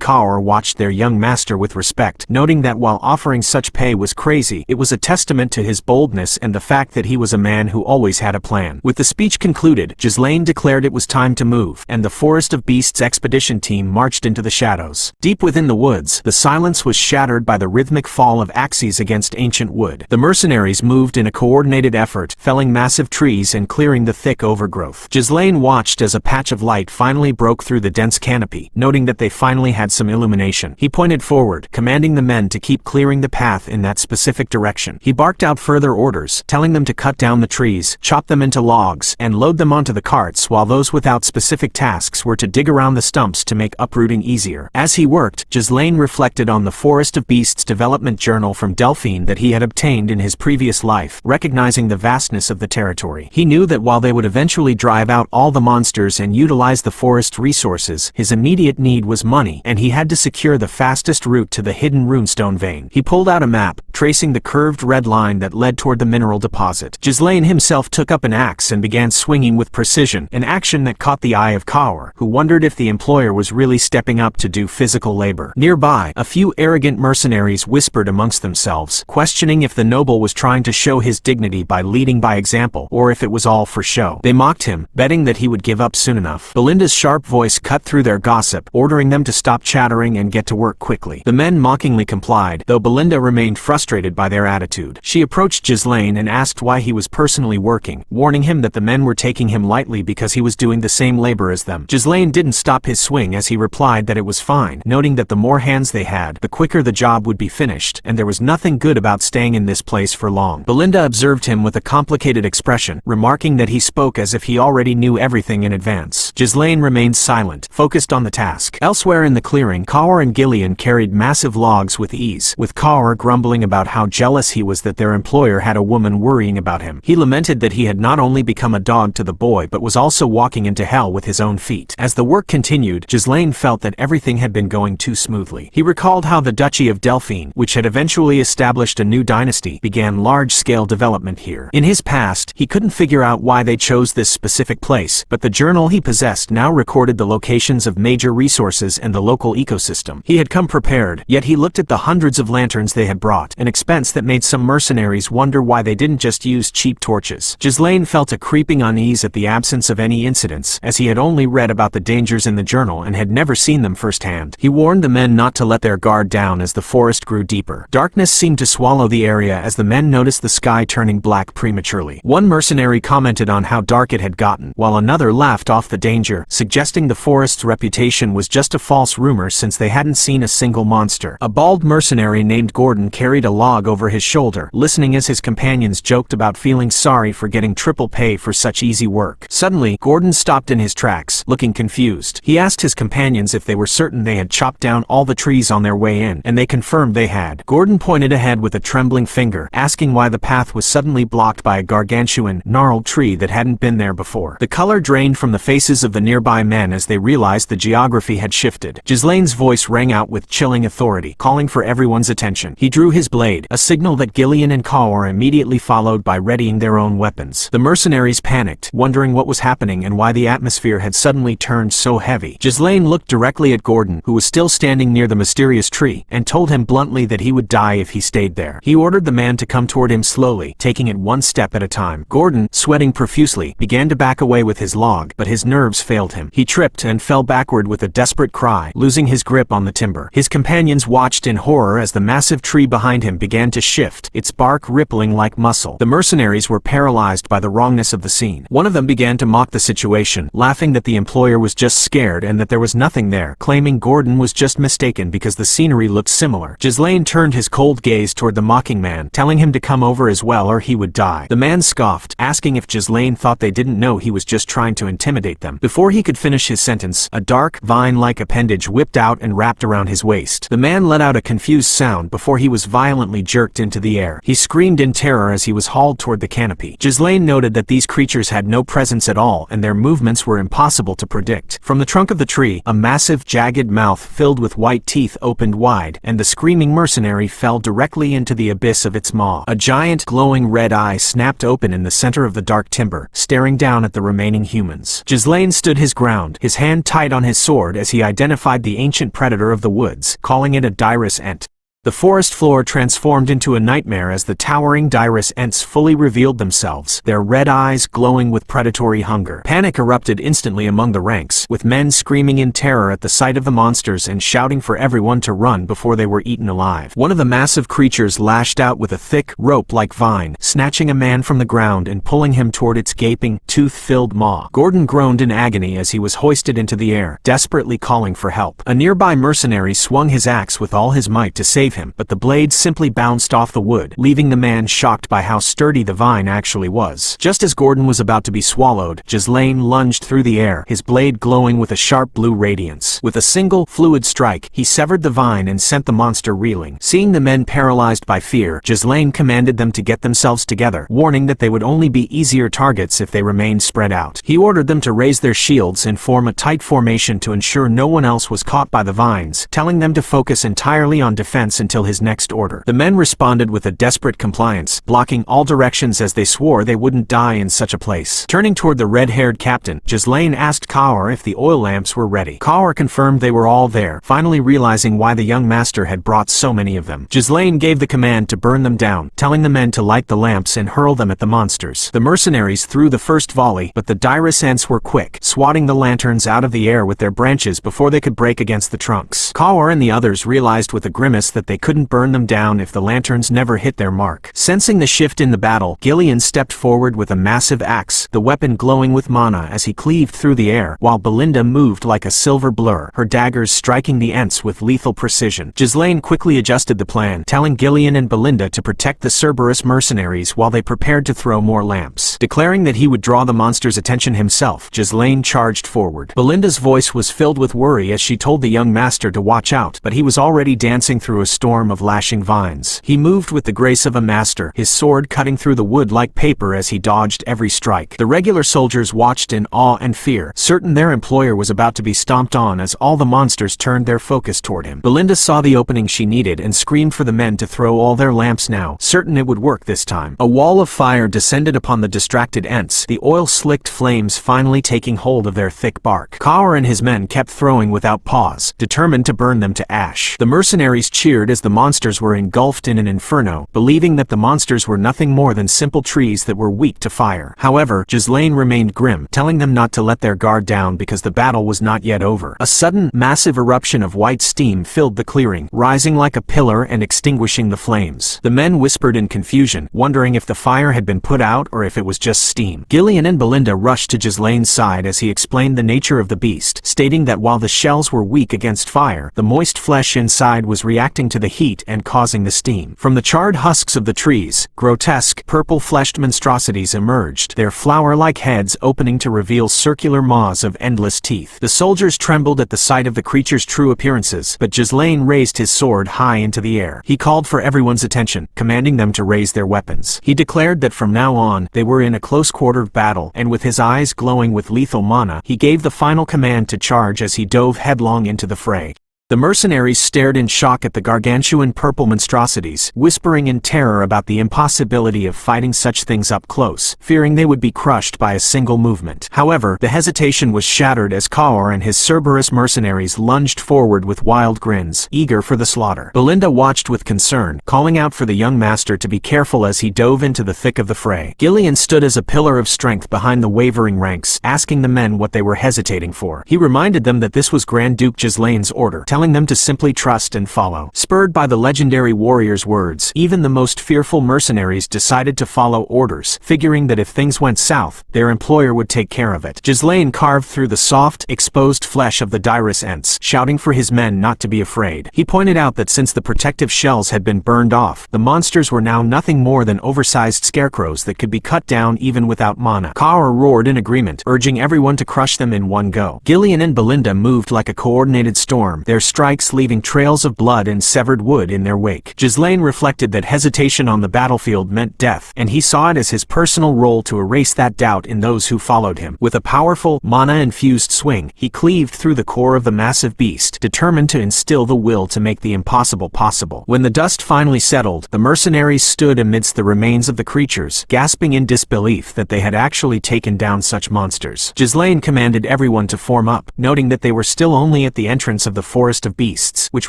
Kaur watched their young master with respect, noting that while offering such pay was crazy, it was a testament to his boldness and the fact that he was a man who always had a plan. With the speech concluded, Ghislain declared it was time to move, and the Forest of Beasts expedition team marched into the shadows. Deep within the woods, the silence was shattered by the rhythmic fall of axes against ancient wood. The mercenaries moved in a coordinated effort, felling massive trees and clearing the thick overgrowth. Ghislain watched as a patch of light finally broke through the dense canopy, noting that they finally had some illumination. He pointed forward, commanding the men to keep clearing the path in that that specific direction. He barked out further orders, telling them to cut down the trees, chop them into logs, and load them onto the carts, while those without specific tasks were to dig around the stumps to make uprooting easier. As he worked, Ghislain reflected on the Forest of Beasts development journal from Delphine that he had obtained in his previous life, recognizing the vastness of the territory. He knew that while they would eventually drive out all the monsters and utilize the forest resources, his immediate need was money, and he had to secure the fastest route to the hidden runestone vein. He pulled out a map, tracing the curved red line that led toward the mineral deposit. Ghislain himself took up an axe and began swinging with precision, an action that caught the eye of Kaur, who wondered if the employer was really stepping up to do physical labor. Nearby, a few arrogant mercenaries whispered amongst themselves, questioning if the noble was trying to show his dignity by leading by example, or if it was all for show. They mocked him, betting that he would give up soon enough. Belinda's sharp voice cut through their gossip, ordering them to stop chattering and get to work quickly. The men mockingly complied, though Belinda remained frustrated by their attitude. She approached Ghislain and asked why he was personally working, warning him that the men were taking him lightly because he was doing the same labor as them. Ghislain didn't stop his swing as he replied that it was fine, noting that the more hands they had, the quicker the job would be finished, and there was nothing good about staying in this place for long. Belinda observed him with a complicated expression, remarking that he spoke as if he already knew everything in advance. Ghislain remained silent, focused on the task. Elsewhere in the clearing, Kaur and Gillion carried massive logs with ease, with Kaur grumbling about how jealous he was that their employer had a woman worrying about him. He lamented that he had not only become a dog to the boy but was also walking into hell with his own feet. As the work continued, Ghislain felt that everything had been going too smoothly. He recalled how the Duchy of Delphine, which had eventually established a new dynasty, began large-scale development here. In his past, he couldn't figure out why they chose this specific place, but the journal he possessed now recorded the locations of major resources and the local ecosystem. He had come prepared, yet he looked at the hundreds of lanterns they had brought, an expense that made some mercenaries wonder why they didn't just use cheap torches. Ghislain felt a creeping unease at the absence of any incidents, as he had only read about the dangers in the journal and had never seen them firsthand. He warned the men not to let their guard down as the forest grew deeper. Darkness seemed to swallow the area as the men noticed the sky turning black prematurely. One mercenary commented on how dark it had gotten, while another laughed off the danger, suggesting the forest's reputation was just a false rumor since they hadn't seen a single monster. A bald mercenary named Gordon carried a log over his shoulder, listening as his companions joked about feeling sorry for getting triple pay for such easy work. Suddenly, Gordon stopped in his tracks, looking confused. He asked his companions if they were certain they had chopped down all the trees on their way in, and they confirmed they had. Gordon pointed ahead with a trembling finger, asking why the path was suddenly blocked by a gargantuan, gnarled tree that hadn't been there before. The color drained from the faces of the nearby men as they realized the geography had shifted. Ghislain's voice rang out with chilling authority, calling for everyone's attention. He drew his blade, a signal that Gillion and Kaur immediately followed by readying their own weapons. The mercenaries panicked, wondering what was happening and why the atmosphere had suddenly turned so heavy. Ghislain looked directly at Gordon, who was still standing near the mysterious tree, and told him bluntly that he would die if he stayed there. He ordered the man to come toward him slowly, taking it one step at a time. Gordon, sweating profusely, began to back away with his log, but his nerves failed him. He tripped and fell backward with a desperate cry, losing his grip on the timber. His companions watched in horror as the massive tree behind him began to shift, its bark rippling like muscle. The mercenaries were paralyzed by the wrongness of the scene. One of them began to mock the situation, laughing that the employer was just scared and that there was nothing there, claiming Gordon was just mistaken because the scenery looked similar. Ghislain turned his cold gaze toward the mocking man, telling him to come over as well or he would die. The man scoffed, asking if Ghislain thought they didn't know he was just trying to intimidate them. Before he could finish his sentence, a dark, vine-like appendage whipped out and wrapped around his waist. The man let out a confused sound before he was violently jerked into the air. He screamed in terror as he was hauled toward the canopy. Ghislain noted that these creatures had no presence at all and their movements were impossible to predict. From the trunk of the tree, a massive, jagged mouth filled with white teeth opened wide, and the screaming mercenary fell directly into the abyss of its maw. A giant, glowing red eye snapped open in the center of the dark timber, staring down at the remaining humans. Ghislain stood his ground, his hand tight on his sword as he identified the ancient predator of the woods, calling it a dirus ent. The forest floor transformed into a nightmare as the towering dirus ents fully revealed themselves, their red eyes glowing with predatory hunger. Panic erupted instantly among the ranks, with men screaming in terror at the sight of the monsters and shouting for everyone to run before they were eaten alive. One of the massive creatures lashed out with a thick, rope-like vine, snatching a man from the ground and pulling him toward its gaping, tooth-filled maw. Gordon groaned in agony as he was hoisted into the air, desperately calling for help. A nearby mercenary swung his axe with all his might to save save him, but the blade simply bounced off the wood, leaving the man shocked by how sturdy the vine actually was. Just as Gordon was about to be swallowed, Ghislain lunged through the air, his blade glowing with a sharp blue radiance. With a single, fluid strike, he severed the vine and sent the monster reeling. Seeing the men paralyzed by fear, Ghislain commanded them to get themselves together, warning that they would only be easier targets if they remained spread out. He ordered them to raise their shields and form a tight formation to ensure no one else was caught by the vines, telling them to focus entirely on defense until his next order. The men responded with a desperate compliance, blocking all directions as they swore they wouldn't die in such a place. Turning toward the red-haired captain, Ghislain asked Kaur if the oil lamps were ready. Kaur confirmed they were all there, finally realizing why the young master had brought so many of them. Ghislain gave the command to burn them down, telling the men to light the lamps and hurl them at the monsters. The mercenaries threw the first volley, but the Dirus Ents were quick, swatting the lanterns out of the air with their branches before they could break against the trunks. Kaur and the others realized with a grimace that they couldn't burn them down if the lanterns never hit their mark. Sensing the shift in the battle, Gillion stepped forward with a massive axe, the weapon glowing with mana as he cleaved through the air, while Belinda moved like a silver blur, her daggers striking the Ents with lethal precision. Ghislain quickly adjusted the plan, telling Gillion and Belinda to protect the Cerberus mercenaries while they prepared to throw more lamps. Declaring that he would draw the monster's attention himself, Ghislain charged forward. Belinda's voice was filled with worry as she told the young master to watch out, but he was already dancing through a storm of lashing vines. He moved with the grace of a master, his sword cutting through the wood like paper as he dodged every strike. The regular soldiers watched in awe and fear, certain their employer was about to be stomped on as all the monsters turned their focus toward him. Belinda saw the opening she needed and screamed for the men to throw all their lamps now, certain it would work this time. A wall of fire descended upon the distracted Ents, the oil-slicked flames finally taking hold of their thick bark. Kaur and his men kept throwing without pause, determined to burn them to ash. The mercenaries cheered as the monsters were engulfed in an inferno, believing that the monsters were nothing more than simple trees that were weak to fire. However, Ghislain remained grim, telling them not to let their guard down because the battle was not yet over. A sudden, massive eruption of white steam filled the clearing, rising like a pillar and extinguishing the flames. The men whispered in confusion, wondering if the fire had been put out or if it was just steam. Gillion and Belinda rushed to Ghislain's side as he explained the nature of the beast, stating that while the shells were weak against fire, the moist flesh inside was reacting to the heat and causing the steam. From the charred husks of the trees, grotesque, purple-fleshed monstrosities emerged, their flower-like heads opening to reveal circular maws of endless teeth. The soldiers trembled at the sight of the creature's true appearances, but Ghislain raised his sword high into the air. He called for everyone's attention, commanding them to raise their weapons. He declared that from now on, they were in a close-quartered battle, and with his eyes glowing with lethal mana, he gave the final command to charge as he dove headlong into the fray. The mercenaries stared in shock at the gargantuan purple monstrosities, whispering in terror about the impossibility of fighting such things up close, fearing they would be crushed by a single movement. However, the hesitation was shattered as Kaur and his Cerberus mercenaries lunged forward with wild grins, eager for the slaughter. Belinda watched with concern, calling out for the young master to be careful as he dove into the thick of the fray. Gillion stood as a pillar of strength behind the wavering ranks, asking the men what they were hesitating for. He reminded them that this was Grand Duke Ghislain's order, telling them to simply trust and follow. Spurred by the legendary warrior's words, even the most fearful mercenaries decided to follow orders, figuring that if things went south, their employer would take care of it. Ghislain carved through the soft, exposed flesh of the Dirus Ents, shouting for his men not to be afraid. He pointed out that since the protective shells had been burned off, the monsters were now nothing more than oversized scarecrows that could be cut down even without mana. Kaur roared in agreement, urging everyone to crush them in one go. Gillion and Belinda moved like a coordinated storm, their strikes leaving trails of blood and severed wood in their wake. Ghislain reflected that hesitation on the battlefield meant death, and he saw it as his personal role to erase that doubt in those who followed him. With a powerful, mana-infused swing, he cleaved through the core of the massive beast, determined to instill the will to make the impossible possible. When the dust finally settled, the mercenaries stood amidst the remains of the creatures, gasping in disbelief that they had actually taken down such monsters. Ghislain commanded everyone to form up, noting that they were still only at the entrance of the forest of beasts, which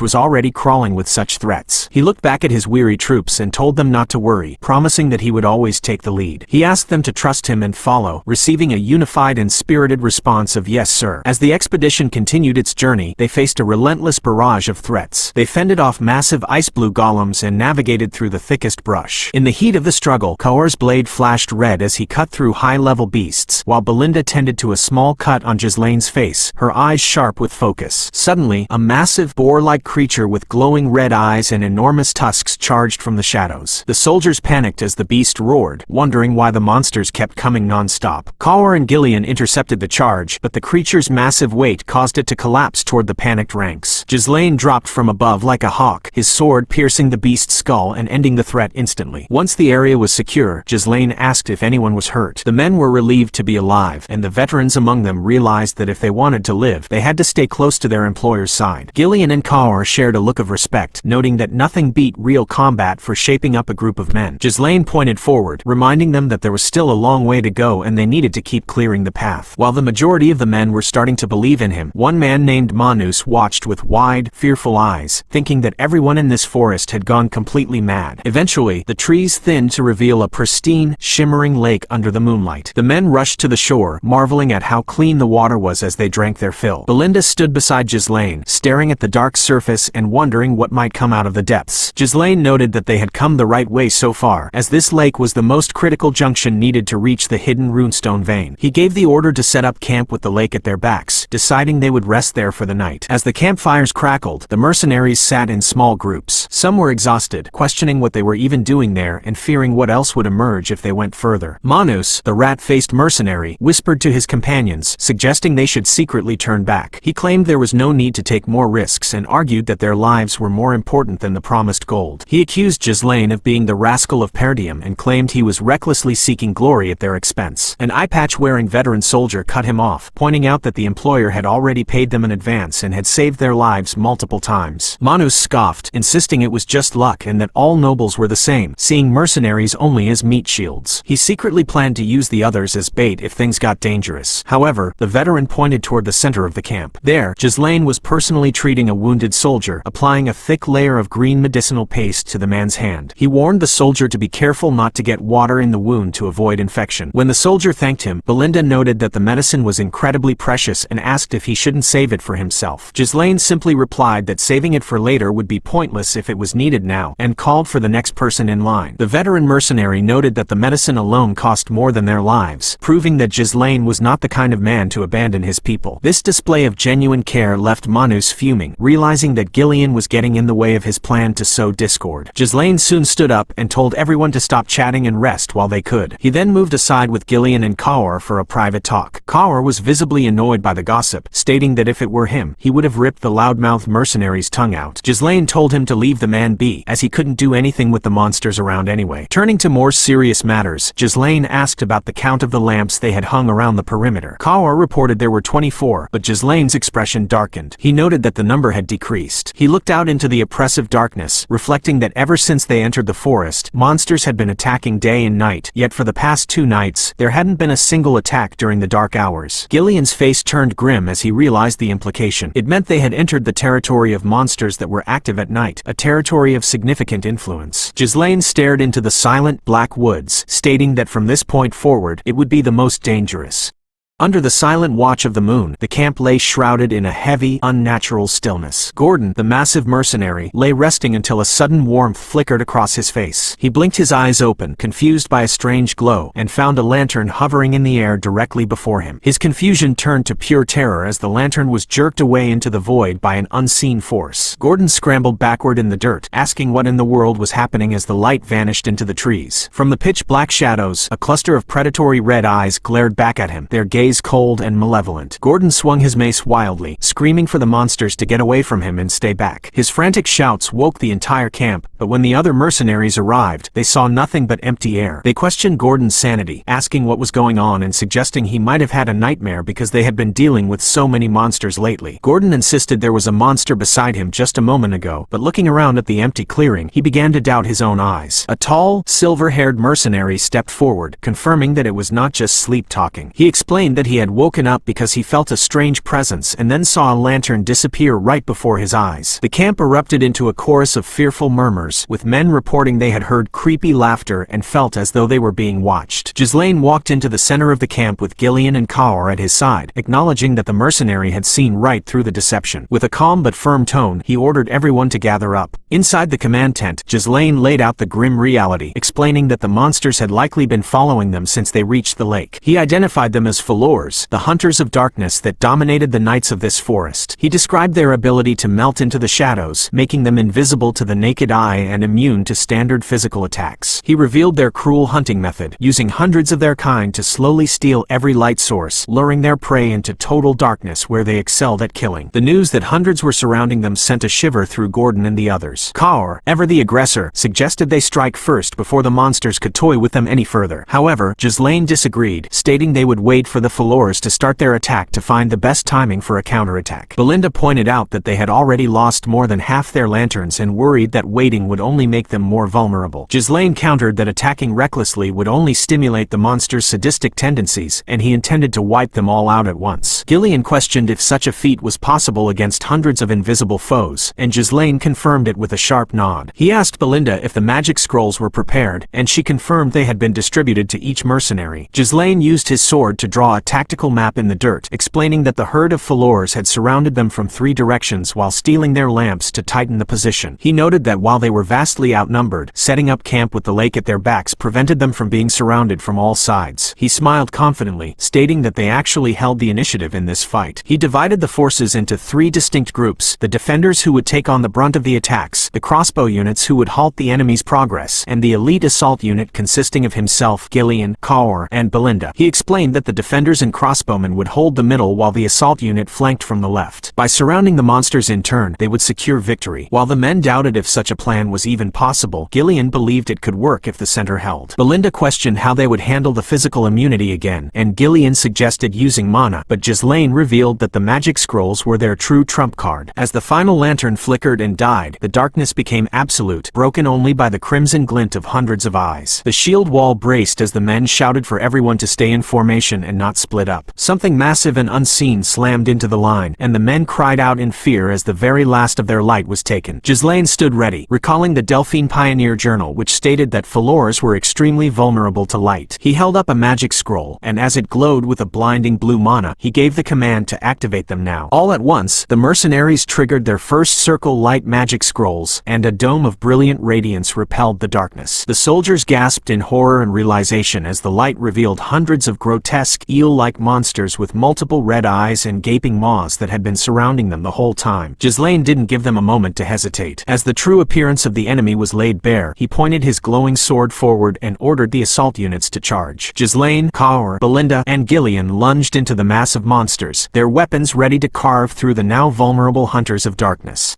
was already crawling with such threats. He looked back at his weary troops and told them not to worry, promising that he would always take the lead. He asked them to trust him and follow, receiving a unified and spirited response of "Yes, sir." As the expedition continued its journey, they faced a relentless barrage of threats. They fended off massive ice-blue golems and navigated through the thickest brush. In the heat of the struggle, Kaur's blade flashed red as he cut through high-level beasts, while Belinda tended to a small cut on Ghislain's face, her eyes sharp with focus. Suddenly, a massive, boar-like creature with glowing red eyes and enormous tusks charged from the shadows. The soldiers panicked as the beast roared, wondering why the monsters kept coming non-stop. Kaur and Gillion intercepted the charge, but the creature's massive weight caused it to collapse toward the panicked ranks. Ghislain dropped from above like a hawk, his sword piercing the beast's skull and ending the threat instantly. Once the area was secure, Ghislain asked if anyone was hurt. The men were relieved to be alive, and the veterans among them realized that if they wanted to live, they had to stay close to their employer's side. Gillion and Kaur shared a look of respect, noting that nothing beat real combat for shaping up a group of men. Ghislain pointed forward, reminding them that there was still a long way to go and they needed to keep clearing the path. While the majority of the men were starting to believe in him, one man named Manus watched with wide, fearful eyes, thinking that everyone in this forest had gone completely mad. Eventually, the trees thinned to reveal a pristine, shimmering lake under the moonlight. The men rushed to the shore, marveling at how clean the water was as they drank their fill. Belinda stood beside Ghislain, staring at the dark surface and wondering what might come out of the depths. Ghislain noted that they had come the right way so far, as this lake was the most critical junction needed to reach the hidden runestone vein. He gave the order to set up camp with the lake at their backs, deciding they would rest there for the night. As the campfires crackled, the mercenaries sat in small groups. Some were exhausted, questioning what they were even doing there and fearing what else would emerge if they went further. Manus, the rat-faced mercenary, whispered to his companions, suggesting they should secretly turn back. He claimed there was no need to take more risks and argued that their lives were more important than the promised gold. He accused Ghislain of being the rascal of Perdium and claimed he was recklessly seeking glory at their expense. An eye-patch-wearing veteran soldier cut him off, pointing out that the employer had already paid them in advance and had saved their lives multiple times. Manus scoffed, insisting it was just luck and that all nobles were the same, seeing mercenaries only as meat shields. He secretly planned to use the others as bait if things got dangerous. However, the veteran pointed toward the center of the camp. There, Ghislain was personally treating a wounded soldier, applying a thick layer of green medicinal paste to the man's hand. He warned the soldier to be careful not to get water in the wound to avoid infection. When the soldier thanked him, Belinda noted that the medicine was incredibly precious and asked if he shouldn't save it for himself. Ghislain simply replied that saving it for later would be pointless if it was needed now, and called for the next person in line. The veteran mercenary noted that the medicine alone cost more than their lives, proving that Ghislain was not the kind of man to abandon his people. This display of genuine care left Manus fuming, realizing that Gillion was getting in the way of his plan to sow discord. Ghislain soon stood up and told everyone to stop chatting and rest while they could. He then moved aside with Gillion and Kaur for a private talk. Kaur was visibly annoyed by the gossip, stating that if it were him, he would have ripped the loudmouthed mercenary's tongue out. Ghislain told him to leave the man be, as he couldn't do anything with the monsters around anyway. Turning to more serious matters, Ghislain asked about the count of the lamps they had hung around the perimeter. Kaur reported there were 24, but Ghislain's expression darkened. He noted that the number had decreased. He looked out into the oppressive darkness, reflecting that ever since they entered the forest, monsters had been attacking day and night, yet for the past 2 nights, there hadn't been a single attack during the dark hours. Gillion's face turned grim as he realized the implication. It meant they had entered the territory of monsters that were active at night, a territory of significant influence. Ghislain stared into the silent, black woods, stating that from this point forward, it would be the most dangerous. Under the silent watch of the moon, the camp lay shrouded in a heavy, unnatural stillness. Gordon, the massive mercenary, lay resting until a sudden warmth flickered across his face. He blinked his eyes open, confused by a strange glow, and found a lantern hovering in the air directly before him. His confusion turned to pure terror as the lantern was jerked away into the void by an unseen force. Gordon scrambled backward in the dirt, asking what in the world was happening as the light vanished into the trees. From the pitch-black shadows, a cluster of predatory red eyes glared back at him, their gaze cold and malevolent. Gordon swung his mace wildly, screaming for the monsters to get away from him and stay back. His frantic shouts woke the entire camp, but when the other mercenaries arrived, they saw nothing but empty air. They questioned Gordon's sanity, asking what was going on and suggesting he might have had a nightmare because they had been dealing with so many monsters lately. Gordon insisted there was a monster beside him just a moment ago, but looking around at the empty clearing, he began to doubt his own eyes. A tall, silver-haired mercenary stepped forward, confirming that it was not just sleep talking. He explained that he had woken up because he felt a strange presence and then saw a lantern disappear right before his eyes. The camp erupted into a chorus of fearful murmurs, with men reporting they had heard creepy laughter and felt as though they were being watched. Ghislain walked into the center of the camp with Gillion and Kaur at his side, acknowledging that the mercenary had seen right through the deception. With a calm but firm tone, he ordered everyone to gather up. Inside the command tent, Ghislain laid out the grim reality, explaining that the monsters had likely been following them since they reached the lake. He identified them as Falors, the hunters of darkness that dominated the nights of this forest. He described their ability to melt into the shadows, making them invisible to the naked eye and immune to standard physical attacks. He revealed their cruel hunting method, using hundreds of their kind to slowly steal every light source, luring their prey into total darkness where they excelled at killing. The news that hundreds were surrounding them sent a shiver through Gordon and the others. Kaur, ever the aggressor, suggested they strike first before the monsters could toy with them any further. However, Ghislain disagreed, stating they would wait for the Falors to start their attack to find the best timing for a counterattack. Belinda pointed out that they had already lost more than half their lanterns and worried that waiting would only make them more vulnerable. Ghislain countered that attacking recklessly would only stimulate the monsters' sadistic tendencies, and he intended to wipe them all out at once. Gillion questioned if such a feat was possible against hundreds of invisible foes, and Ghislain confirmed it with a sharp nod. He asked Belinda if the magic scrolls were prepared, and she confirmed they had been distributed to each mercenary. Ghislain used his sword to draw a tactical map in the dirt, explaining that the herd of Falors had surrounded them from 3 directions while stealing their lamps to tighten the position. He noted that while they were vastly outnumbered, setting up camp with the lake at their backs prevented them from being surrounded from all sides. He smiled confidently, stating that they actually held the initiative in this fight. He divided the forces into 3 distinct groups: the defenders who would take on the brunt of the attacks, the crossbow units who would halt the enemy's progress, and the elite assault unit consisting of himself, Gillion, Kaur, and Belinda. He explained that the defenders and crossbowmen would hold the middle while the assault unit flanked from the left. By surrounding the monsters in turn, they would secure victory. While the men doubted if such a plan was even possible, Gillion believed it could work if the center held. Belinda questioned how they would handle the physical immunity again, and Gillion suggested using mana, but Ghislain revealed that the magic scrolls were their true trump card. As the final lantern flickered and died, the darkness became absolute, broken only by the crimson glint of hundreds of eyes. The shield wall braced as the men shouted for everyone to stay in formation and not split up. Something massive and unseen slammed into the line, and the men cried out in fear as the very last of their light was taken. Ghislain stood ready, recalling the Delphine Pioneer Journal, which stated that Falors were extremely vulnerable to light. He held up a magic scroll, and as it glowed with a blinding blue mana, he gave the command to activate them now. All at once, the mercenaries triggered their first circle light magic scrolls, and a dome of brilliant radiance repelled the darkness. The soldiers gasped in horror and realization as the light revealed hundreds of grotesque, eel-like monsters with multiple red eyes and gaping maws that had been surrounding them the whole time. Ghislain didn't give them a moment to hesitate. As the true appearance of the enemy was laid bare, he pointed his glowing sword forward and ordered the assault units to charge. Ghislain, Kaur, Belinda, and Gillion lunged into the mass of monsters, their weapons ready to carve through the now vulnerable hunters of darkness.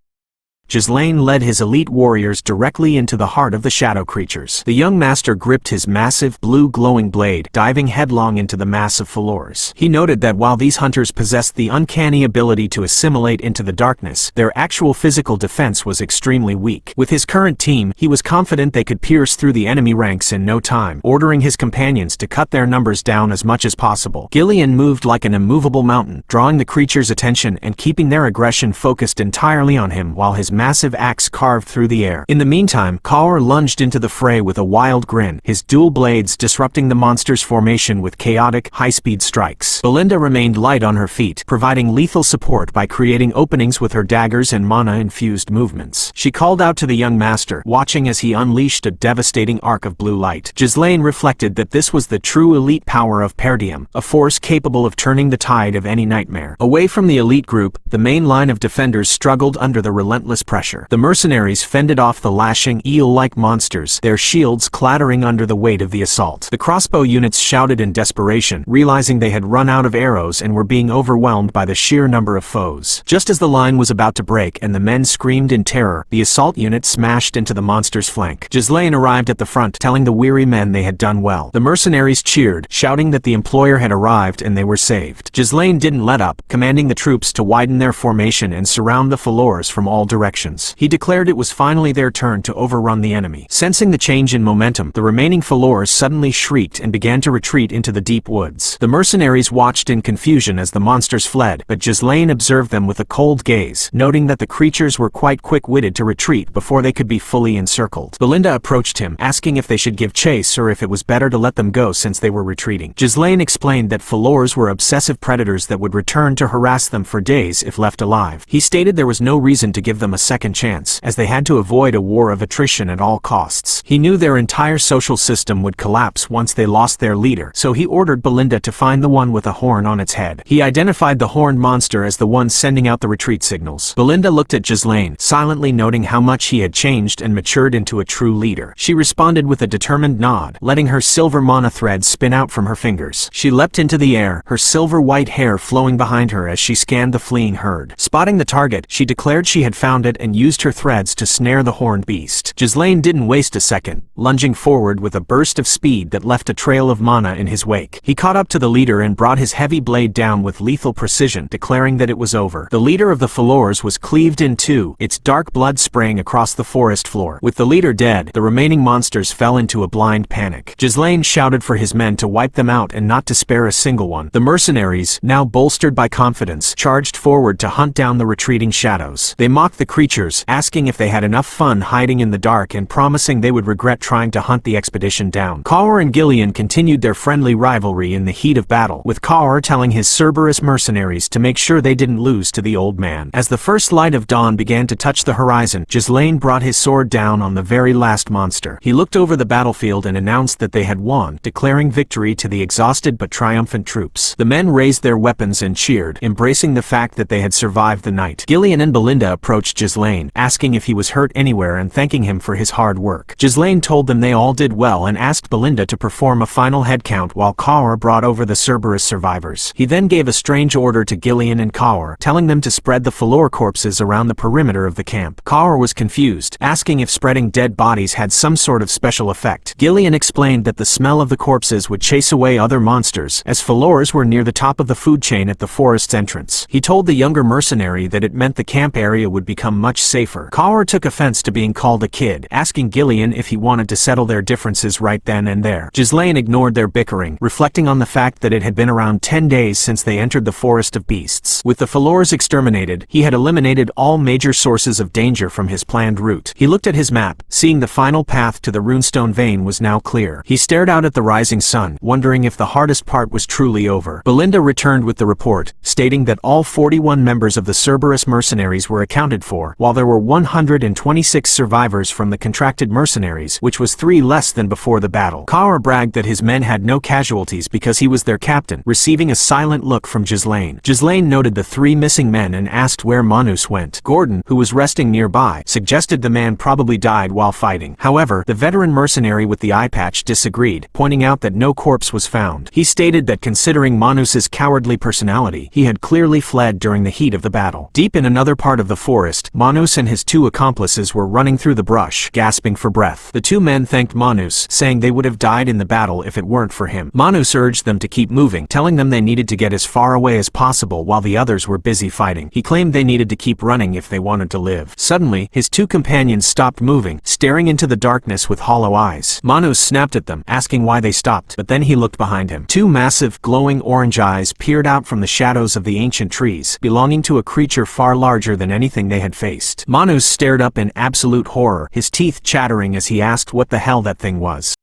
Ghislain led his elite warriors directly into the heart of the shadow creatures. The young master gripped his massive, blue glowing blade, diving headlong into the mass of Falors. He noted that while these hunters possessed the uncanny ability to assimilate into the darkness, their actual physical defense was extremely weak. With his current team, he was confident they could pierce through the enemy ranks in no time, ordering his companions to cut their numbers down as much as possible. Gillion moved like an immovable mountain, drawing the creatures' attention and keeping their aggression focused entirely on him while his massive axe carved through the air. In the meantime, Kaur lunged into the fray with a wild grin, his dual blades disrupting the monster's formation with chaotic, high-speed strikes. Belinda remained light on her feet, providing lethal support by creating openings with her daggers and mana-infused movements. She called out to the young master, watching as he unleashed a devastating arc of blue light. Ghislain reflected that this was the true elite power of Perdium, a force capable of turning the tide of any nightmare. Away from the elite group, the main line of defenders struggled under the relentless pressure. The mercenaries fended off the lashing, eel-like monsters, their shields clattering under the weight of the assault. The crossbow units shouted in desperation, realizing they had run out of arrows and were being overwhelmed by the sheer number of foes. Just as the line was about to break and the men screamed in terror, the assault unit smashed into the monster's flank. Ghislain arrived at the front, telling the weary men they had done well. The mercenaries cheered, shouting that the employer had arrived and they were saved. Ghislain didn't let up, commanding the troops to widen their formation and surround the Falors from all directions. He declared it was finally their turn to overrun the enemy. Sensing the change in momentum, the remaining Falors suddenly shrieked and began to retreat into the deep woods. The mercenaries watched in confusion as the monsters fled, but Ghislain observed them with a cold gaze, noting that the creatures were quite quick-witted to retreat before they could be fully encircled. Belinda approached him, asking if they should give chase or if it was better to let them go since they were retreating. Ghislain explained that Falors were obsessive predators that would return to harass them for days if left alive. He stated there was no reason to give them a second chance, as they had to avoid a war of attrition at all costs. He knew their entire social system would collapse once they lost their leader, so he ordered Belinda to find the one with a horn on its head. He identified the horned monster as the one sending out the retreat signals. Belinda looked at Ghislain, silently noting how much he had changed and matured into a true leader. She responded with a determined nod, letting her silver mana thread spin out from her fingers. She leapt into the air, her silver-white hair flowing behind her as she scanned the fleeing herd. Spotting the target, she declared she had found it and used her threads to snare the horned beast. Ghislain didn't waste a second, lunging forward with a burst of speed that left a trail of mana in his wake. He caught up to the leader and brought his heavy blade down with lethal precision, declaring that it was over. The leader of the Falors was cleaved in two, its dark blood spraying across the forest floor. With the leader dead, the remaining monsters fell into a blind panic. Ghislain shouted for his men to wipe them out and not to spare a single one. The mercenaries, now bolstered by confidence, charged forward to hunt down the retreating shadows. They mocked the creatures, asking if they had enough fun hiding in the dark and promising they would regret trying to hunt the expedition down. Kaur and Gillion continued their friendly rivalry in the heat of battle, with Kaur telling his Cerberus mercenaries to make sure they didn't lose to the old man. As the first light of dawn began to touch the horizon, Ghislain brought his sword down on the very last monster. He looked over the battlefield and announced that they had won, declaring victory to the exhausted but triumphant troops. The men raised their weapons and cheered, embracing the fact that they had survived the night. Gillion and Belinda approached Ghislain, asking if he was hurt anywhere and thanking him for his hard work. Ghislain told them they all did well and asked Belinda to perform a final head count while Kaur brought over the Cerberus survivors. He then gave a strange order to Gillion and Kaur, telling them to spread the Falor corpses around the perimeter of the camp. Kaur was confused, asking if spreading dead bodies had some sort of special effect. Gillion explained that the smell of the corpses would chase away other monsters, as Falors were near the top of the food chain at the forest's entrance. He told the younger mercenary that it meant the camp area would become much safer. Kaur took offense to being called a kid, asking Gillion if he wanted to settle their differences right then and there. Ghislain ignored their bickering, reflecting on the fact that it had been around 10 days since they entered the Forest of Beasts. With the Falors exterminated, he had eliminated all major sources of danger from his planned route. He looked at his map, seeing the final path to the runestone vein was now clear. He stared out at the rising sun, wondering if the hardest part was truly over. Belinda returned with the report, stating that all 41 members of the Cerberus mercenaries were accounted for, while there were 126 survivors from the contracted mercenaries, which was 3 less than before the battle. Kaur bragged that his men had no casualties because he was their captain, receiving a silent look from Ghislain. Ghislain noted the 3 missing men and asked where Manus went. Gordon, who was resting nearby, suggested the man probably died while fighting. However, the veteran mercenary with the eye patch disagreed, pointing out that no corpse was found. He stated that considering Manus's cowardly personality, he had clearly fled during the heat of the battle. Deep in another part of the forest, Manus and his 2 accomplices were running through the brush, gasping for breath. The 2 men thanked Manus, saying they would have died in the battle if it weren't for him. Manus urged them to keep moving, telling them they needed to get as far away as possible while the others were busy fighting. He claimed they needed to keep running if they wanted to live. Suddenly, his 2 companions stopped moving, staring into the darkness with hollow eyes. Manus snapped at them, asking why they stopped, but then he looked behind him. 2 massive, glowing orange eyes peered out from the shadows of the ancient trees, belonging to a creature far larger than anything they had faced. Manus stared up in absolute horror, his teeth chattering as he asked what the hell that thing was.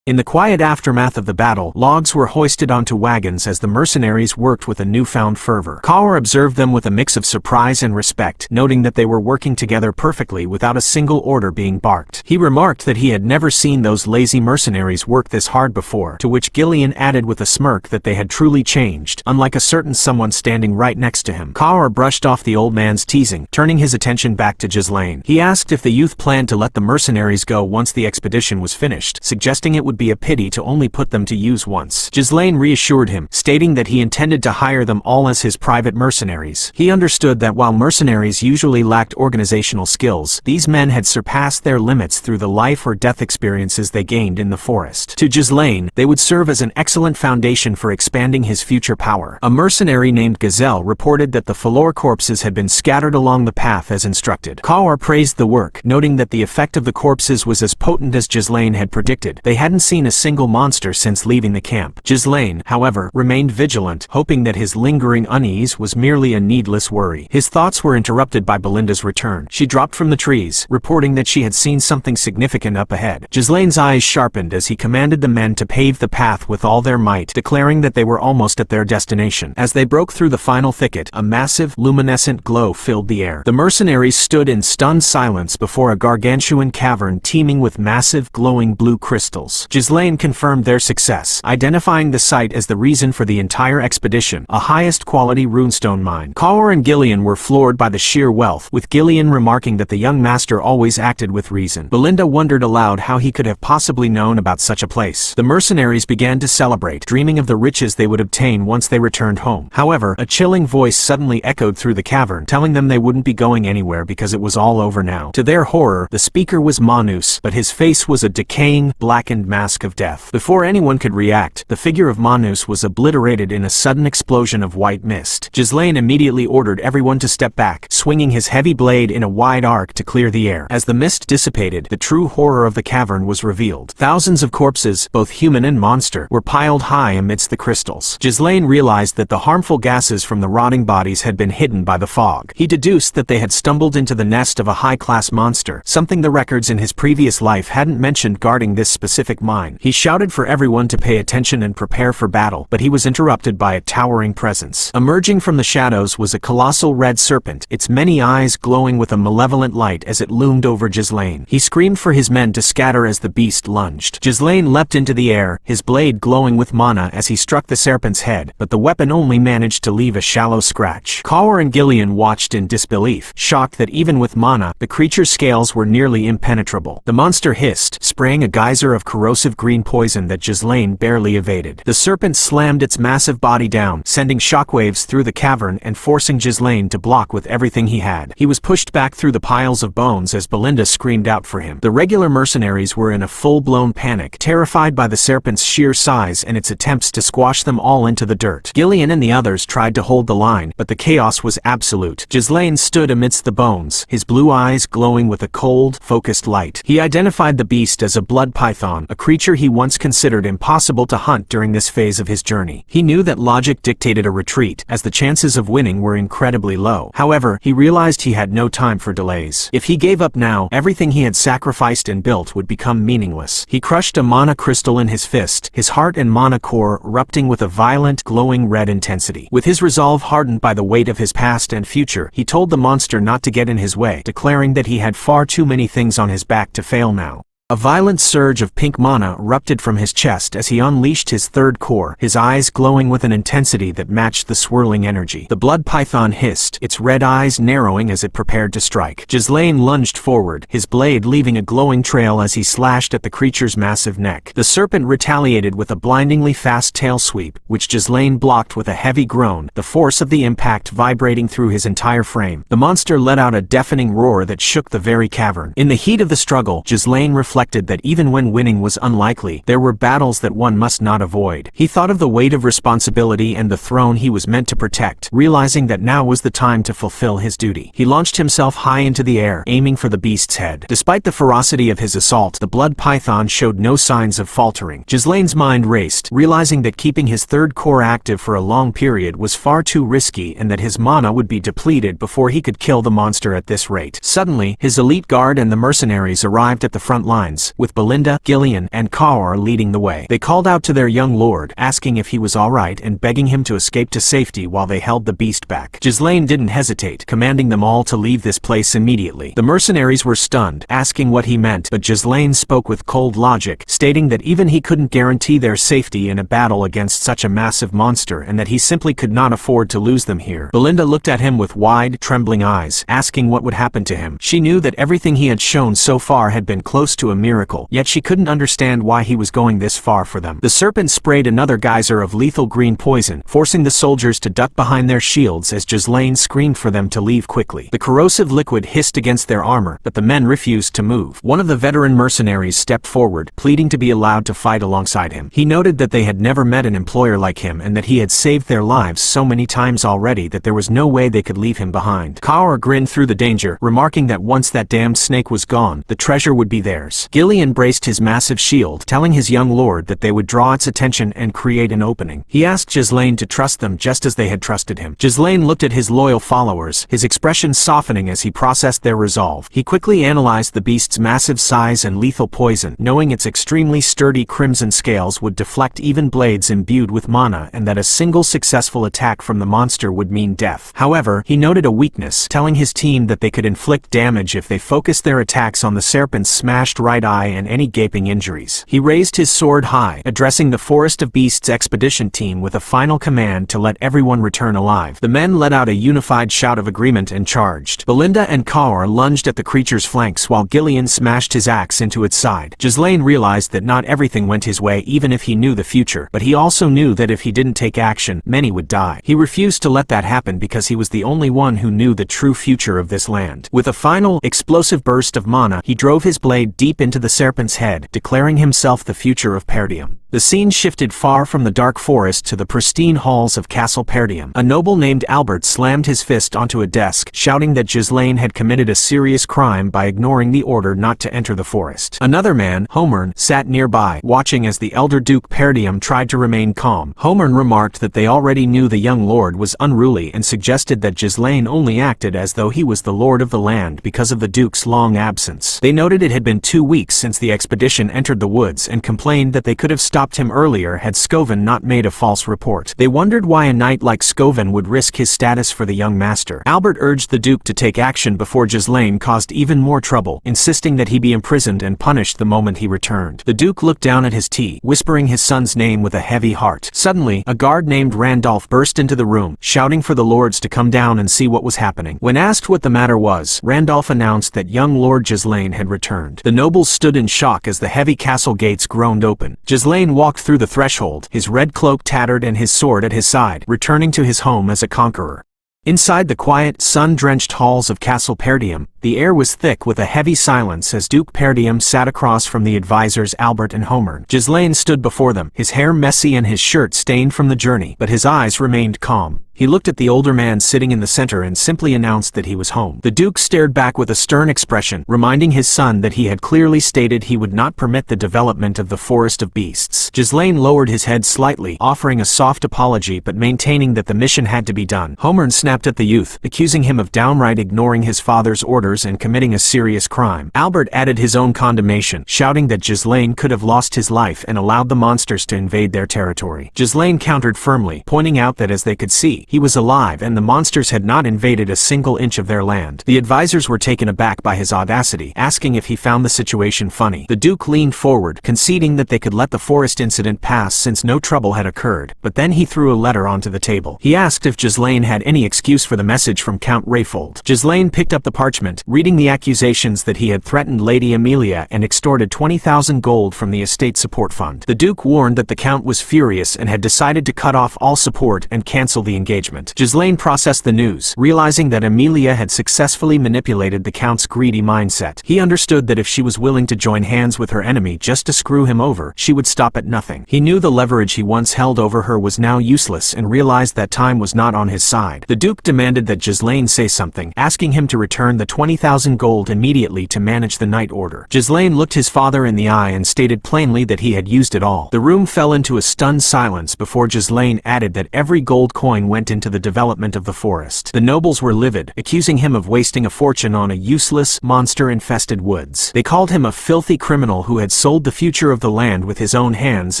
In the quiet aftermath of the battle, logs were hoisted onto wagons as the mercenaries worked with a newfound fervor. Kaur observed them with a mix of surprise and respect, noting that they were working together perfectly without a single order being barked. He remarked that he had never seen those lazy mercenaries work this hard before, to which Gillion added with a smirk that they had truly changed, unlike a certain someone standing right next to him. Kaur brushed off the old man's teasing, turning his attention back to Ghislain. He asked if the youth planned to let the mercenaries go once the expedition was finished, suggesting it would be a pity to only put them to use once. Ghislain reassured him, stating that he intended to hire them all as his private mercenaries. He understood that while mercenaries usually lacked organizational skills, these men had surpassed their limits through the life or death experiences they gained in the forest. To Ghislain, they would serve as an excellent foundation for expanding his future power. A mercenary named Gazelle reported that the Falor corpses had been scattered along the path as instructed. Kaur praised the work, noting that the effect of the corpses was as potent as Ghislain had predicted. They hadn't seen a single monster since leaving the camp. Ghislain, however, remained vigilant, hoping that his lingering unease was merely a needless worry. His thoughts were interrupted by Belinda's return. She dropped from the trees, reporting that she had seen something significant up ahead. Ghislain's eyes sharpened as he commanded the men to pave the path with all their might, declaring that they were almost at their destination. As they broke through the final thicket, a massive, luminescent glow filled the air. The mercenaries stood in stunned silence before a gargantuan cavern teeming with massive, glowing blue crystals. Ghislain confirmed their success, identifying the site as the reason for the entire expedition, a highest-quality runestone mine. Kaur and Gillion were floored by the sheer wealth, with Gillion remarking that the young master always acted with reason. Belinda wondered aloud how he could have possibly known about such a place. The mercenaries began to celebrate, dreaming of the riches they would obtain once they returned home. However, a chilling voice suddenly echoed through the cavern, telling them they wouldn't be going anywhere because it was all over now. To their horror, the speaker was Manus, but his face was a decaying, blackened mask of death. Before anyone could react, the figure of Manus was obliterated in a sudden explosion of white mist. Ghislain immediately ordered everyone to step back, swinging his heavy blade in a wide arc to clear the air. As the mist dissipated, the true horror of the cavern was revealed. Thousands of corpses, both human and monster, were piled high amidst the crystals. Ghislain realized that the harmful gases from the rotting bodies had been hidden by the fog. He deduced that they had stumbled into the nest of a high-class monster, something the records in his previous life hadn't mentioned guarding this specific mine. He shouted for everyone to pay attention and prepare for battle, but he was interrupted by a towering presence. Emerging from the shadows was a colossal red serpent, its many eyes glowing with a malevolent light as it loomed over Ghislain. He screamed for his men to scatter as the beast lunged. Ghislain leapt into the air, his blade glowing with mana as he struck the serpent's head, but the weapon only managed to leave a shallow scratch. Kaur and Gillion watched in disbelief, shocked that even with mana, the creature's scales were nearly impenetrable. The monster hissed, spraying a geyser of corrosive green poison that Ghislain barely evaded. The serpent slammed its massive body down, sending shockwaves through the cavern and forcing Ghislain to block with everything he had. He was pushed back through the piles of bones as Belinda screamed out for him. The regular mercenaries were in a full-blown panic, terrified by the serpent's sheer size and its attempts to squash them all into the dirt. Gillion and the others tried to hold the line, but the chaos was absolute. Ghislain stood amidst the bones, his blue eyes glowing with a cold, focused light. He identified the beast as a blood python, a creature he once considered impossible to hunt during this phase of his journey. He knew that logic dictated a retreat, as the chances of winning were incredibly low. However, he realized he had no time for delays. If he gave up now, everything he had sacrificed and built would become meaningless. He crushed a mana crystal in his fist, his heart and mana core erupting with a violent, glowing red intensity. With his resolve hardened by the weight of his past and future, he told the monster not to get in his way, declaring that he had far too many things on his back to fail now. A violent surge of pink mana erupted from his chest as he unleashed his third core, his eyes glowing with an intensity that matched the swirling energy. The blood python hissed, its red eyes narrowing as it prepared to strike. Ghislain lunged forward, his blade leaving a glowing trail as he slashed at the creature's massive neck. The serpent retaliated with a blindingly fast tail sweep, which Ghislain blocked with a heavy groan, the force of the impact vibrating through his entire frame. The monster let out a deafening roar that shook the very cavern. In the heat of the struggle, Ghislain reflected that even when winning was unlikely, there were battles that one must not avoid. He thought of the weight of responsibility and the throne he was meant to protect, realizing that now was the time to fulfill his duty. He launched himself high into the air, aiming for the beast's head. Despite the ferocity of his assault, the blood python showed no signs of faltering. Ghislain's mind raced, realizing that keeping his third core active for a long period was far too risky and that his mana would be depleted before he could kill the monster at this rate. Suddenly, his elite guard and the mercenaries arrived at the front line, with Belinda, Gillion, and Kaur leading the way. They called out to their young lord, asking if he was alright and begging him to escape to safety while they held the beast back. Ghislain didn't hesitate, commanding them all to leave this place immediately. The mercenaries were stunned, asking what he meant, but Ghislain spoke with cold logic, stating that even he couldn't guarantee their safety in a battle against such a massive monster and that he simply could not afford to lose them here. Belinda looked at him with wide, trembling eyes, asking what would happen to him. She knew that everything he had shown so far had been close to a miracle, yet she couldn't understand why he was going this far for them. The serpent sprayed another geyser of lethal green poison, forcing the soldiers to duck behind their shields as Ghislain screamed for them to leave quickly. The corrosive liquid hissed against their armor, but the men refused to move. One of the veteran mercenaries stepped forward, pleading to be allowed to fight alongside him. He noted that they had never met an employer like him and that he had saved their lives so many times already that there was no way they could leave him behind. Kaur grinned through the danger, remarking that once that damned snake was gone, the treasure would be theirs. force. Gillion braced his massive shield, telling his young lord that they would draw its attention and create an opening. He asked Ghislain to trust them just as they had trusted him. Ghislain looked at his loyal followers, his expression softening as he processed their resolve. He quickly analyzed the beast's massive size and lethal poison, knowing its extremely sturdy crimson scales would deflect even blades imbued with mana and that a single successful attack from the monster would mean death. However, he noted a weakness, telling his team that they could inflict damage if they focused their attacks on the serpent's smashed right eye and any gaping injuries. He raised his sword high, addressing the Forest of Beasts expedition team with a final command to let everyone return alive. The men let out a unified shout of agreement and charged. Belinda and Kaur lunged at the creature's flanks while Gillion smashed his axe into its side. Ghislain realized that not everything went his way even if he knew the future, but he also knew that if he didn't take action, many would die. He refused to let that happen because he was the only one who knew the true future of this land. With a final, explosive burst of mana, he drove his blade deep into the serpent's head, declaring himself the future of Perdium. The scene shifted far from the dark forest to the pristine halls of Castle Perdium. A noble named Albert slammed his fist onto a desk, shouting that Ghislain had committed a serious crime by ignoring the order not to enter the forest. Another man, Homern, sat nearby, watching as the elder Duke Perdium tried to remain calm. Homern remarked that they already knew the young lord was unruly and suggested that Ghislain only acted as though he was the lord of the land because of the duke's long absence. They noted it had been 2 weeks since the expedition entered the woods and complained that they could have stopped him earlier had Scoven not made a false report. They wondered why a knight like Scoven would risk his status for the young master. Albert urged the duke to take action before Ghislain caused even more trouble, insisting that he be imprisoned and punished the moment he returned. The duke looked down at his tea, whispering his son's name with a heavy heart. Suddenly, a guard named Randolph burst into the room, shouting for the lords to come down and see what was happening. When asked what the matter was, Randolph announced that young Lord Ghislain had returned. The nobles stood in shock as the heavy castle gates groaned open. Ghislain walked through the threshold, his red cloak tattered and his sword at his side, returning to his home as a conqueror. Inside the quiet, sun-drenched halls of Castle Perdium, the air was thick with a heavy silence as Duke Perdium sat across from the advisors Albert and Homern. Ghislain stood before them, his hair messy and his shirt stained from the journey, but his eyes remained calm. He looked at the older man sitting in the center and simply announced that he was home. The Duke stared back with a stern expression, reminding his son that he had clearly stated he would not permit the development of the Forest of Beasts. Ghislain lowered his head slightly, offering a soft apology but maintaining that the mission had to be done. Homern snapped at the youth, accusing him of downright ignoring his father's orders and committing a serious crime. Albert added his own condemnation, shouting that Ghislain could have lost his life and allowed the monsters to invade their territory. Ghislain countered firmly, pointing out that as they could see, he was alive and the monsters had not invaded a single inch of their land. The advisors were taken aback by his audacity, asking if he found the situation funny. The Duke leaned forward, conceding that they could let the forest incident pass since no trouble had occurred, but then he threw a letter onto the table. He asked if Ghislain had any excuse for the message from Count Rayfold. Ghislain picked up the parchment, reading the accusations that he had threatened Lady Amelia and extorted 20,000 gold from the estate support fund. The Duke warned that the Count was furious and had decided to cut off all support and cancel the engagement. Ghislain processed the news, realizing that Amelia had successfully manipulated the Count's greedy mindset. He understood that if she was willing to join hands with her enemy just to screw him over, she would stop at nothing. He knew the leverage he once held over her was now useless and realized that time was not on his side. The Duke demanded that Ghislain say something, asking him to return the 20,000 gold immediately to manage the Knight Order. Ghislain looked his father in the eye and stated plainly that he had used it all. The room fell into a stunned silence before Ghislain added that every gold coin went into the development of the forest. The nobles were livid, accusing him of wasting a fortune on a useless, monster-infested woods. They called him a filthy criminal who had sold the future of the land with his own hands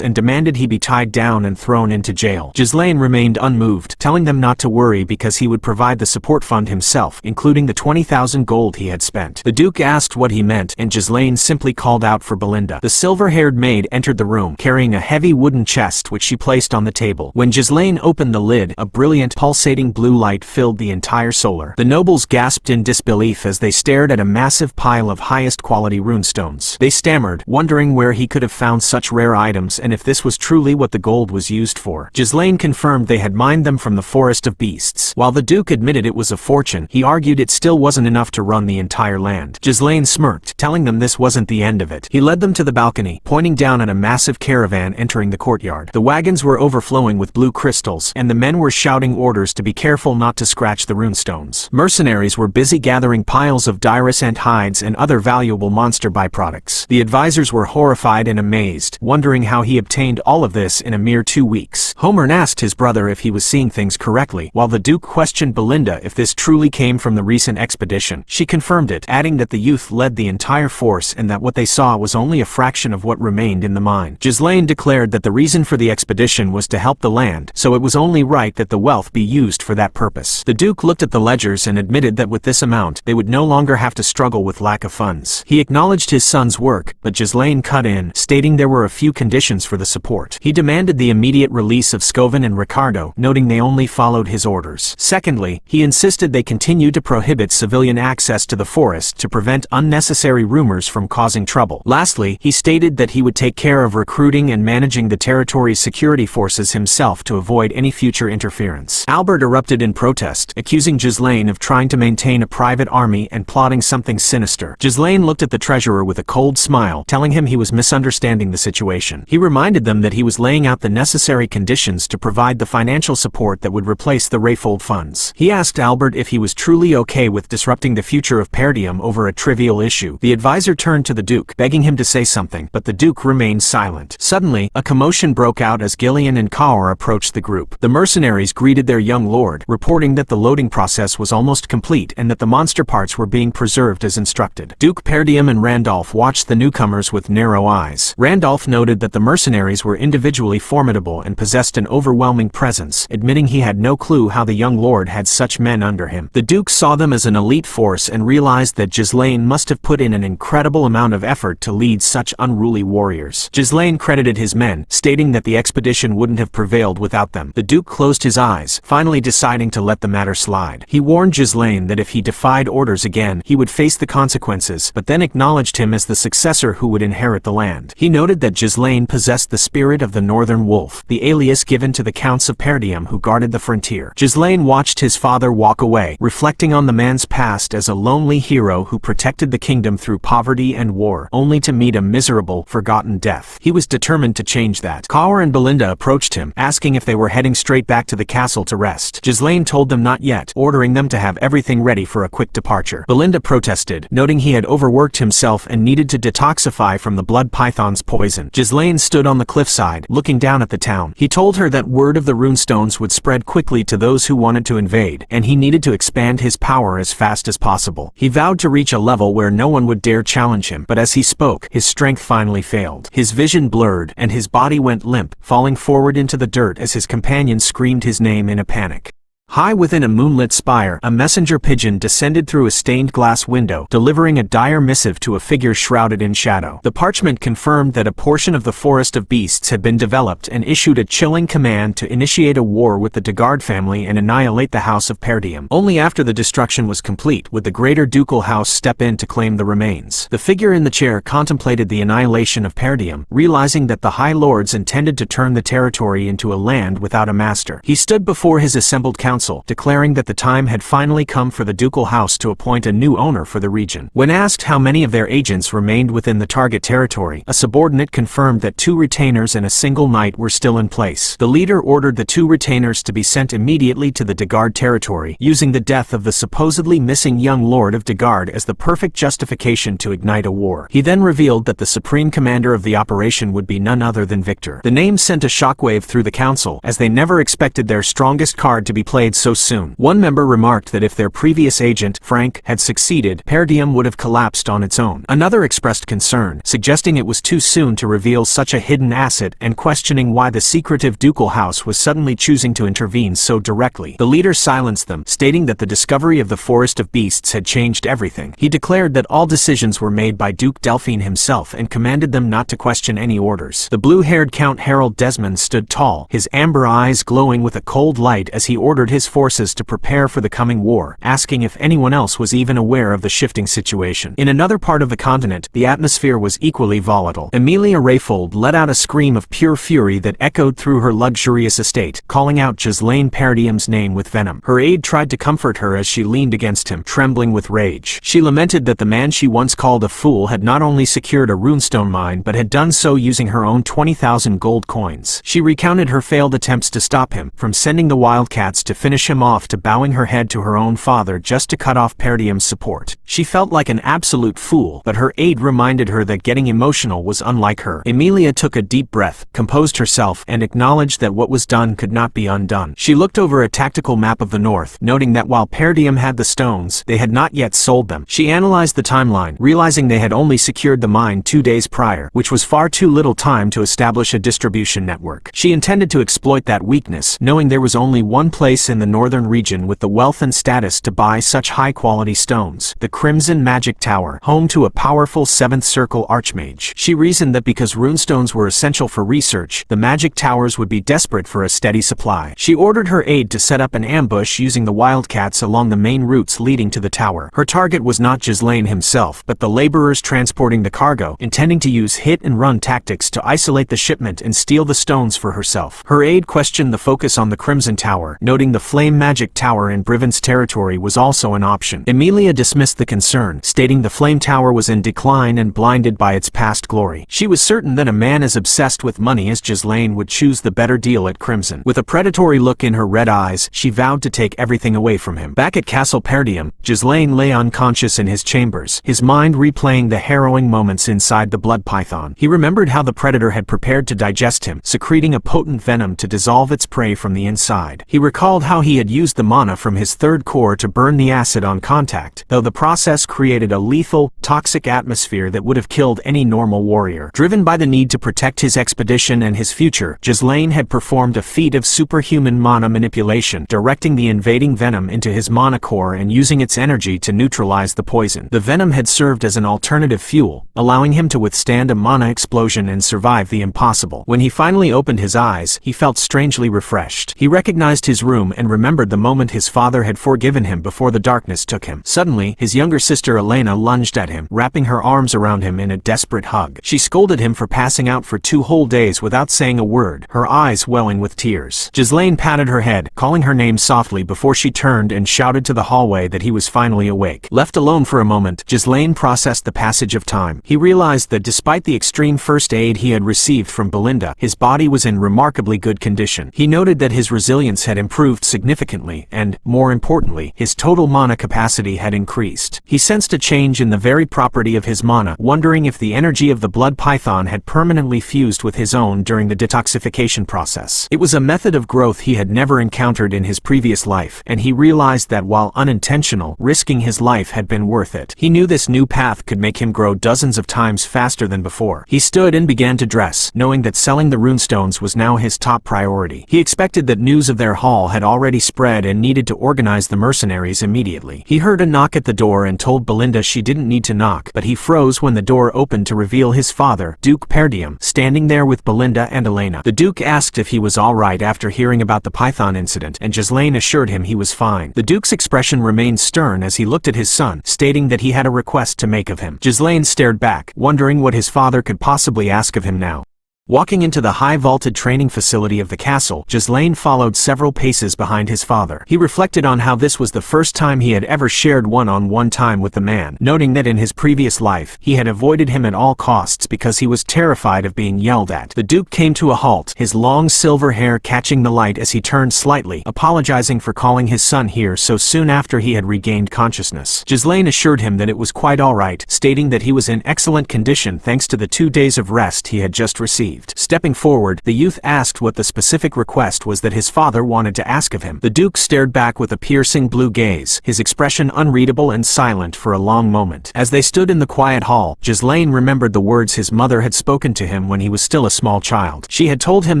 and demanded he be tied down and thrown into jail. Ghislain remained unmoved, telling them not to worry because he would provide the support fund himself, including the 20,000 gold he had spent. The Duke asked what he meant, and Ghislain simply called out for Belinda. The silver-haired maid entered the room, carrying a heavy wooden chest which she placed on the table. When Ghislain opened the lid, a brilliant, pulsating blue light filled the entire solar. The nobles gasped in disbelief as they stared at a massive pile of highest-quality runestones. They stammered, wondering where he could have found such rare items and if this was truly what the gold was used for. Ghislain confirmed they had mined them from the Forest of Beasts. While the Duke admitted it was a fortune, he argued it still wasn't enough to run the entire land. Ghislain smirked, telling them this wasn't the end of it. He led them to the balcony, pointing down at a massive caravan entering the courtyard. The wagons were overflowing with blue crystals, and the men were shouting shouting orders to be careful not to scratch the runestones. Mercenaries were busy gathering piles of dirus ant hides and other valuable monster byproducts. The advisors were horrified and amazed, wondering how he obtained all of this in a mere 2 weeks. Homer asked his brother if he was seeing things correctly, while the Duke questioned Belinda if this truly came from the recent expedition. She confirmed it, adding that the youth led the entire force and that what they saw was only a fraction of what remained in the mine. Ghislain declared that the reason for the expedition was to help the land, so it was only right that the wealth be used for that purpose. The Duke looked at the ledgers and admitted that with this amount, they would no longer have to struggle with lack of funds. He acknowledged his son's work, but Ghislain cut in, stating there were a few conditions for the support. He demanded the immediate release of Scoven and Ricardo, noting they only followed his orders. Secondly, he insisted they continue to prohibit civilian access to the forest to prevent unnecessary rumors from causing trouble. Lastly, he stated that he would take care of recruiting and managing the territory's security forces himself to avoid any future interference. Albert erupted in protest, accusing Ghislain of trying to maintain a private army and plotting something sinister. Ghislain looked at the treasurer with a cold smile, telling him he was misunderstanding the situation. He reminded them that he was laying out the necessary conditions to provide the financial support that would replace the Rayfold funds. He asked Albert if he was truly okay with disrupting the future of Perdium over a trivial issue. The advisor turned to the Duke, begging him to say something, but the Duke remained silent. Suddenly, a commotion broke out as Gillion and Kaur approached the group. The mercenaries greeted their young lord, reporting that the loading process was almost complete and that the monster parts were being preserved as instructed. Duke Perdium and Randolph watched the newcomers with narrow eyes. Randolph noted that the mercenaries were individually formidable and possessed an overwhelming presence, admitting he had no clue how the young lord had such men under him. The Duke saw them as an elite force and realized that Ghislain must have put in an incredible amount of effort to lead such unruly warriors. Ghislain credited his men, stating that the expedition wouldn't have prevailed without them. The Duke closed his eyes, finally deciding to let the matter slide. He warned Ghislain that if he defied orders again, he would face the consequences, but then acknowledged him as the successor who would inherit the land. He noted that Ghislain possessed the spirit of the Northern Wolf, the alias given to the Counts of Perdium who guarded the frontier. Ghislain watched his father walk away, reflecting on the man's past as a lonely hero who protected the kingdom through poverty and war, only to meet a miserable, forgotten death. He was determined to change that. Kaur and Belinda approached him, asking if they were heading straight back to the castle to rest. Ghislain told them not yet, ordering them to have everything ready for a quick departure. Belinda protested, noting he had overworked himself and needed to detoxify from the blood python's poison. Ghislain stood on the cliffside, looking down at the town. He told her that word of the runestones would spread quickly to those who wanted to invade, and he needed to expand his power as fast as possible. He vowed to reach a level where no one would dare challenge him, but as he spoke, his strength finally failed. His vision blurred, and his body went limp, falling forward into the dirt as his companion screamed his name in a panic. High within a moonlit spire, a messenger pigeon descended through a stained glass window, delivering a dire missive to a figure shrouded in shadow. The parchment confirmed that a portion of the Forest of Beasts had been developed and issued a chilling command to initiate a war with the Degard family and annihilate the House of Perdium. Only after the destruction was complete would the greater ducal house step in to claim the remains. The figure in the chair contemplated the annihilation of Perdium, realizing that the High Lords intended to turn the territory into a land without a master. He stood before his assembled council, declaring that the time had finally come for the ducal house to appoint a new owner for the region. When asked how many of their agents remained within the target territory, a subordinate confirmed that 2 retainers and a single knight were still in place. The leader ordered the 2 retainers to be sent immediately to the Degard territory, using the death of the supposedly missing young lord of Degard as the perfect justification to ignite a war. He then revealed that the supreme commander of the operation would be none other than Victor. The name sent a shockwave through the council, as they never expected their strongest card to be played so soon. One member remarked that if their previous agent, Frank, had succeeded, Perdium would have collapsed on its own. Another expressed concern, suggesting it was too soon to reveal such a hidden asset and questioning why the secretive ducal house was suddenly choosing to intervene so directly. The leader silenced them, stating that the discovery of the Forest of Beasts had changed everything. He declared that all decisions were made by Duke Delphine himself and commanded them not to question any orders. The blue-haired Count Harold Desmond stood tall, his amber eyes glowing with a cold light as he ordered his forces to prepare for the coming war, asking if anyone else was even aware of the shifting situation. In another part of the continent, the atmosphere was equally volatile. Emilia Rayfold let out a scream of pure fury that echoed through her luxurious estate, calling out Ghislain Perdium's name with venom. Her aide tried to comfort her as she leaned against him, trembling with rage. She lamented that the man she once called a fool had not only secured a runestone mine but had done so using her own 20,000 gold coins. She recounted her failed attempts to stop him, from sending the wildcats to finish him off to bowing her head to her own father just to cut off Perdium's support. She felt like an absolute fool, but her aide reminded her that getting emotional was unlike her. Emilia took a deep breath, composed herself, and acknowledged that what was done could not be undone. She looked over a tactical map of the north, noting that while Perdium had the stones, they had not yet sold them. She analyzed the timeline, realizing they had only secured the mine 2 days prior, which was far too little time to establish a distribution network. She intended to exploit that weakness, knowing there was only one place in the northern region with the wealth and status to buy such high-quality stones: the Crimson Magic Tower, home to a powerful 7th Circle Archmage. She reasoned that because runestones were essential for research, the magic towers would be desperate for a steady supply. She ordered her aide to set up an ambush using the wildcats along the main routes leading to the tower. Her target was not Ghislain himself, but the laborers transporting the cargo, intending to use hit-and-run tactics to isolate the shipment and steal the stones for herself. Her aide questioned the focus on the Crimson Tower, noting the Flame Magic Tower in Briven's territory was also an option. Emilia dismissed the concern, stating the Flame Tower was in decline and blinded by its past glory. She was certain that a man as obsessed with money as Ghislain would choose the better deal at Crimson. With a predatory look in her red eyes, she vowed to take everything away from him. Back at Castle Perdium, Ghislain lay unconscious in his chambers, his mind replaying the harrowing moments inside the blood python. He remembered how the predator had prepared to digest him, secreting a potent venom to dissolve its prey from the inside. He recalled how he had used the mana from his third core to burn the acid on contact, though the process created a lethal, toxic atmosphere that would have killed any normal warrior. Driven by the need to protect his expedition and his future, Ghislain had performed a feat of superhuman mana manipulation, directing the invading venom into his mana core and using its energy to neutralize the poison. The venom had served as an alternative fuel, allowing him to withstand a mana explosion and survive the impossible. When he finally opened his eyes, he felt strangely refreshed. He recognized his room and remembered the moment his father had forgiven him before the darkness took him. Suddenly, his younger sister Elena lunged at him, wrapping her arms around him in a desperate hug. She scolded him for passing out for 2 whole days without saying a word, her eyes welling with tears. Ghislain patted her head, calling her name softly before she turned and shouted to the hallway that he was finally awake. Left alone for a moment, Ghislain processed the passage of time. He realized that despite the extreme first aid he had received from Belinda, his body was in remarkably good condition. He noted that his resilience had improved significantly and, more importantly, his total mana capacity had increased. He sensed a change in the very property of his mana, wondering if the energy of the blood python had permanently fused with his own during the detoxification process. It was a method of growth he had never encountered in his previous life, and he realized that while unintentional, risking his life had been worth it. He knew this new path could make him grow dozens of times faster than before. He stood and began to dress, knowing that selling the runestones was now his top priority. He expected that news of their haul had already spread and needed to organize the mercenaries immediately. He heard a knock at the door and told Belinda she didn't need to knock, but he froze when the door opened to reveal his father, Duke Perdium, standing there with Belinda and Elena. The Duke asked if he was alright after hearing about the python incident, and Ghislain assured him he was fine. The Duke's expression remained stern as he looked at his son, stating that he had a request to make of him. Ghislain stared back, wondering what his father could possibly ask of him now. Walking into the high-vaulted training facility of the castle, Ghislain followed several paces behind his father. He reflected on how this was the first time he had ever shared one-on-one time with the man, noting that in his previous life, he had avoided him at all costs because he was terrified of being yelled at. The Duke came to a halt, his long silver hair catching the light as he turned slightly, apologizing for calling his son here so soon after he had regained consciousness. Ghislain assured him that it was quite alright, stating that he was in excellent condition thanks to the 2 days of rest he had just received. Stepping forward, the youth asked what the specific request was that his father wanted to ask of him. The Duke stared back with a piercing blue gaze, his expression unreadable and silent for a long moment. As they stood in the quiet hall, Ghislain remembered the words his mother had spoken to him when he was still a small child. She had told him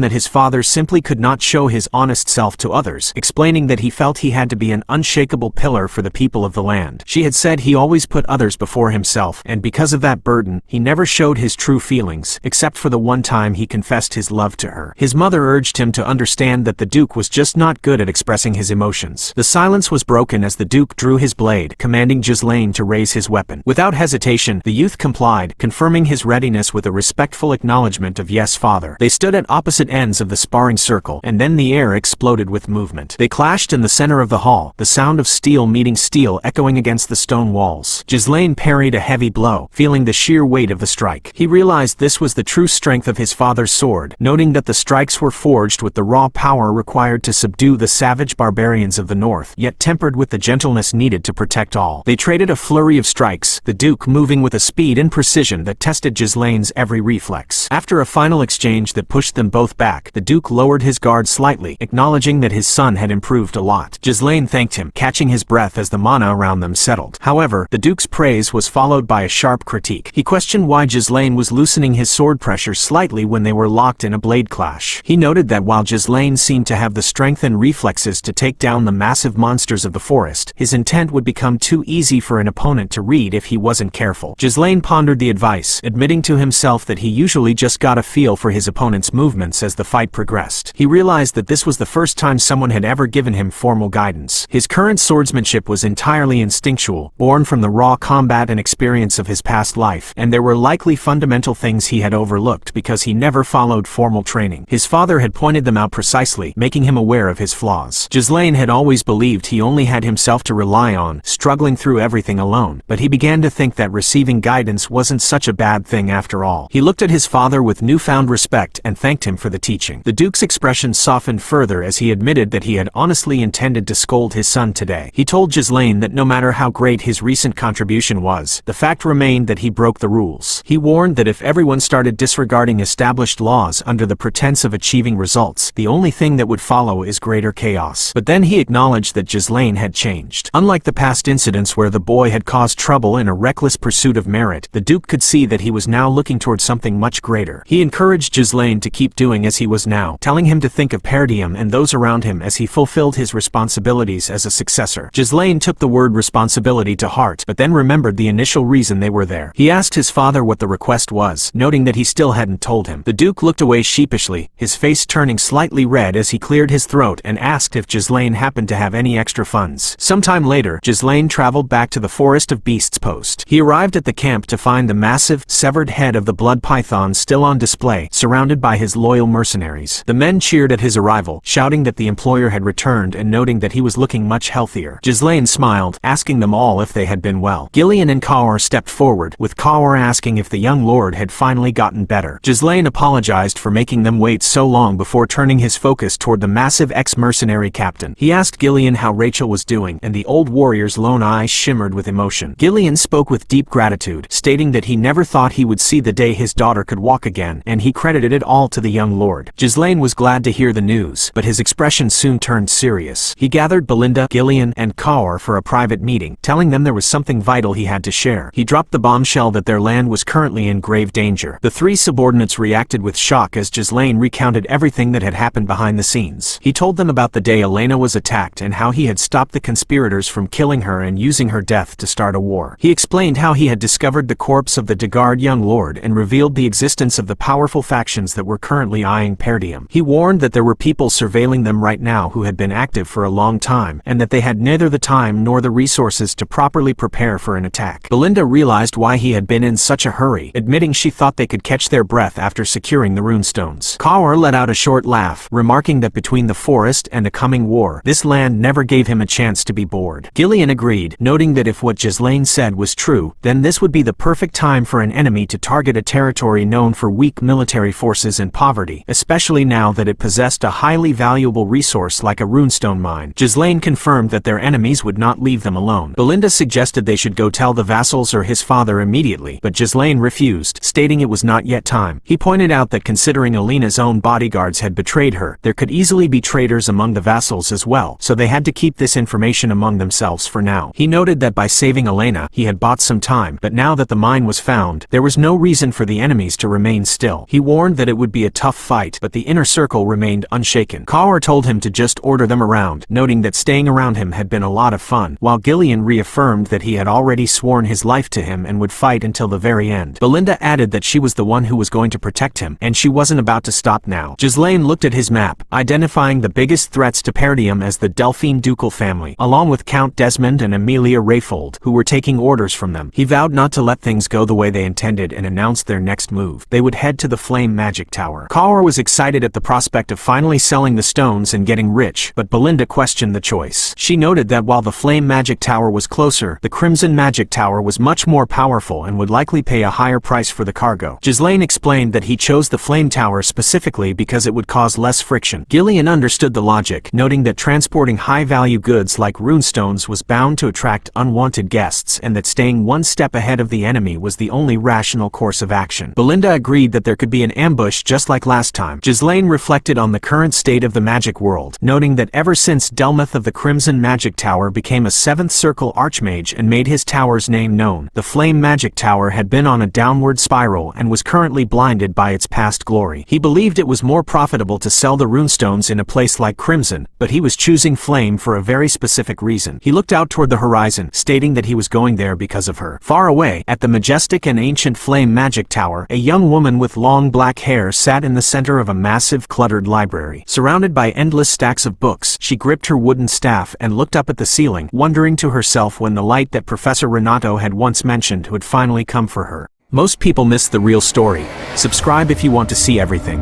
that his father simply could not show his honest self to others, explaining that he felt he had to be an unshakable pillar for the people of the land. She had said he always put others before himself, and because of that burden, he never showed his true feelings, except for the one time he confessed his love to her. His mother urged him to understand that the Duke was just not good at expressing his emotions. The silence was broken as the Duke drew his blade, commanding Ghislain to raise his weapon. Without hesitation, the youth complied, confirming his readiness with a respectful acknowledgement of yes, father. They stood at opposite ends of the sparring circle, and then the air exploded with movement. They clashed in the center of the hall, the sound of steel meeting steel echoing against the stone walls. Ghislain parried a heavy blow, feeling the sheer weight of the strike. He realized this was the true strength of his father's sword, noting that the strikes were forged with the raw power required to subdue the savage barbarians of the north, yet tempered with the gentleness needed to protect all. They traded a flurry of strikes, the Duke moving with a speed and precision that tested Ghislain's every reflex. After a final exchange that pushed them both back, the Duke lowered his guard slightly, acknowledging that his son had improved a lot. Ghislain thanked him, catching his breath as the mana around them settled. However, the Duke's praise was followed by a sharp critique. He questioned why Ghislain was loosening his sword pressure slightly when they were locked in a blade clash. He noted that while Ghislain seemed to have the strength and reflexes to take down the massive monsters of the forest, his intent would become too easy for an opponent to read if he wasn't careful. Ghislain pondered the advice, admitting to himself that he usually just got a feel for his opponent's movements as the fight progressed. He realized that this was the first time someone had ever given him formal guidance. His current swordsmanship was entirely instinctual, born from the raw combat and experience of his past life, and there were likely fundamental things he had overlooked because he never followed formal training. His father had pointed them out precisely, making him aware of his flaws. Ghislain had always believed he only had himself to rely on, struggling through everything alone, but he began to think that receiving guidance wasn't such a bad thing after all. He looked at his father with newfound respect and thanked him for the teaching. The Duke's expression softened further as he admitted that he had honestly intended to scold his son today. He told Ghislain that no matter how great his recent contribution was, the fact remained that he broke the rules. He warned that if everyone started disregarding established laws under the pretense of achieving results, the only thing that would follow is greater chaos. But then he acknowledged that Ghislain had changed. Unlike the past incidents where the boy had caused trouble in a reckless pursuit of merit, the Duke could see that he was now looking towards something much greater. He encouraged Ghislain to keep doing as he was now, telling him to think of Perdium and those around him as he fulfilled his responsibilities as a successor. Ghislain took the word responsibility to heart, but then remembered the initial reason they were there. He asked his father what the request was, noting that he still hadn't told him. The Duke looked away sheepishly, his face turning slightly red as he cleared his throat and asked if Ghislain happened to have any extra funds. Sometime later, Ghislain traveled back to the Forest of Beasts post. He arrived at the camp to find the massive, severed head of the blood python still on display, surrounded by his loyal mercenaries. The men cheered at his arrival, shouting that the employer had returned and noting that he was looking much healthier. Ghislain smiled, asking them all if they had been well. Gillion and Kaur stepped forward, with Kaur asking if the young lord had finally gotten better. Ghislain apologized for making them wait so long before turning his focus toward the massive ex-mercenary captain. He asked Gillion how Rachel was doing, and the old warrior's lone eyes shimmered with emotion. Gillion spoke with deep gratitude, stating that he never thought he would see the day his daughter could walk again, and he credited it all to the young lord. Ghislain was glad to hear the news, but his expression soon turned serious. He gathered Belinda, Gillion, and Kaur for a private meeting, telling them there was something vital he had to share. He dropped the bombshell that their land was currently in grave danger. The three subordinates reacted with shock as Ghislain recounted everything that had happened behind the scenes. He told them about the day Elena was attacked and how he had stopped the conspirators from killing her and using her death to start a war. He explained how he had discovered the corpse of the Dagard young lord and revealed the existence of the powerful factions that were currently eyeing Perdium. He warned that there were people surveilling them right now who had been active for a long time, and that they had neither the time nor the resources to properly prepare for an attack. Belinda realized why he had been in such a hurry, admitting she thought they could catch their breath after securing the runestones. Kaur let out a short laugh, remarking that between the forest and a coming war, this land never gave him a chance to be bored. Gillion agreed, noting that if what Ghislain said was true, then this would be the perfect time for an enemy to target a territory known for weak military forces and poverty, especially now that it possessed a highly valuable resource like a runestone mine. Ghislain confirmed that their enemies would not leave them alone. Belinda suggested they should go tell the vassals or his father immediately, but Ghislain refused, stating it was not yet time. He pointed out that considering Elena's own bodyguards had betrayed her, there could easily be traitors among the vassals as well, so they had to keep this information among themselves for now. He noted that by saving Elena, he had bought some time, but now that the mine was found, there was no reason for the enemies to remain still. He warned that it would be a tough fight, but the inner circle remained unshaken. Kaur told him to just order them around, noting that staying around him had been a lot of fun, while Gillion reaffirmed that he had already sworn his life to him and would fight until the very end. Belinda added that she was the one who was going to protect him, and she wasn't about to stop now. Ghislain looked at his map, identifying the biggest threats to Perdium as the Delphine ducal family, along with Count Desmond and Amelia Rayfold, who were taking orders from them. He vowed not to let things go the way they intended and announced their next move. They would head to the Flame Magic Tower. Kaur was excited at the prospect of finally selling the stones and getting rich, but Belinda questioned the choice. She noted that while the Flame Magic Tower was closer, the Crimson Magic Tower was much more powerful and would likely pay a higher price for the cargo. Ghislain explained that but he chose the flame tower specifically because it would cause less friction. Gillion understood the logic, noting that transporting high-value goods like runestones was bound to attract unwanted guests and that staying one step ahead of the enemy was the only rational course of action. Belinda agreed that there could be an ambush just like last time. Ghislain reflected on the current state of the magic world, noting that ever since Delmuth of the Crimson Magic Tower became a 7th Circle Archmage and made his tower's name known, the Flame Magic Tower had been on a downward spiral and was currently blinded by its past glory. He believed it was more profitable to sell the runestones in a place like Crimson, but he was choosing Flame for a very specific reason. He looked out toward the horizon, stating that he was going there because of her. Far away, at the majestic and ancient Flame Magic Tower, a young woman with long black hair sat in the center of a massive, cluttered library. Surrounded by endless stacks of books, she gripped her wooden staff and looked up at the ceiling, wondering to herself when the light that Professor Renato had once mentioned would finally come for her. Most people miss the real story. Subscribe if you want to see everything.